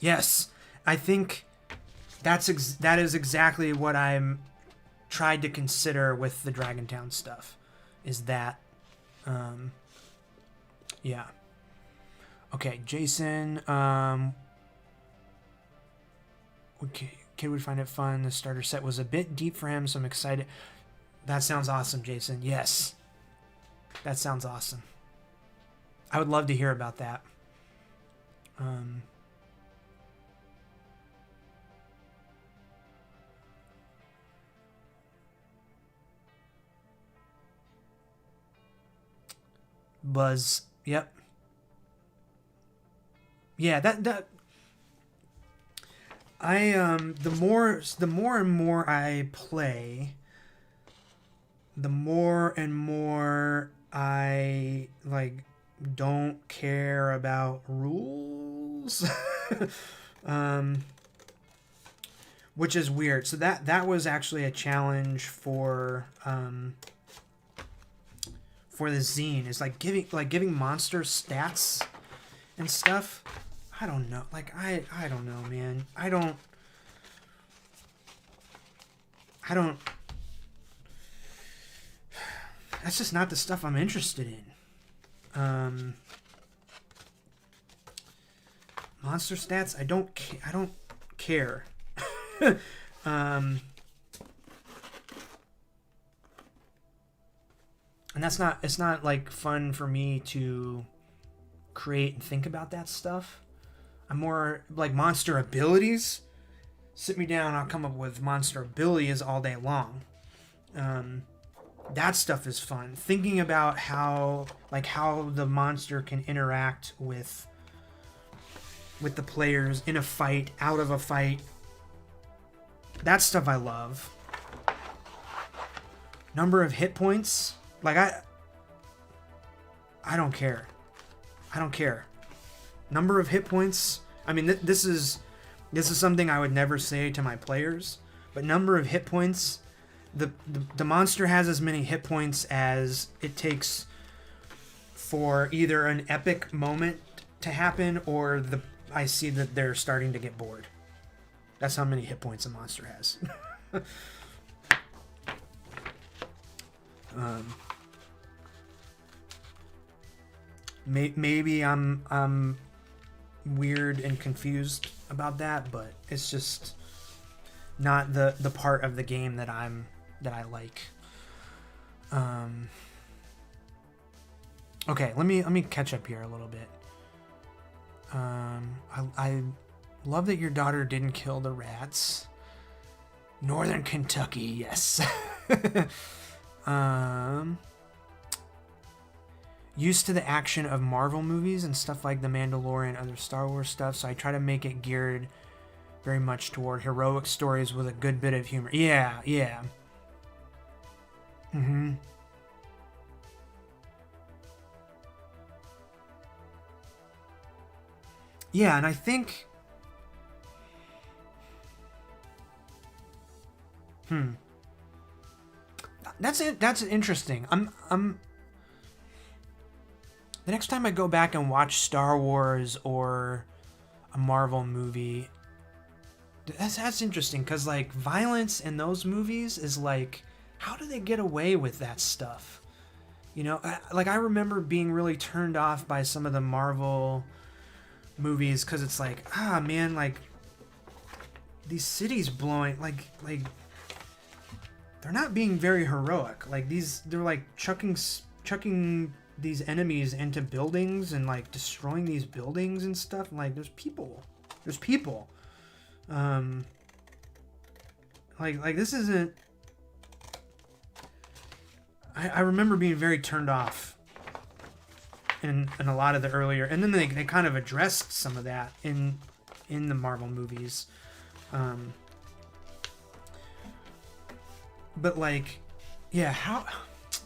Speaker 1: I think that is exactly what I'm tried to consider with the Dragontown stuff. Is that, yeah. Okay, Jason. Okay, kid would find it fun. The starter set was a bit deep for him, so I'm excited. That sounds awesome, Jason. Yes, that sounds awesome. I would love to hear about that. Buzz. Yep. Yeah, that I the more and more I play, the more and more I like don't care about rules. which is weird. So that was actually a challenge for the zine, is like giving monsters stats and stuff. I don't know. Like I don't know, man. I don't. That's just not the stuff I'm interested in. Monster stats, I don't care. And it's not like fun for me to create and think about that stuff. I'm more like monster abilities. Sit me down, I'll come up with monster abilities all day long. That stuff is fun. Thinking about how the monster can interact with the players in a fight, out of a fight. That stuff I love. Number of hit points, like I don't care. I don't care. Number of hit points. I mean, this is something I would never say to my players, but number of hit points. The monster has as many hit points as it takes for either an epic moment to happen or I see that they're starting to get bored. That's how many hit points a monster has. Maybe I'm weird and confused about that, but it's just not the part of the game that I like. Okay, let me catch up here a little bit. I love that your daughter didn't kill the rats. Northern Kentucky, yes. Used to the action of Marvel movies and stuff like The Mandalorian, other Star Wars stuff, so I try to make it geared very much toward heroic stories with a good bit of humor. Yeah. Mm-hmm. Yeah, and I think... That's it. That's interesting. I'm... The next time I go back and watch Star Wars or a Marvel movie, that's interesting, because, like, violence in those movies is, like, how do they get away with that stuff? You know, I remember being really turned off by some of the Marvel movies, because it's like, man, like, these cities blowing, like they're not being very heroic. Like, they're like chucking these enemies into buildings and like destroying these buildings and stuff. And, like, there's people. Like this isn't. I remember being very turned off in a lot of the earlier, and then they kind of addressed some of that in the Marvel movies. But, like, yeah,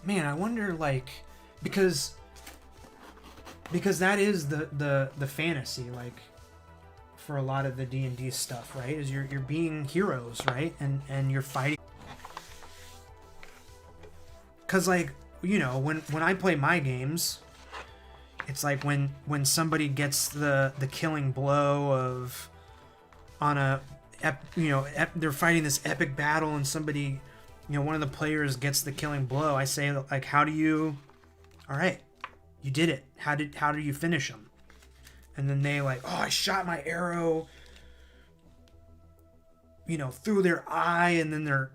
Speaker 1: man, I wonder, like, because that is the fantasy, like, for a lot of the D&D stuff, right? Is you're being heroes, right? And you're fighting. Because, like, you know, when I play my games, it's like when somebody gets the killing blow they're fighting this epic battle, and somebody, you know, one of the players gets the killing blow. I say, like, all right, you did it. How do you finish them? And then they, like, I shot my arrow, you know, through their eye, and then their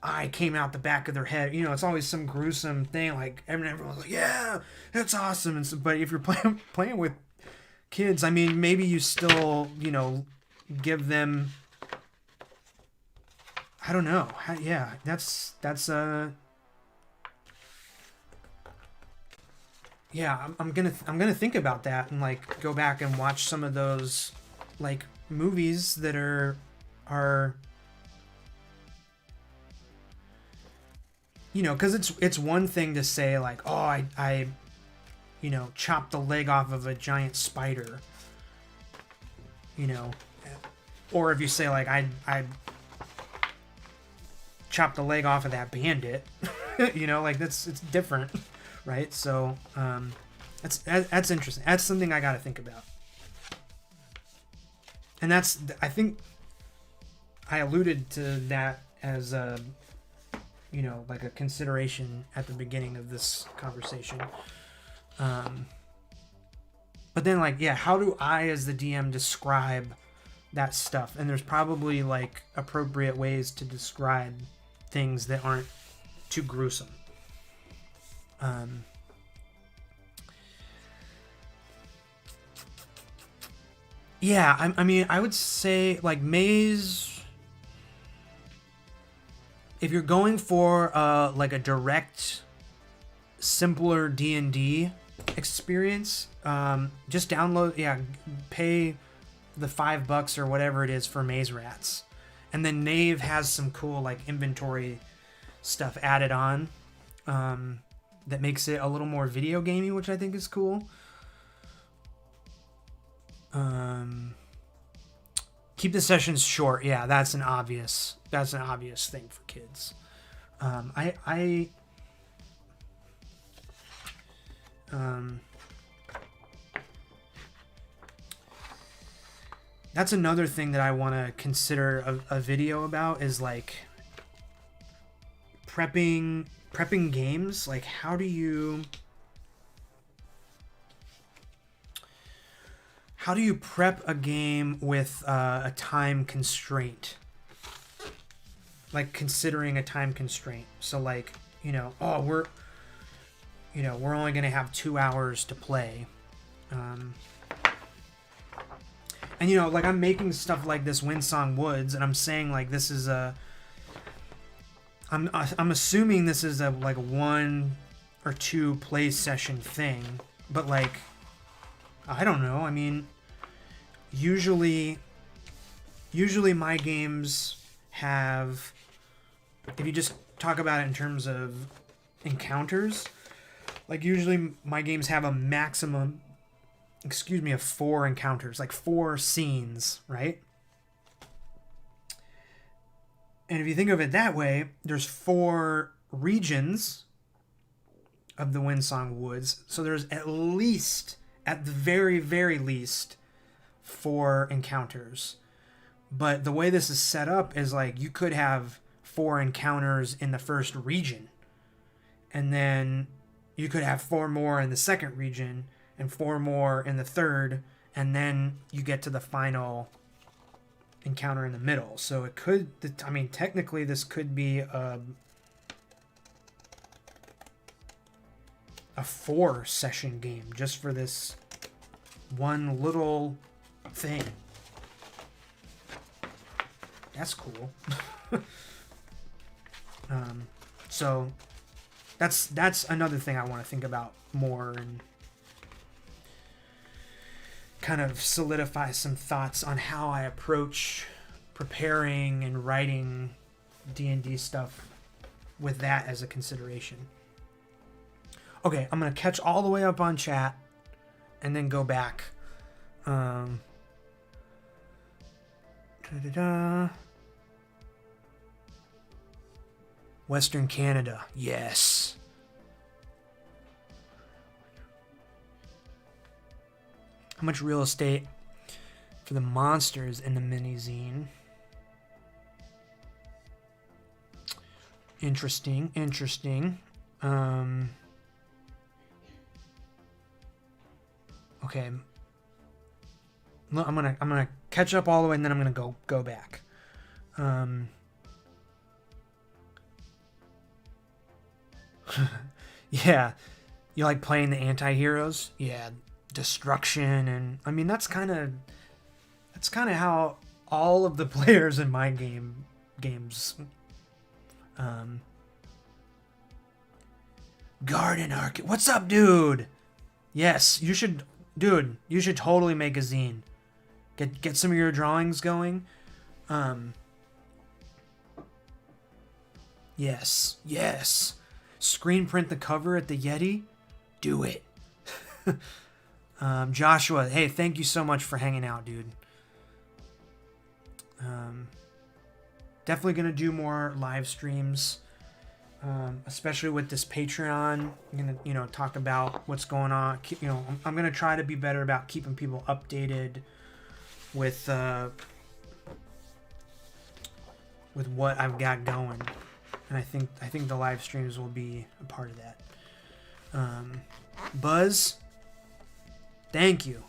Speaker 1: eye came out the back of their head. You know, it's always some gruesome thing. Like, everyone's like, yeah, that's awesome. And so, but if you're playing with kids, I mean, maybe you still, you know, give them, I don't know. Yeah, that's yeah, I'm gonna think about that and, like, go back and watch some of those, like, movies that are you know, because it's one thing to say, like, I you know, chopped the leg off of a giant spider, you know, Or if you say like I chopped the leg off of that bandit, you know, like it's different, right? So that's interesting. That's something I got to think about. And that's, I think I alluded to that as a, you know, like a consideration at the beginning of this conversation. But then like, yeah, how do I as the DM describe that stuff? And there's probably like appropriate ways to describe things that aren't too gruesome. Yeah, I mean, I would say like maze. If you're going for like a direct, simpler D&D experience, just download. Yeah, pay the $5 or whatever it is for Maze Rats, and then Knave has some cool like inventory stuff added on that makes it a little more video gamey, which I think is cool. Keep the sessions short. Yeah, that's an obvious thing for kids. That's another thing that I want to consider a video about is like prepping games. Like how do you prep a game with a time constraint? Like considering a time constraint. So like, you know, we're only going to have 2 hours to play. And you know, like I'm making stuff like this Windsong Woods, and I'm saying like this is I'm assuming this is a like 1 or 2 play session thing, but like I don't know. I mean, usually my games have, if you just talk about it in terms of encounters, like usually my games have a maximum of 4 encounters, like 4 scenes, right? And if you think of it that way, there's 4 regions of the Windsong Woods, so there's at the very, very least 4 encounters. But the way this is set up is like you could have 4 encounters in the first region, and then you could have 4 more in the second region, and 4 more in the third, and then you get to the final encounter in the middle. So it could, I mean, technically this could be a 4 session game just for this one little thing. That's cool. So that's another thing I want to think about more and kind of solidify some thoughts on how I approach preparing and writing D&D stuff with that as a consideration. Okay, I'm going to catch all the way up on chat and then go back. Western Canada, yes. How much real estate for the monsters in the mini zine? Interesting. Okay. I'm gonna catch up all the way, and then I'm gonna go back. Yeah, you like playing the anti-heroes? Yeah, destruction, and I mean that's kind of how all of the players in my games. Garden Arcade, what's up, dude? Yes, you should totally make a zine. Get some of your drawings going. Yes. Screen print the cover at the Yeti. Do it. Joshua, hey, thank you so much for hanging out, dude. Definitely gonna do more live streams, especially with this Patreon. I'm gonna talk about what's going on. I'm gonna try to be better about keeping people updated with what I've got going, and I think the live streams will be a part of that. Buzz, thank you.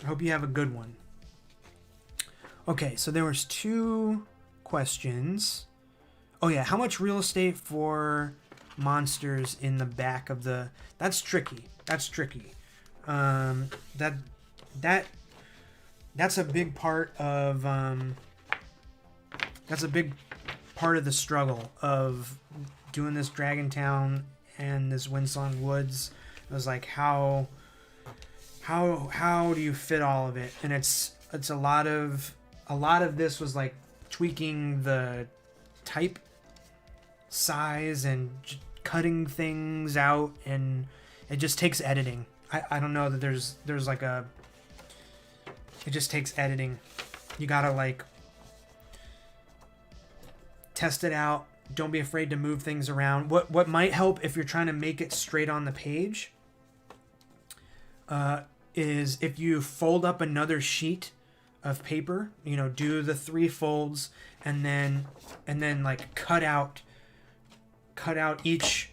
Speaker 1: I hope you have a good one. Okay, so there was 2 questions. Oh yeah, how much real estate for monsters in the back of the... That's tricky. That's a big part of the struggle of doing this Dragon Town and this Windsong Woods. It was like, how do you fit all of it? And it's a lot of this was like tweaking the type size and cutting things out, and it just takes editing. I don't know that there's like a... It just takes editing. You gotta like test it out. Don't be afraid to move things around. What might help if you're trying to make it straight on the page is if you fold up another sheet of paper, do the 3 folds and then like cut out each,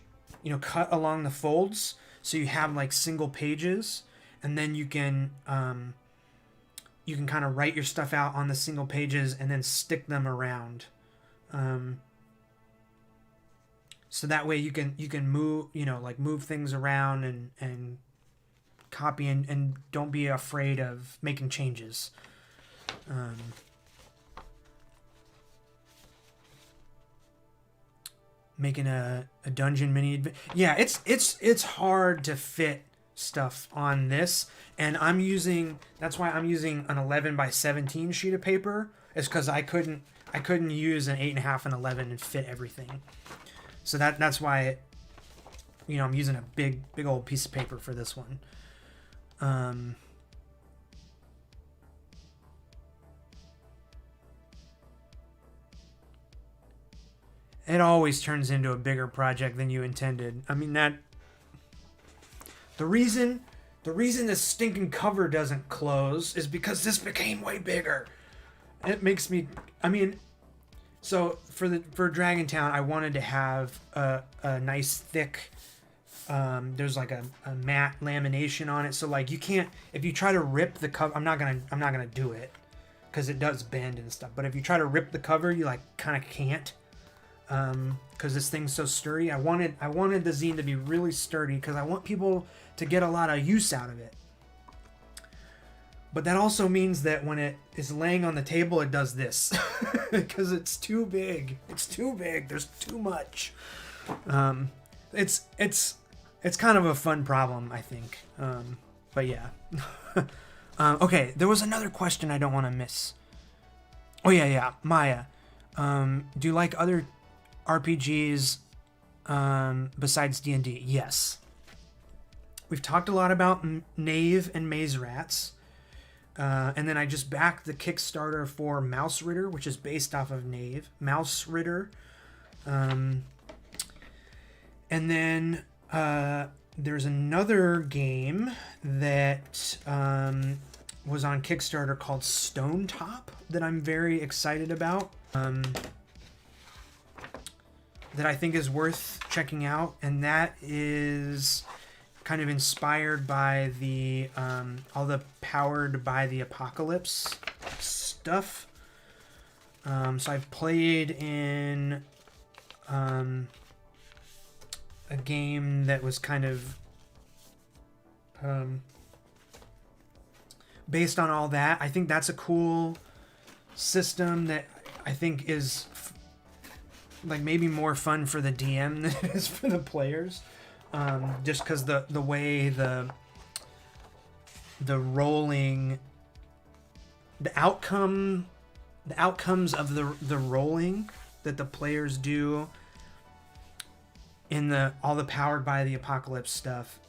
Speaker 1: cut along the folds so you have like single pages, and then you can kind of write your stuff out on the single pages and then stick them around. So that way you can move, move things around and copy and don't be afraid of making changes. Making a dungeon mini. Yeah, it's hard to fit stuff on this, and that's why I'm using an 11 by 17 sheet of paper, is because I couldn't use an 8.5 and 11 and fit everything. So that's why I'm using a big old piece of paper for this one. It always turns into a bigger project than you intended. I mean, the reason this stinking cover doesn't close is because this became way bigger. It makes me... I mean, so for Dragon Town, I wanted to have a nice thick... there's like a matte lamination on it, so like you can't... If you try to rip the cover... I'm not gonna do it, because it does bend and stuff. But if you try to rip the cover, you like kind of can't. Because this thing's so sturdy. I wanted the zine to be really sturdy because I want people to get a lot of use out of it. But that also means that when it is laying on the table, it does this because it's too big. It's too big. There's too much. It's kind of a fun problem, I think. But yeah. Okay, there was another question I don't want to miss. Oh yeah, Maya. Do you like other RPGs besides D&D? Yes. We've talked a lot about Knave and Maze Rats. And then I just backed the Kickstarter for Mouse Ritter, which is based off of Knave. Mouse Ritter. And then there's another game that was on Kickstarter called Stone Top that I'm very excited about. That I think is worth checking out, and that is kind of inspired by the all the Powered by the Apocalypse stuff. So I've played in a game that was kind of based on all that. I think that's a cool system that I think is like maybe more fun for the DM than it is for the players, just because the way the rolling, the outcomes of the rolling that the players do in all the Powered by the Apocalypse stuff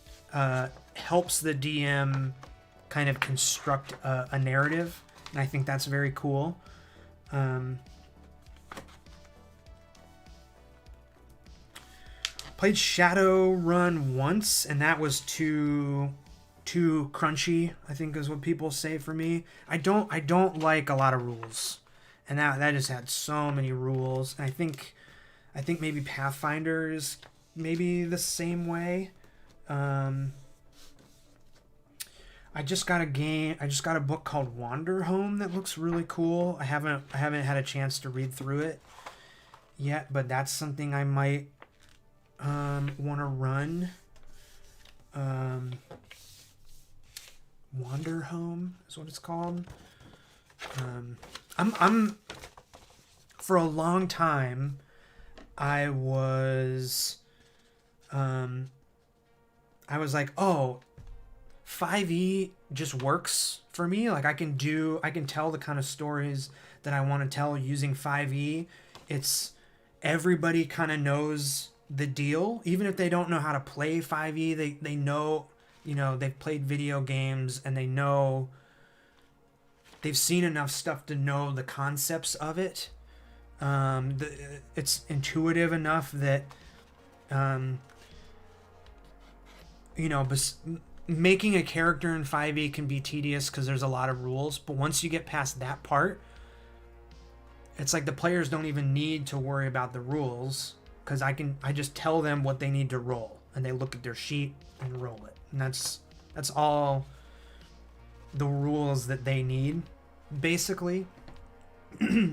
Speaker 1: helps the DM kind of construct a narrative, and I think that's very cool. Played Shadowrun once, and that was too crunchy, I think is what people say for me. I don't like a lot of rules, and that just had so many rules. And I think maybe Pathfinder is maybe the same way. I just got a book called Wander Home that looks really cool. I haven't had a chance to read through it yet, but that's something I might want to run. Wander Home is what it's called. I'm for a long time I was like, oh, 5e just works for me. Like I can tell the kind of stories that I want to tell using 5e. It's everybody kind of knows the deal, even if they don't know how to play 5e. They know, they've played video games and they know, they've seen enough stuff to know the concepts of it. It's intuitive enough that making a character in 5e can be tedious because there's a lot of rules, but once you get past that part, it's like the players don't even need to worry about the rules, because I just tell them what they need to roll, and they look at their sheet and roll it, and that's all the rules that they need, basically.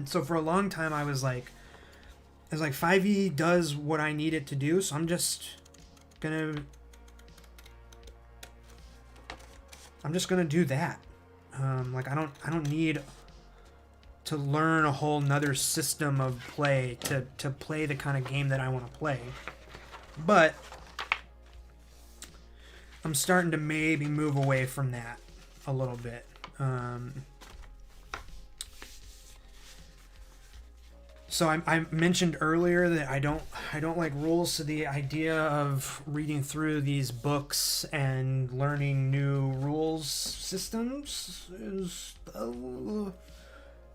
Speaker 1: So for a long time I was like 5e does what I need it to do, so I'm just gonna do that. Like I don't need to learn a whole nother system of play to play the kind of game that I want to play. But I'm starting to maybe move away from that a little bit. So I mentioned earlier that I don't like rules, so the idea of reading through these books and learning new rules systems is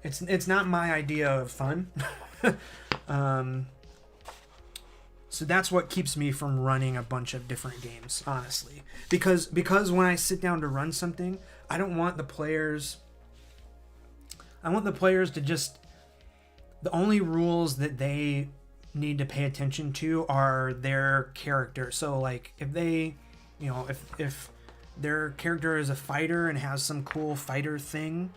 Speaker 1: it's not my idea of fun. So that's what keeps me from running a bunch of different games, honestly. Because when I sit down to run something, I don't want the players to just, the only rules that they need to pay attention to are their character. So like if they, if their character is a fighter and has some cool fighter thing,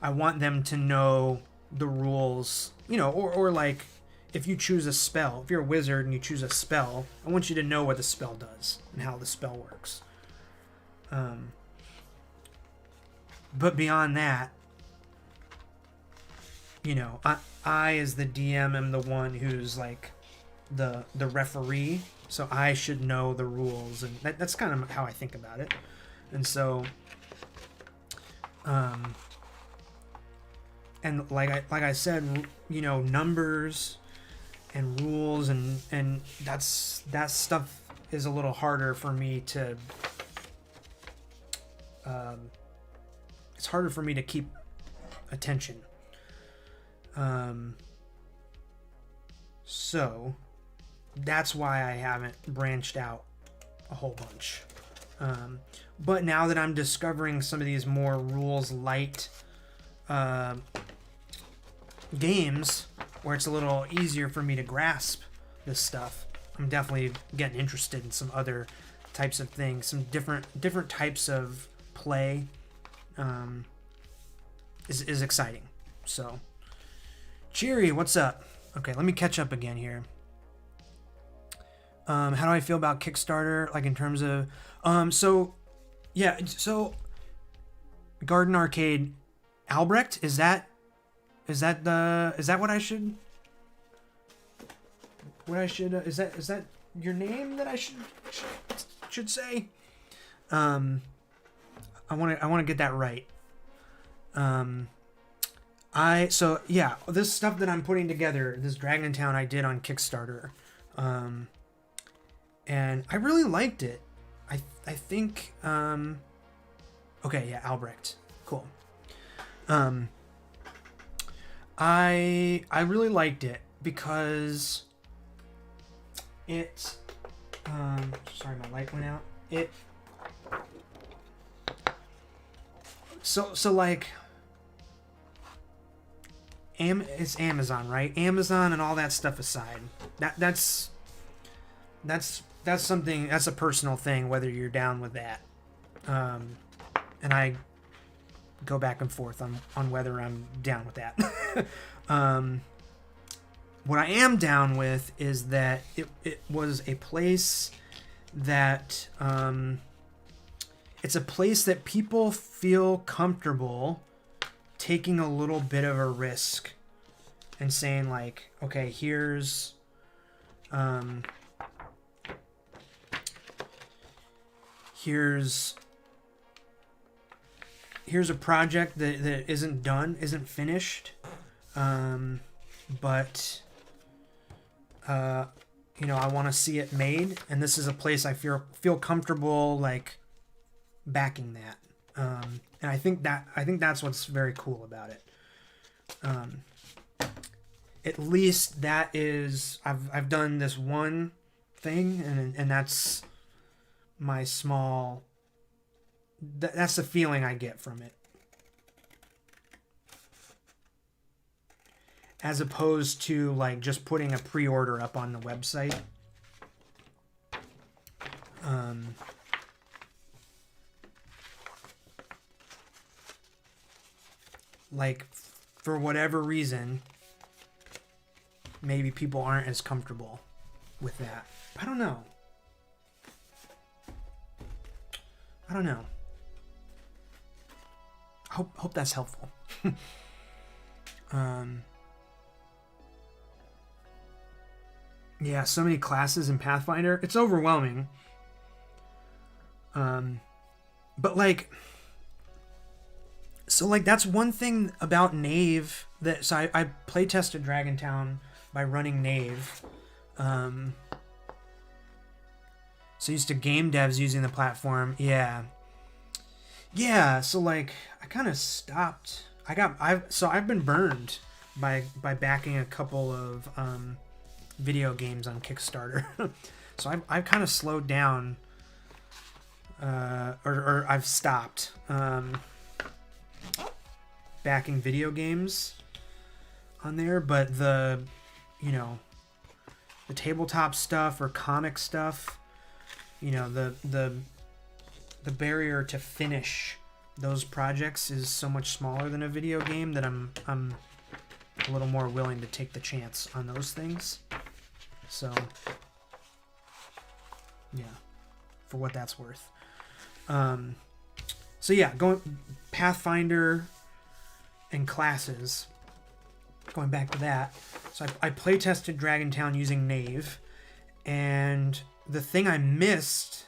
Speaker 1: I want them to know the rules, or like if you choose a spell, if you're a wizard and you choose a spell, I want you to know what the spell does and how the spell works. But beyond that, I as the DM am the one who's like the referee, so I should know the rules, and that's kind of how I think about it. And so and like I said, numbers and rules and that stuff is a little harder for me to it's harder for me to keep attention. So that's why I haven't branched out a whole bunch. But now that I'm discovering some of these more rules light games where it's a little easier for me to grasp this stuff, I'm definitely getting interested in some other types of things, some different types of play. Is exciting. So Cheery, what's up? Okay, let me catch up again here. How do I feel about Kickstarter? Like in terms of, so Garden Arcade, Albrecht, is that what I should? Is that your name that I should say? I want to get that right. This stuff that I'm putting together, this Dragon Town I did on Kickstarter, and I really liked it. I think Okay, yeah, Albrecht. Cool. I really liked it because it. Sorry, my light went out. So like. It's Amazon, right? Amazon and all that stuff aside, that's something, that's a personal thing, whether you're down with that. And I go back and forth on whether I'm down with that. What I am down with is that it was a place that it's a place that people feel comfortable taking a little bit of a risk and saying like, okay, here's a project that isn't done, isn't finished, but I want to see it made, and this is a place I feel comfortable like backing that. And I think that's what's very cool about it. At least that is, I've done this one thing, and that's my small. That's the feeling I get from it, as opposed to like just putting a pre-order up on the website. Like, for whatever reason, maybe people aren't as comfortable with that. I don't know. Hope that's helpful. Yeah, so many classes in Pathfinder. It's overwhelming. But like, so like that's one thing about Knave that, so I play tested Dragontown by running Knave. So used to game devs using the platform. Yeah, so like I kind of stopped. I've been burned by backing a couple of video games on Kickstarter. So I've kind of slowed down, or I've stopped backing video games on there, but the tabletop stuff or comic stuff, the barrier to finish those projects is so much smaller than a video game that I'm a little more willing to take the chance on those things. So yeah, for what that's worth. So yeah, going Pathfinder and classes. Going back to that, so I play tested Dragontown using Knave, and the thing I missed,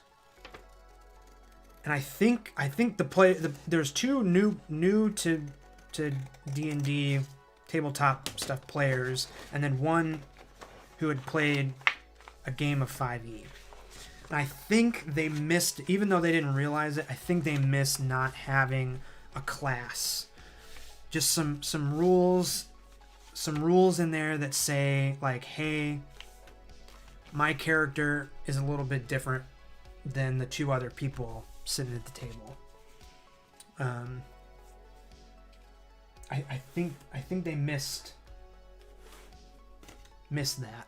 Speaker 1: and I think there's two new to D&D tabletop stuff players, and then one who had played a game of 5e. And I think they missed, even though they didn't realize it, I think they missed not having a class. Just some rules in there that say like, hey, my character is a little bit different than the two other people sitting at the table. I think they missed that.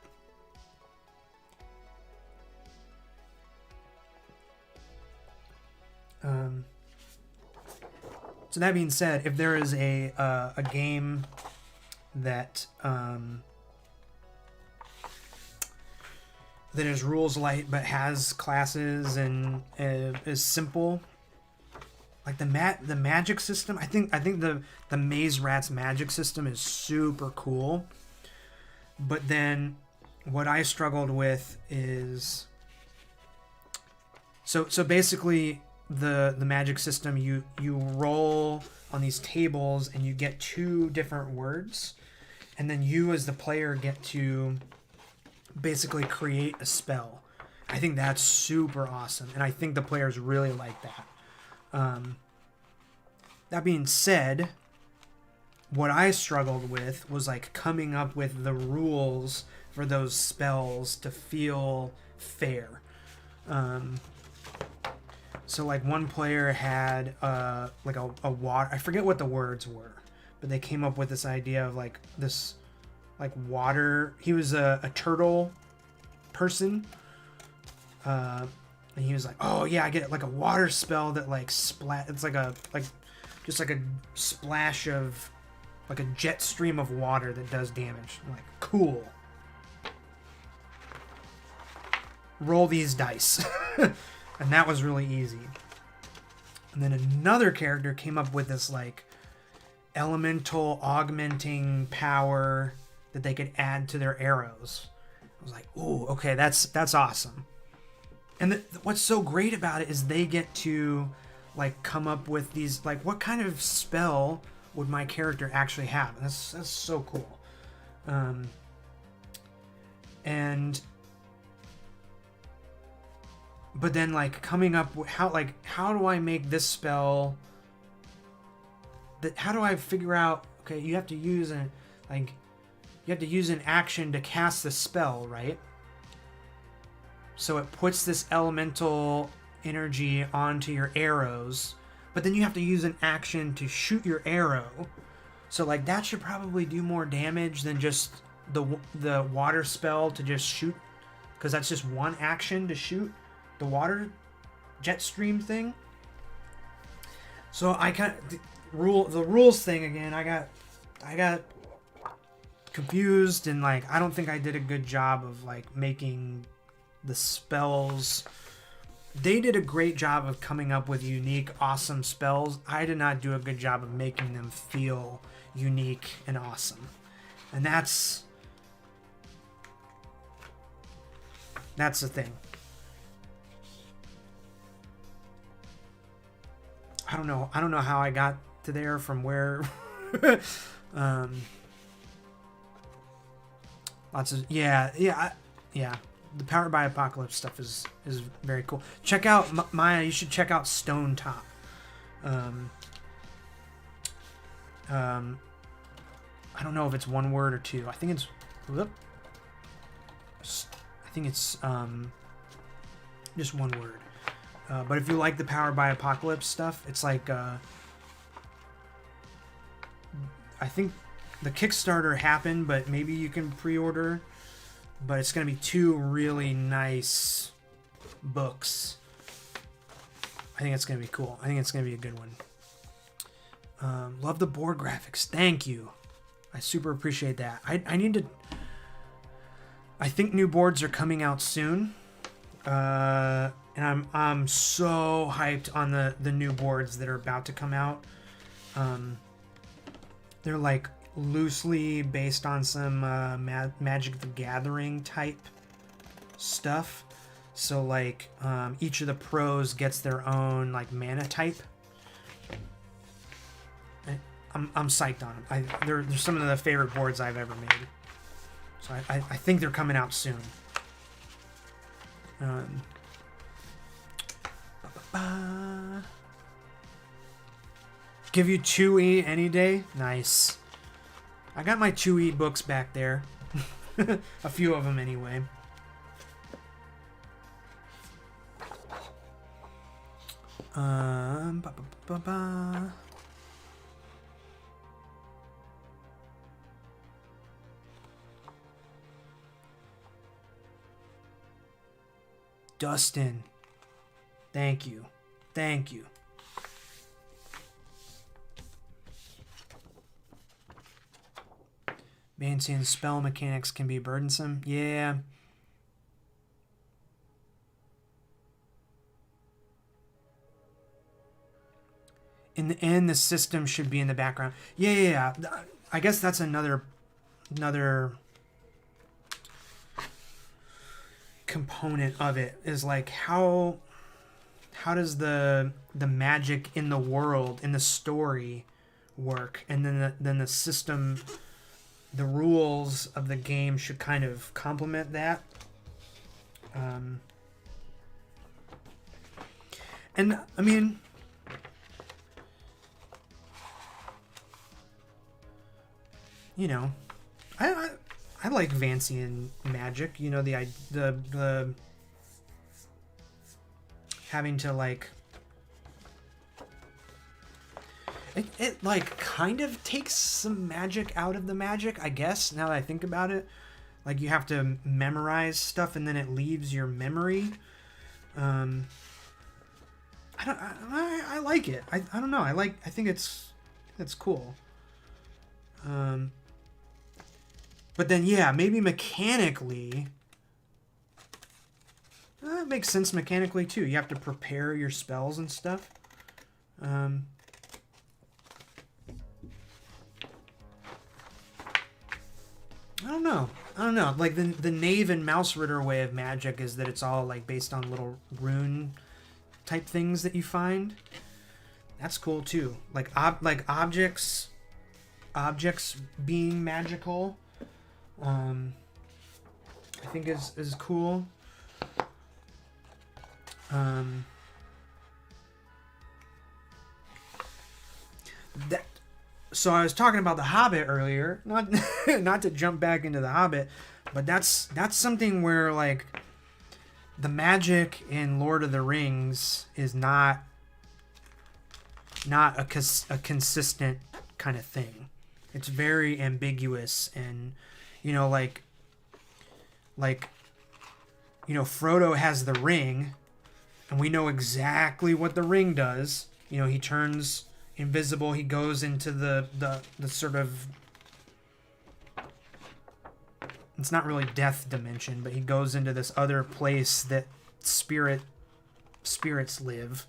Speaker 1: So that being said, if there is a game that that is rules light but has classes and is simple, like the magic system, I think the Maze Rats magic system is super cool. But then what I struggled with is so basically the magic system, you roll on these tables and you get two different words, and then you as the player get to basically create a spell. I think that's super awesome, and I think the players really like that. that being said, what I struggled with was like coming up with the rules for those spells to feel fair. So like one player had like a water, I forget what the words were, but they came up with this idea of like this like water. He was a turtle person, and he was like, oh yeah, I get it, like a water spell that like it's like just like a splash of like a jet stream of water that does damage. I'm like, cool. Roll these dice. And that was really easy. And then another character came up with this like elemental augmenting power that they could add to their arrows. I was like, ooh, okay, that's awesome. And what's so great about it is they get to like come up with these, like, what kind of spell would my character actually have? And that's so cool. But then like coming up with how do I make this spell how do I figure out, okay, you have to use an action to cast the spell, right? So it puts this elemental energy onto your arrows, but then you have to use an action to shoot your arrow. So like that should probably do more damage than just the water spell to just shoot, because that's just one action to shoot the water jet stream thing. So I kind of the rules thing again. I got confused, and like I don't think I did a good job of like making the spells. They did a great job of coming up with unique, awesome spells. I did not do a good job of making them feel unique and awesome. And that's the thing. I don't know how I got to there from where. Lots of yeah. The Powered by Apocalypse stuff is very cool. Check out Maya. You should check out Stone Top. I don't know if it's one word or two. I think it's just one word. But if you like the Powered by Apocalypse stuff, it's like I think the Kickstarter happened, but maybe you can pre-order. But it's going to be 2 really nice books. I think it's going to be cool. I think it's going to be a good one. Love the board graphics. Thank you. I super appreciate that. I need to... I think new boards are coming out soon. And I'm so hyped on the new boards that are about to come out. They're like loosely based on some Magic the Gathering type stuff. So like each of the pros gets their own like mana type. I'm psyched on them. They're some of the favorite boards I've ever made. So I think they're coming out soon. Give you 2E any day? Nice. I got my 2E books back there. A few of them anyway. Dustin. Thank you. Thank you. Man saying spell mechanics can be burdensome. Yeah. In the end, the system should be in the background. Yeah. I guess that's another component of it, is like how does the magic in the world, in the story work, and then the system, the rules of the game should kind of complement that. And I mean, you know, I like Vancian magic. You know, the having to like it like kind of takes some magic out of the magic, I guess. Now that I think about it, like you have to memorize stuff and then it leaves your memory. I like it. I don't know. I think it's cool. But then yeah, maybe mechanically, that makes sense mechanically too. You have to prepare your spells and stuff. I don't know. Like the Knave and Mouse Ritter way of magic is that it's all like based on little rune type things that you find. That's cool too. Like objects being magical. I think is cool. So I was talking about The Hobbit earlier, not not to jump back into The Hobbit, but that's something where like the magic in Lord of the Rings is not a consistent kind of thing. It's very ambiguous, and you know, like you know, Frodo has the ring, and we know exactly what the ring does. You know, he turns invisible. He goes into the sort of, it's not really death dimension, but he goes into this other place that spirits live.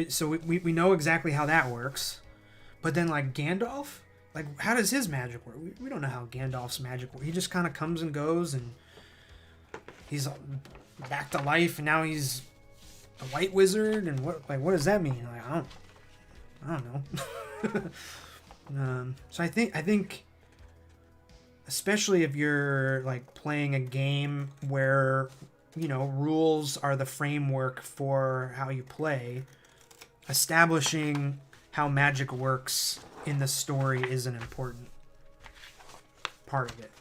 Speaker 1: So we know exactly how that works. But then like Gandalf, like how does his magic work? We don't know how Gandalf's magic works. He just kind of comes and goes, and he's back to life, and now he's a white wizard, and what does that mean? Like I don't know. So I think especially if you're like playing a game where, you know, rules are the framework for how you play, establishing how magic works in the story is an important part of it.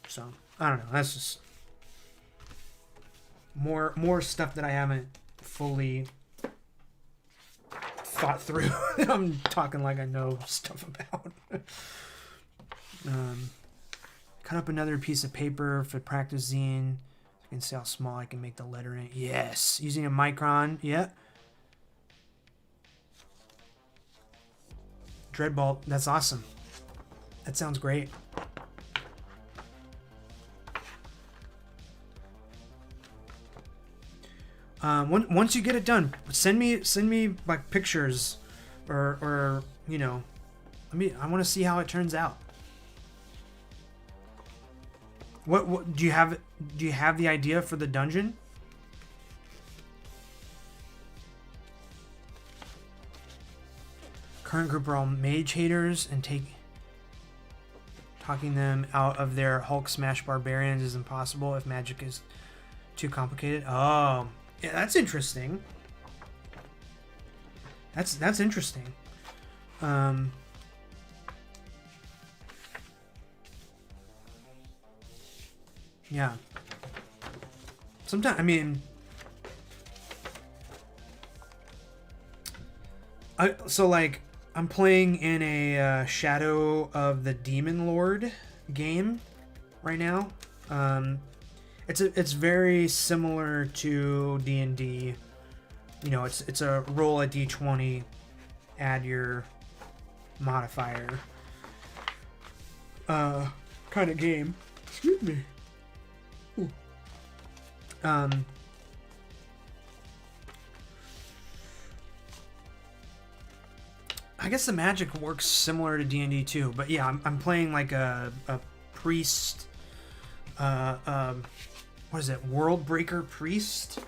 Speaker 1: So I don't know, that's just more stuff that I haven't fully thought through. I'm talking like I know stuff about. Cut up another piece of paper for practice zine. I can see how small I can make the lettering. Yes, using a micron. Yeah. Dreadbolt. That's awesome. That sounds great. Once you get it done, send me like pictures, or you know, I want to see how it turns out. What do you have? Do you have the idea for the dungeon? Current group are all mage haters, and talking them out of their Hulk smash barbarians is impossible if magic is too complicated. Oh. Yeah, that's interesting. That's interesting. Yeah. Sometimes, I mean, so like I'm playing in a Shadow of the Demon Lord game right now. It's very similar to D&D. You know, it's a roll a d20, add your modifier kind of game. Excuse me. Ooh. I guess the magic works similar to D&D too, but yeah, I'm playing like a priest. What is it? World Breaker Priest.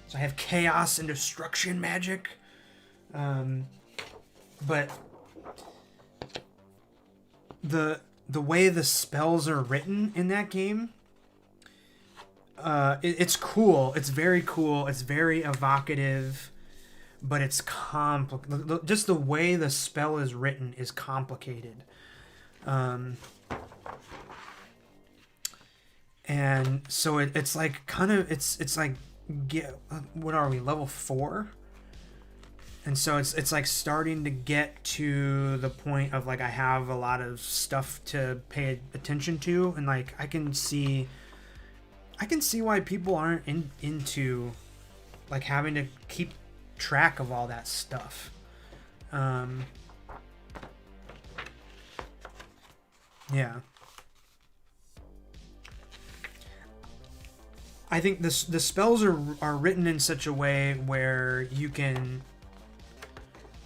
Speaker 1: So I have chaos and destruction magic. But the way the spells are written in that game, it's cool. It's very cool. It's very evocative. but it's complicated. Just the way the spell is written is complicated. And so it's like kind of it's like what are we, level 4? And so it's like starting to get to the point of like I have a lot of stuff to pay attention to, and like I can see why people aren't into like having to keep track of all that stuff. Yeah. I think the spells are written in such a way where you can.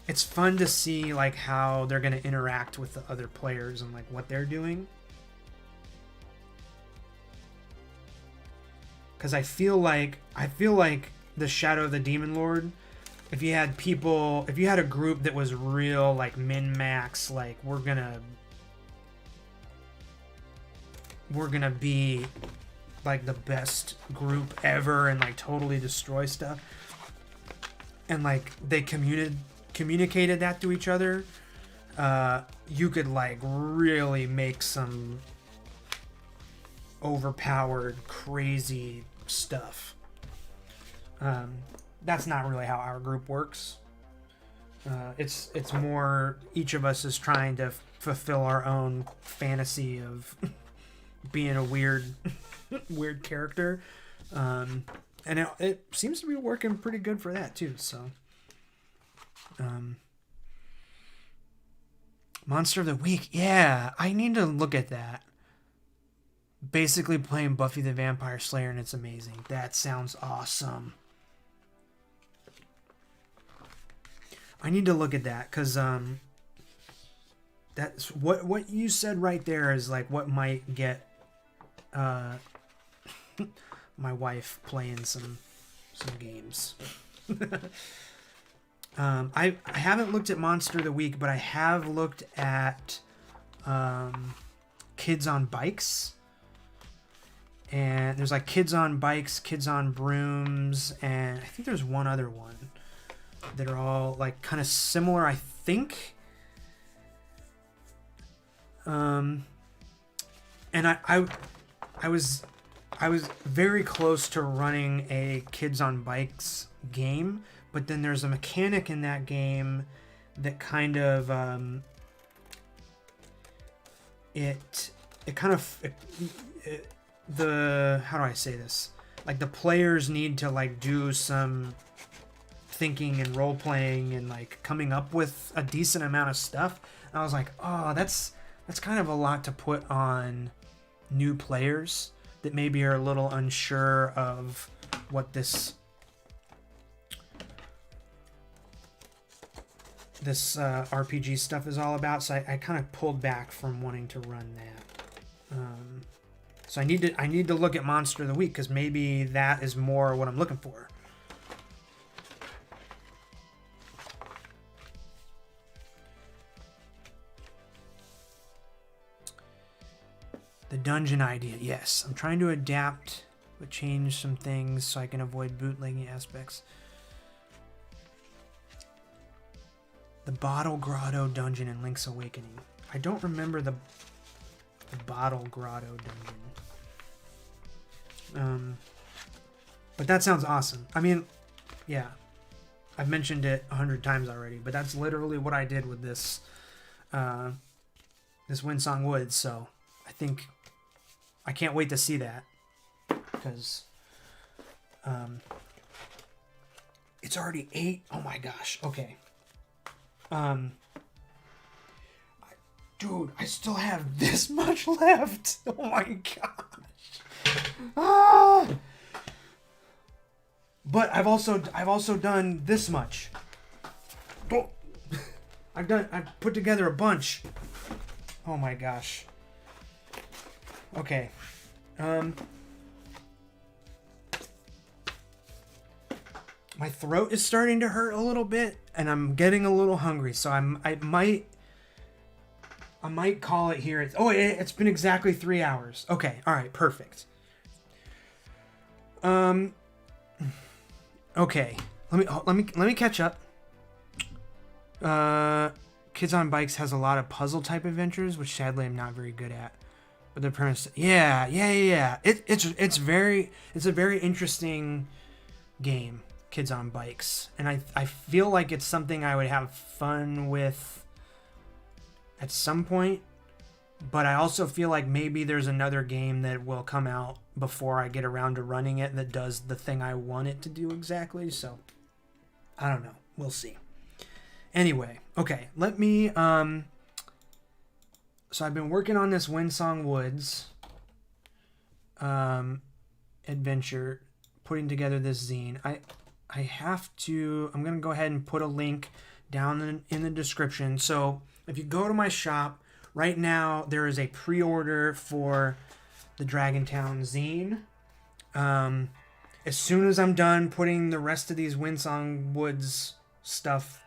Speaker 1: It's fun to see like how they're going to interact with the other players and like what they're doing. Because I feel like the Shadow of the Demon Lord, if you had a group that was real like min-max, like we're gonna be like the best group ever and like totally destroy stuff, and like they communicated that to each other, you could like really make some overpowered crazy stuff. That's not really how our group works. It's more each of us is trying to fulfill our own fantasy of being a weird character, and it seems to be working pretty good for that too. So Monster of the Week, yeah, I need to look at that. Basically playing Buffy the Vampire Slayer, and it's amazing. That sounds awesome. I need to look at that, because that's what you said right there is like what might get my wife playing some games. I haven't looked at Monster of the Week, but I have looked at Kids on Bikes. And there's like Kids on Bikes, Kids on Brooms, and I think there's one other one that are all like kind of similar, I think. And I was very close to running a Kids on Bikes game, but then there's a mechanic in that game that kind of how do I say this? Like the players need to like do some thinking and role playing and like coming up with a decent amount of stuff. And I was like, oh, that's kind of a lot to put on new players that maybe are a little unsure of what this RPG stuff is all about. So I kind of pulled back from wanting to run that. So I need to look at Monster of the Week, because maybe that is more what I'm looking for. The dungeon idea, yes. I'm trying to adapt but change some things so I can avoid bootlegging aspects. The Bottle Grotto dungeon in Link's Awakening. I don't remember the Bottle Grotto dungeon. But that sounds awesome. I mean, yeah, I've mentioned it 100 times already, but that's literally what I did with this Windsong Woods. So I think I can't wait to see that, because it's already 8. Oh my gosh. Okay. Dude, I still have this much left. Oh my gosh. Ah! But I've also done this much. Oh. I've put together a bunch. Oh my gosh. Okay. My throat is starting to hurt a little bit, and I'm getting a little hungry, so I might call it here. It's been exactly 3 hours. Okay, all right, perfect. Okay, let me catch up. Kids on Bikes has a lot of puzzle type adventures, which sadly I'm not very good at. But the premise, yeah. It's a very interesting game, Kids on Bikes, and I feel like it's something I would have fun with at some point. But I also feel like maybe there's another game that will come out before I get around to running it that does the thing I want it to do exactly. So I don't know. We'll see. Anyway, okay, let me, so I've been working on this Windsong Woods adventure, putting together this zine. I'm going to go ahead and put a link down in the description. So if you go to my shop, right now there is a pre-order for the Dragontown zine. As soon as I'm done putting the rest of these Windsong Woods stuff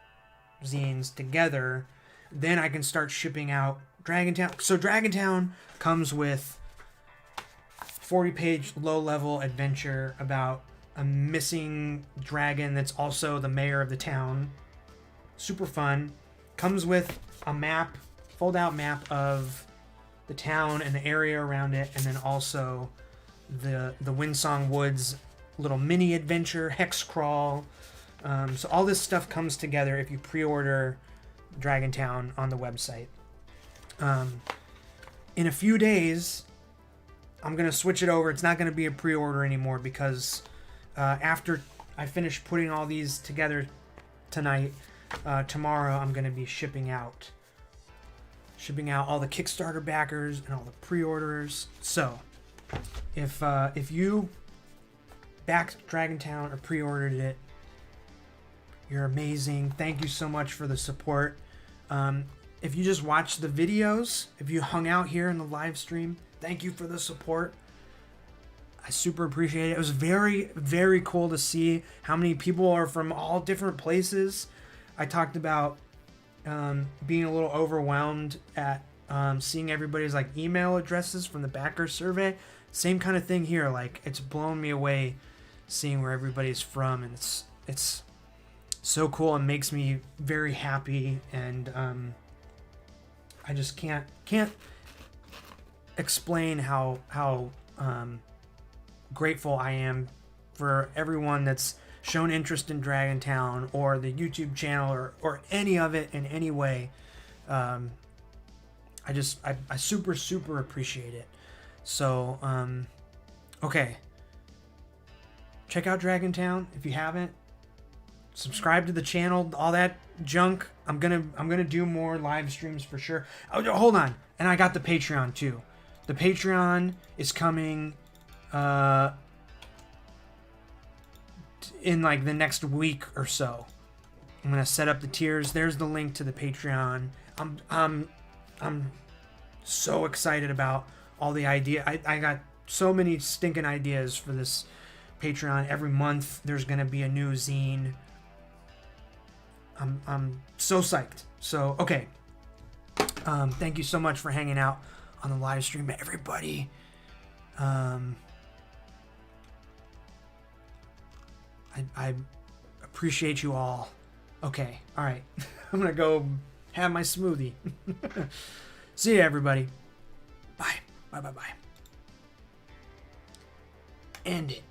Speaker 1: zines together, then I can start shipping out Dragontown. So Dragontown comes with 40-page low-level adventure about a missing dragon that's also the mayor of the town. Super fun. Comes with a map, fold-out map of the town and the area around it, and then also the Windsong Woods little mini adventure, hex crawl. So all this stuff comes together if you pre-order Dragontown on the website. In a few days, I'm going to switch it over. It's not going to be a pre-order anymore because after I finish putting all these together tonight, tomorrow I'm going to be shipping out all the Kickstarter backers and all the pre-orders. So if you backed Dragontown or pre-ordered it, you're amazing. Thank you so much for the support. If you just watched the videos, if you hung out here in the live stream, thank you for the support. I super appreciate it. It was very, very cool to see how many people are from all different places. I talked about being a little overwhelmed at seeing everybody's like email addresses from the backer survey. Same kind of thing here. Like, it's blown me away seeing where everybody's from, and it's so cool and makes me very happy, and I just can't explain how grateful I am for everyone that's shown interest in Dragontown or the YouTube channel or any of it in any way. I super appreciate it. So okay, check out Dragontown if you haven't. Subscribe to the channel, all that junk. I'm gonna do more live streams for sure. Oh, hold on, and I got the Patreon too. The Patreon is coming in like the next week or so. I'm gonna set up the tiers. There's the link to the Patreon. I'm so excited about all the idea. I got so many stinking ideas for this Patreon. Every month there's gonna be a new zine. I'm so psyched. So, okay. Thank you so much for hanging out on the live stream, everybody. I appreciate you all. Okay. All right. I'm going to go have my smoothie. See you, everybody. Bye. Bye. End it.